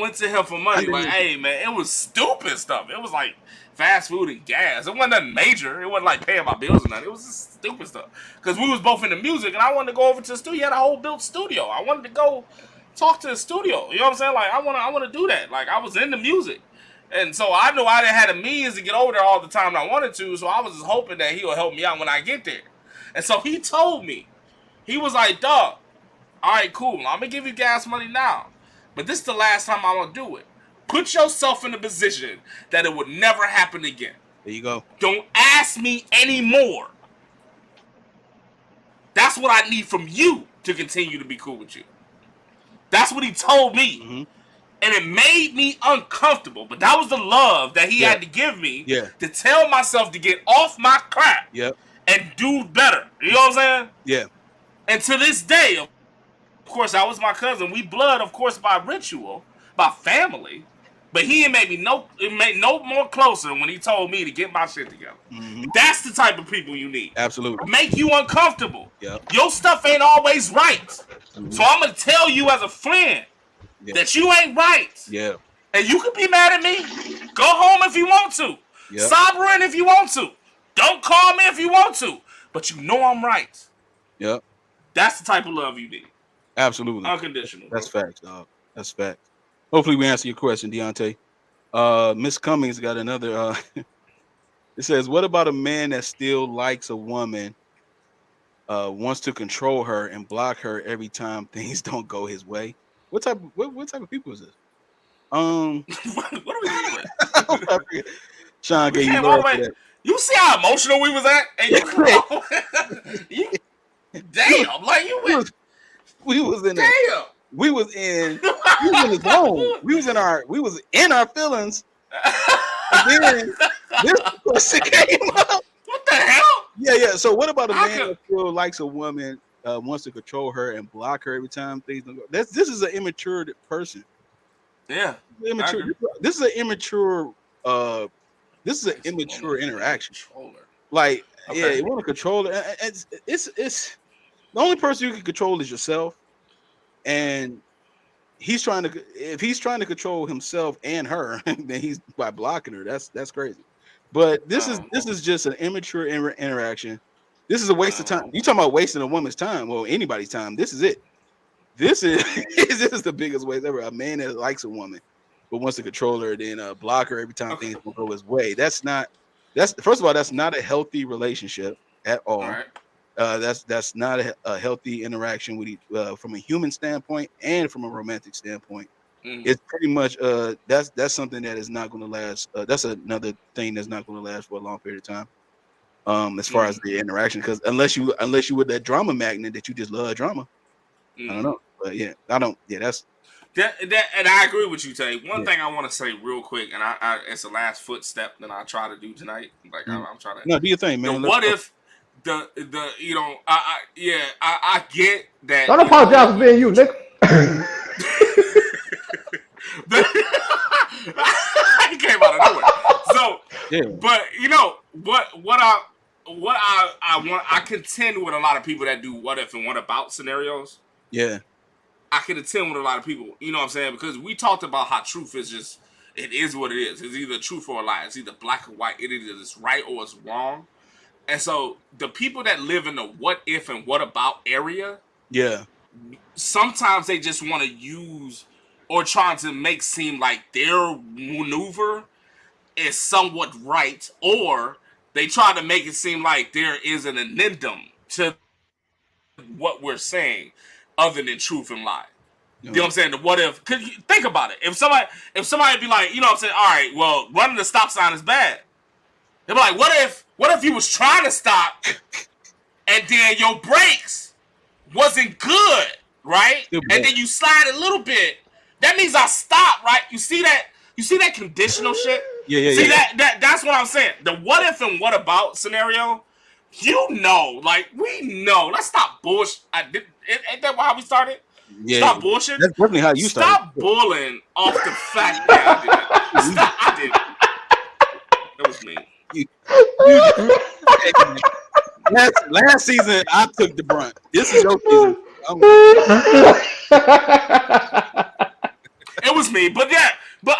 went to him for money. Like, hey man, it was stupid stuff. It was like fast food and gas. It wasn't nothing major. It wasn't like paying my bills or nothing. It was just stupid stuff. Because we was both into music, and I wanted to go over to the studio. He had a whole built studio. I wanted to go talk to the studio. You know what I'm saying? Like, I want to do that. Like, I was into music. And so I knew I didn't have the means to get over there all the time I wanted to, so I was just hoping that he would help me out when I get there. And so he told me, he was like, dog, all right, cool. I'm going to give you gas money now. But this is the last time I'm going to do it. Put yourself in a position that it would never happen again. There you go. Don't ask me anymore. That's what I need from you to continue to be cool with you. That's what he told me. Mm-hmm. And it made me uncomfortable. But that was the love that he had to give me to tell myself to get off my crap and do better. You know what I'm saying? Yeah. And to this day, of course, that was my cousin. We blood, of course, by ritual, by family. But he made me no more closer when he told me to get my shit together. Mm-hmm. That's the type of people you need. Absolutely. Make you uncomfortable. Yep. Your stuff ain't always right. Mm-hmm. So I'm going to tell you as a friend that you ain't right. Yeah. And you can be mad at me. Go home if you want to. Yep. Sober in if you want to. Don't call me if you want to. But you know I'm right. Yep. That's the type of love you need. Absolutely. Unconditional. That's facts, dog. That's facts. Hopefully we answer your question, Deontay. Miss Cummings got another. It says, what about a man that still likes a woman, wants to control her and block her every time things don't go his way? What type of people is this? What are we doing? Sean gave you all that. You see how emotional we was at? And damn, like you went. We was in the zone. We was in our feelings. And then this question came up. What the hell? Yeah. So what about a man that still likes a woman, wants to control her and block her every time things don't go? This is an immature person. Yeah. Immature. This is an immature. This is an immature interaction. Like, you want to control it. It's the only person you can control is yourself, and if he's trying to control himself and her, then he's by blocking her. That's crazy. But this is just an immature interaction. This is a waste of time. You talking about wasting a woman's time? Well, anybody's time. This is it. This is the biggest waste ever. A man that likes a woman but wants to control her, then block her every time things don't go his way. That's first of all, that's not a healthy relationship at all. Right. That's not a healthy interaction with from a human standpoint and from a romantic standpoint. Mm-hmm. It's pretty much that's something that is not going to last. That's another thing that's not going to last for a long period of time. As far as the interaction, because unless you with that drama magnet that you just love drama, I don't know. But I don't. Yeah, that's. That and I agree with you, Tay. One thing I want to say real quick, and I it's the last footstep that I try to do tonight. Like I'm trying to. No, do your thing, man. What if the you know I get that. Don't apologize for being you, Nick. He came out of nowhere. So, but you know what I want. I contend with a lot of people that do what if and what about scenarios. Yeah. I can attend with a lot of people, you know what I'm saying? Because we talked about how truth is just, it is what it is. It's either truth or a lie. It's either black or white. It either is right or it's wrong. And so the people that live in the what if and what about area, sometimes they just want to use or trying to make seem like their maneuver is somewhat right, or they try to make it seem like there is an addendum to what we're saying other than truth and lie. You know what I'm saying? The what if, cause think about it. If somebody be like, you know what I'm saying, all right, well, running the stop sign is bad. They'll be like, what if you was trying to stop and then your brakes wasn't good, right? And then you slide a little bit. That means I stopped, right? You see that conditional shit? That's what I'm saying. The what if and what about scenario, like we know. Let's stop bullshit. Ain't that how we started? Yeah. Stop bullshit. That's definitely how you started. Stop bullying off the fact that I did it. Stop. I did it. That was me. Last season, I took the brunt. This is your season. It was me, but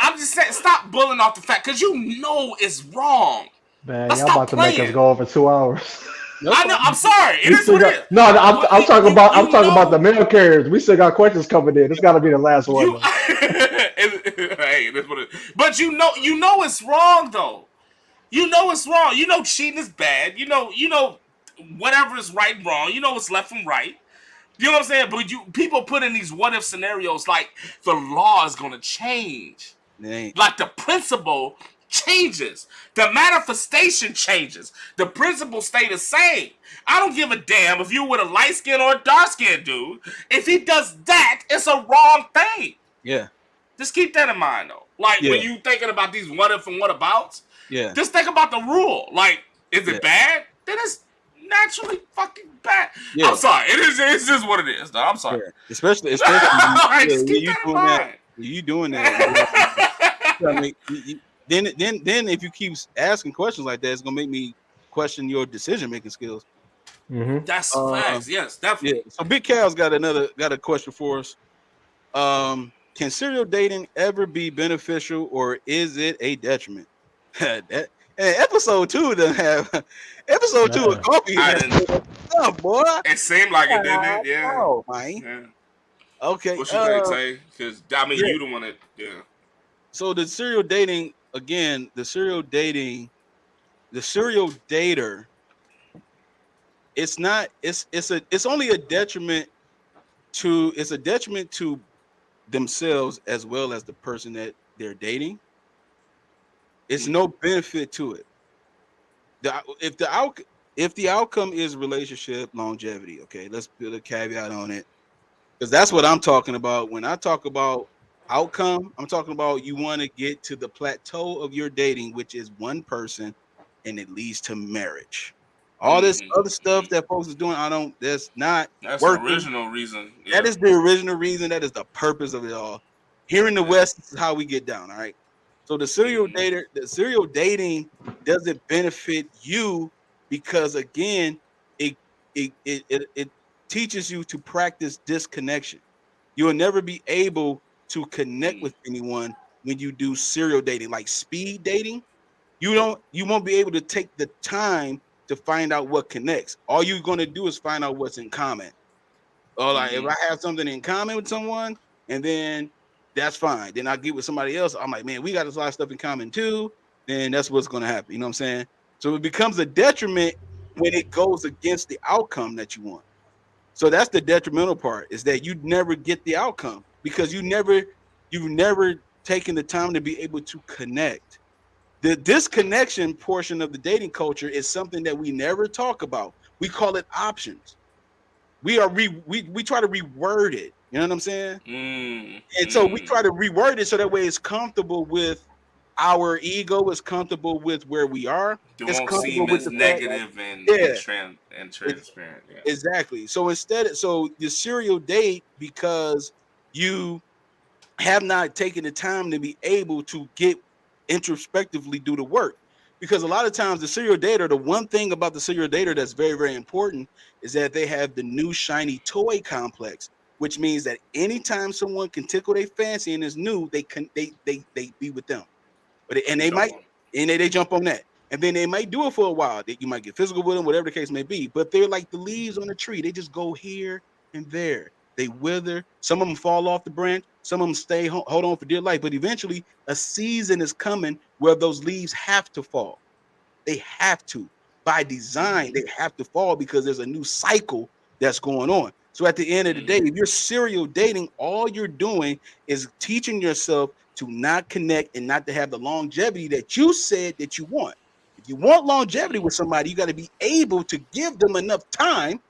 I'm just saying, stop bullying off the fact because you know it's wrong. Man, Let's y'all stop about to make us playing. go over 2 hours. I know. I'm sorry. It We is still what it got is. no. I'm talking about. I'm You talking about the know, mail carriers. We still got questions coming in. It's got to be the last one. you. Though. Hey, that's what it is. But you know it's wrong though. You know it's wrong. You know cheating is bad. You know whatever is right and wrong. You know what's left from right. You know what I'm saying? But people put in these what if scenarios like the law is gonna change. Like the principle changes. The manifestation changes. The principle stay the same. I don't give a damn if you're with a light skin or a dark skin dude. If he does that, it's a wrong thing. Yeah. Just keep that in mind though. Like when you thinking about these what if and what abouts, just think about the rule. Like, is it bad? Then it's naturally fucking bad. Yeah. I'm sorry. It's just what it is. Though. I'm sorry. Yeah. Especially Right, just when keep you that in doing that. mind. When you doing that, I mean, then if you keep asking questions like that, it's gonna make me question your decision making skills. Mm-hmm. That's facts. Yes, definitely. Yeah. So Big Cal's got a question for us. Can serial dating ever be beneficial or is it a detriment? And episode 2 doesn't have episode 2 of Coffee. Oh boy, it seemed like it, didn't it? Yeah. Oh man. Yeah. Okay. What you think, Tay? Because I mean, you the one that, So the serial dating again, the serial dater. It's not. It's only a detriment to. It's a detriment to themselves as well as the person that they're dating. It's no benefit to it. If the outcome is relationship longevity, okay, let's put a caveat on it, because that's what I'm talking about. When I talk about outcome, I'm talking about you want to get to the plateau of your dating, which is one person, and it leads to marriage. All this other stuff that folks is doing, that's working. The original reason. Yeah. That is the original reason. That is the purpose of it all. Here in the West, this is how we get down. All right. So the serial dating doesn't benefit you because again, it teaches you to practice disconnection. You will never be able to connect with anyone when you do serial dating, like speed dating. You won't be able to take the time to find out what connects. All you're going to do is find out what's in common. Or like if I have something in common with someone, and then that's fine. Then I get with somebody else. I'm like, man, we got a lot of stuff in common too. Then that's what's going to happen. You know what I'm saying? So it becomes a detriment when it goes against the outcome that you want. So that's the detrimental part, is that you never get the outcome because you've never taken the time to be able to connect. The disconnection portion of the dating culture is something that we never talk about. We call it options. We try to reword it. You know what I'm saying? And so we try to reword it so that way it's comfortable with our ego, it's comfortable with where we are. It it's won't seem as negative and transparent. Yeah. Exactly. So you serial date because you have not taken the time to be able to get introspectively do the work. Because a lot of times the serial dater, the one thing about the serial dater that's very, very important is that they have the new shiny toy complex, which means that anytime someone can tickle their fancy and is new, they be with them. But they jump on that. And then they might do it for a while. You might get physical with them, whatever the case may be. But they're like the leaves on the tree. They just go here and there. They wither. Some of them fall off the branch. Some of them stay hold on for dear life. But eventually, a season is coming where those leaves have to fall. They have to. By design, they have to fall because there's a new cycle that's going on. So at the end of the day, if you're serial dating, all you're doing is teaching yourself to not connect and not to have the longevity that you said that you want. If you want longevity with somebody, you got to be able to give them enough time,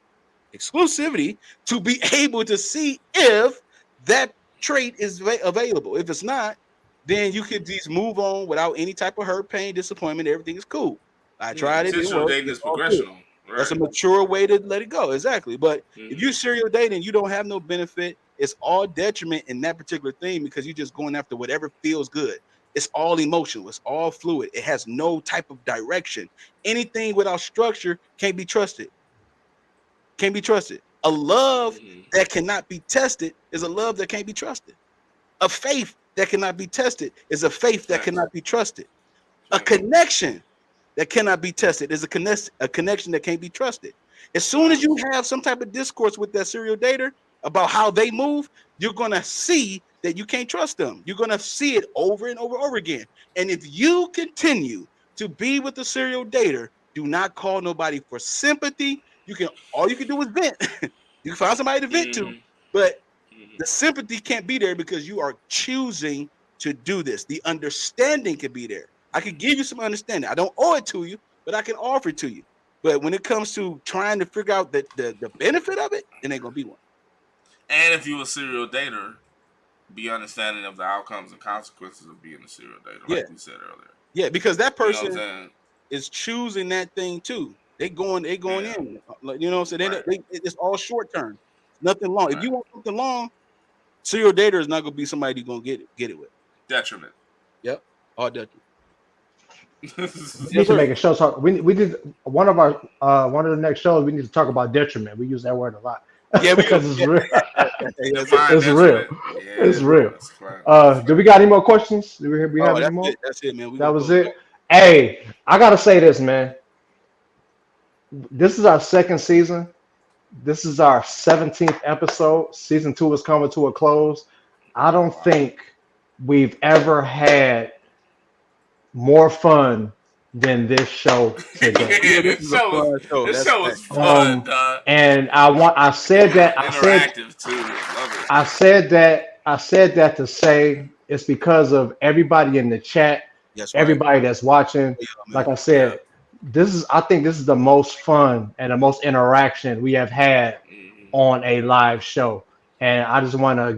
exclusivity, to be able to see if that trait is available. If it's not, then you could just move on without any type of hurt, pain, disappointment. Everything is cool. I tried it. Serial dating is progressional. Right. That's a mature way to let it go. Exactly. But if you serial dating, you don't have no benefit. It's all detriment in that particular thing because you're just going after whatever feels good. It's all emotional. It's all fluid. It has no type of direction. Anything without structure can't be trusted. Can't be trusted. A love that cannot be tested is a love that can't be trusted. A faith that cannot be tested is a faith that cannot be trusted. A connection that cannot be tested is a connection that can't be trusted. As soon as you have some type of discourse with that serial dater about how they move, you're going to see that you can't trust them. You're going to see it over and over again. And if you continue to be with the serial dater, do not call nobody for sympathy. All you can do is vent. You can find somebody to vent to, but the sympathy can't be there because you are choosing to do this. The understanding can be there. I can give you some understanding. I don't owe it to you, but I can offer it to you. But when it comes to trying to figure out the benefit of it, it ain't gonna be one. And if you a serial dater, be understanding of the outcomes and consequences of being a serial dater, like we said earlier. Yeah, because that person is choosing that thing too. They going in. You know what I'm saying? It's all short term. Nothing long. Right. If you want something long, serial dater is not gonna be somebody you're gonna get it with. Detriment. Yep. All detriment. We need to make a show talk. We did one of the next shows. We need to talk about detriment. We use that word a lot. Yeah, because it's real. It's real. Yeah, it's real. Do we got any more questions? Do we have any more? That's it, man. That was it. Hey, I gotta say this, man. This is our second season. This is our 17th episode. Season 2 is coming to a close. I don't think we've ever had more fun than this show today. This show is fun, and I said that to say it's because of everybody in the chat, everybody that's watching. Like I said, I think this is the most fun and the most interaction we have had on a live show. And I just want to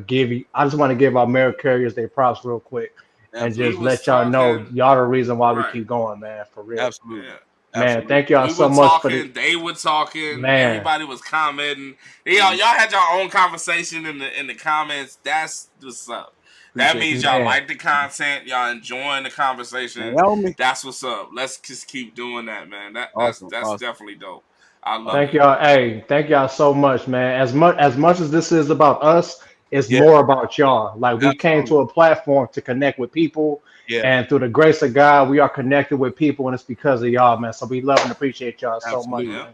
give our mail carriers their props real quick. And just let y'all know y'all the reason why we keep going, man. For real. Absolutely. Man, thank y'all so much for the. They were talking. Man. Everybody was commenting. Y'all had your own conversation in the comments. That's what's up. That means y'all like the content. Y'all enjoying the conversation. That's what's up. Let's just keep doing that, man. That's definitely dope. I love it. Thank y'all. Hey, thank y'all so much, man. As much as this is about us, it's more about y'all. Like we came to a platform to connect with people, and through the grace of God, we are connected with people, and it's because of y'all, man. So we love and appreciate y'all so much. Man.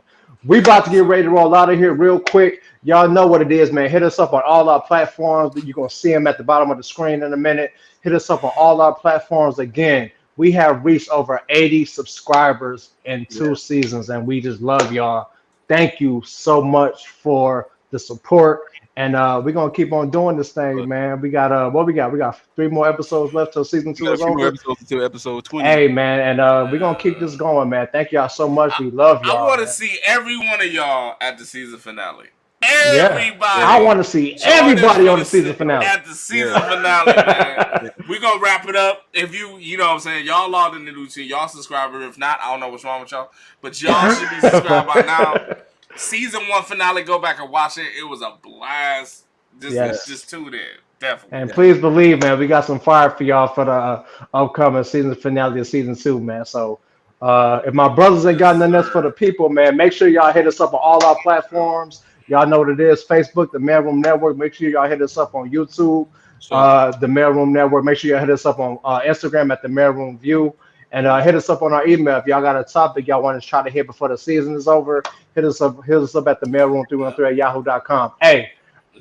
We about to get ready to roll out of here real quick. Y'all know what it is, man. Hit us up on all our platforms. You're gonna see them at the bottom of the screen in a minute. Hit us up on all our platforms. Again, we have reached over 80 subscribers in 2 seasons, and we just love y'all. Thank you so much for the support. And we're gonna keep on doing this thing, man. We got we got 3 more episodes left till season 2 is over. Episodes until episode 20. Hey, man, and we're gonna keep this going, man. Thank y'all so much. We love y'all. I want to see every one of y'all at the season finale. Everybody. I want to see everybody on the season finale. At the season finale, man. We're gonna wrap it up. If you know what I'm saying, y'all logged in the new team, y'all subscriber. If not, I don't know what's wrong with y'all, but y'all should be subscribed by now. Season 1 finale, go back and watch it. It was a blast. Just tune in, definitely. And please believe, man, we got some fire for y'all for the upcoming season finale of season 2, man. So if my brothers ain't got nothing else for the people, man, make sure y'all hit us up on all our platforms. Y'all know what it is: Facebook, the Mailroom Network. Make sure y'all hit us up on YouTube, the Mailroom Network. Make sure y'all hit us up on Instagram at the Mailroom View. And hit us up on our email if y'all got a topic y'all want to try to hit before the season is over. Hit us up at the mailroom313@yahoo.com. Hey,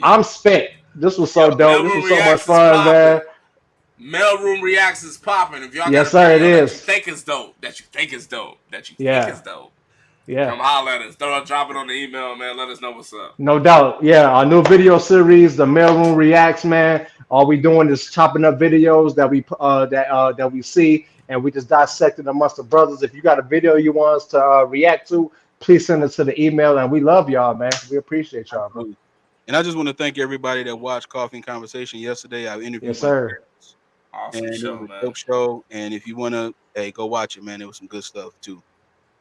I'm spent. This was so dope. This was so much fun, man. Mailroom Reacts is popping. If y'all yes, sir, it is. That you think it's dope. Think it's dope. Yeah. Come holler at us. Drop it on the email, man. Let us know what's up. No doubt. Yeah, our new video series, the Mailroom Reacts, man. All we doing is chopping up videos that we see. And we just dissected amongst the brothers. If you got a video you want us to react to, please send it to the email. And we love y'all, man. We appreciate y'all, bro. And I just want to thank everybody that watched Coffee and Conversation yesterday. I interviewed. Yes, sir. Awesome show, man. Dope show. And if you want to, go watch it, man. It was some good stuff too.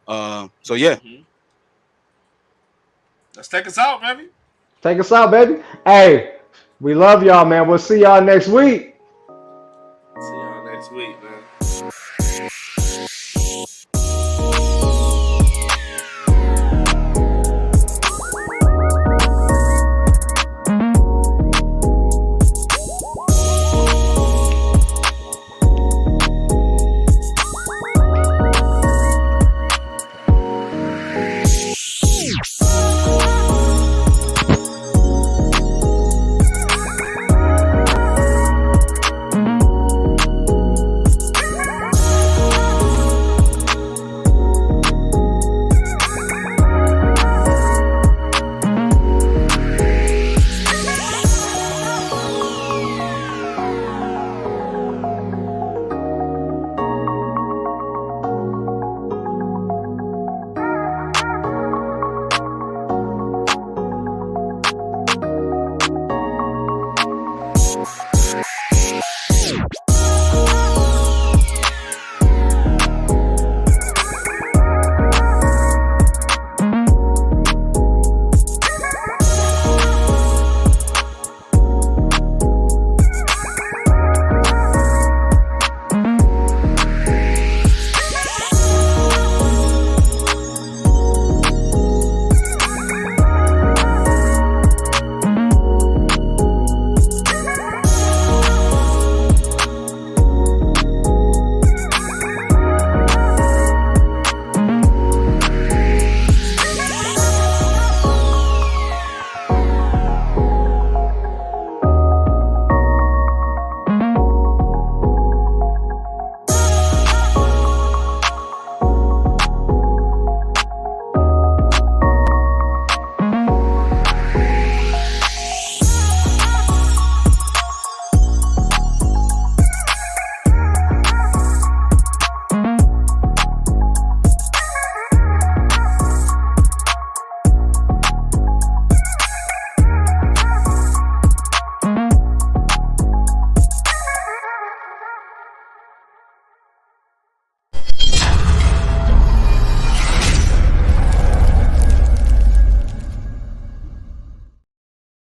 So yeah. Let's take us out, baby. Take us out, baby. Hey, we love y'all, man. We'll see y'all next week.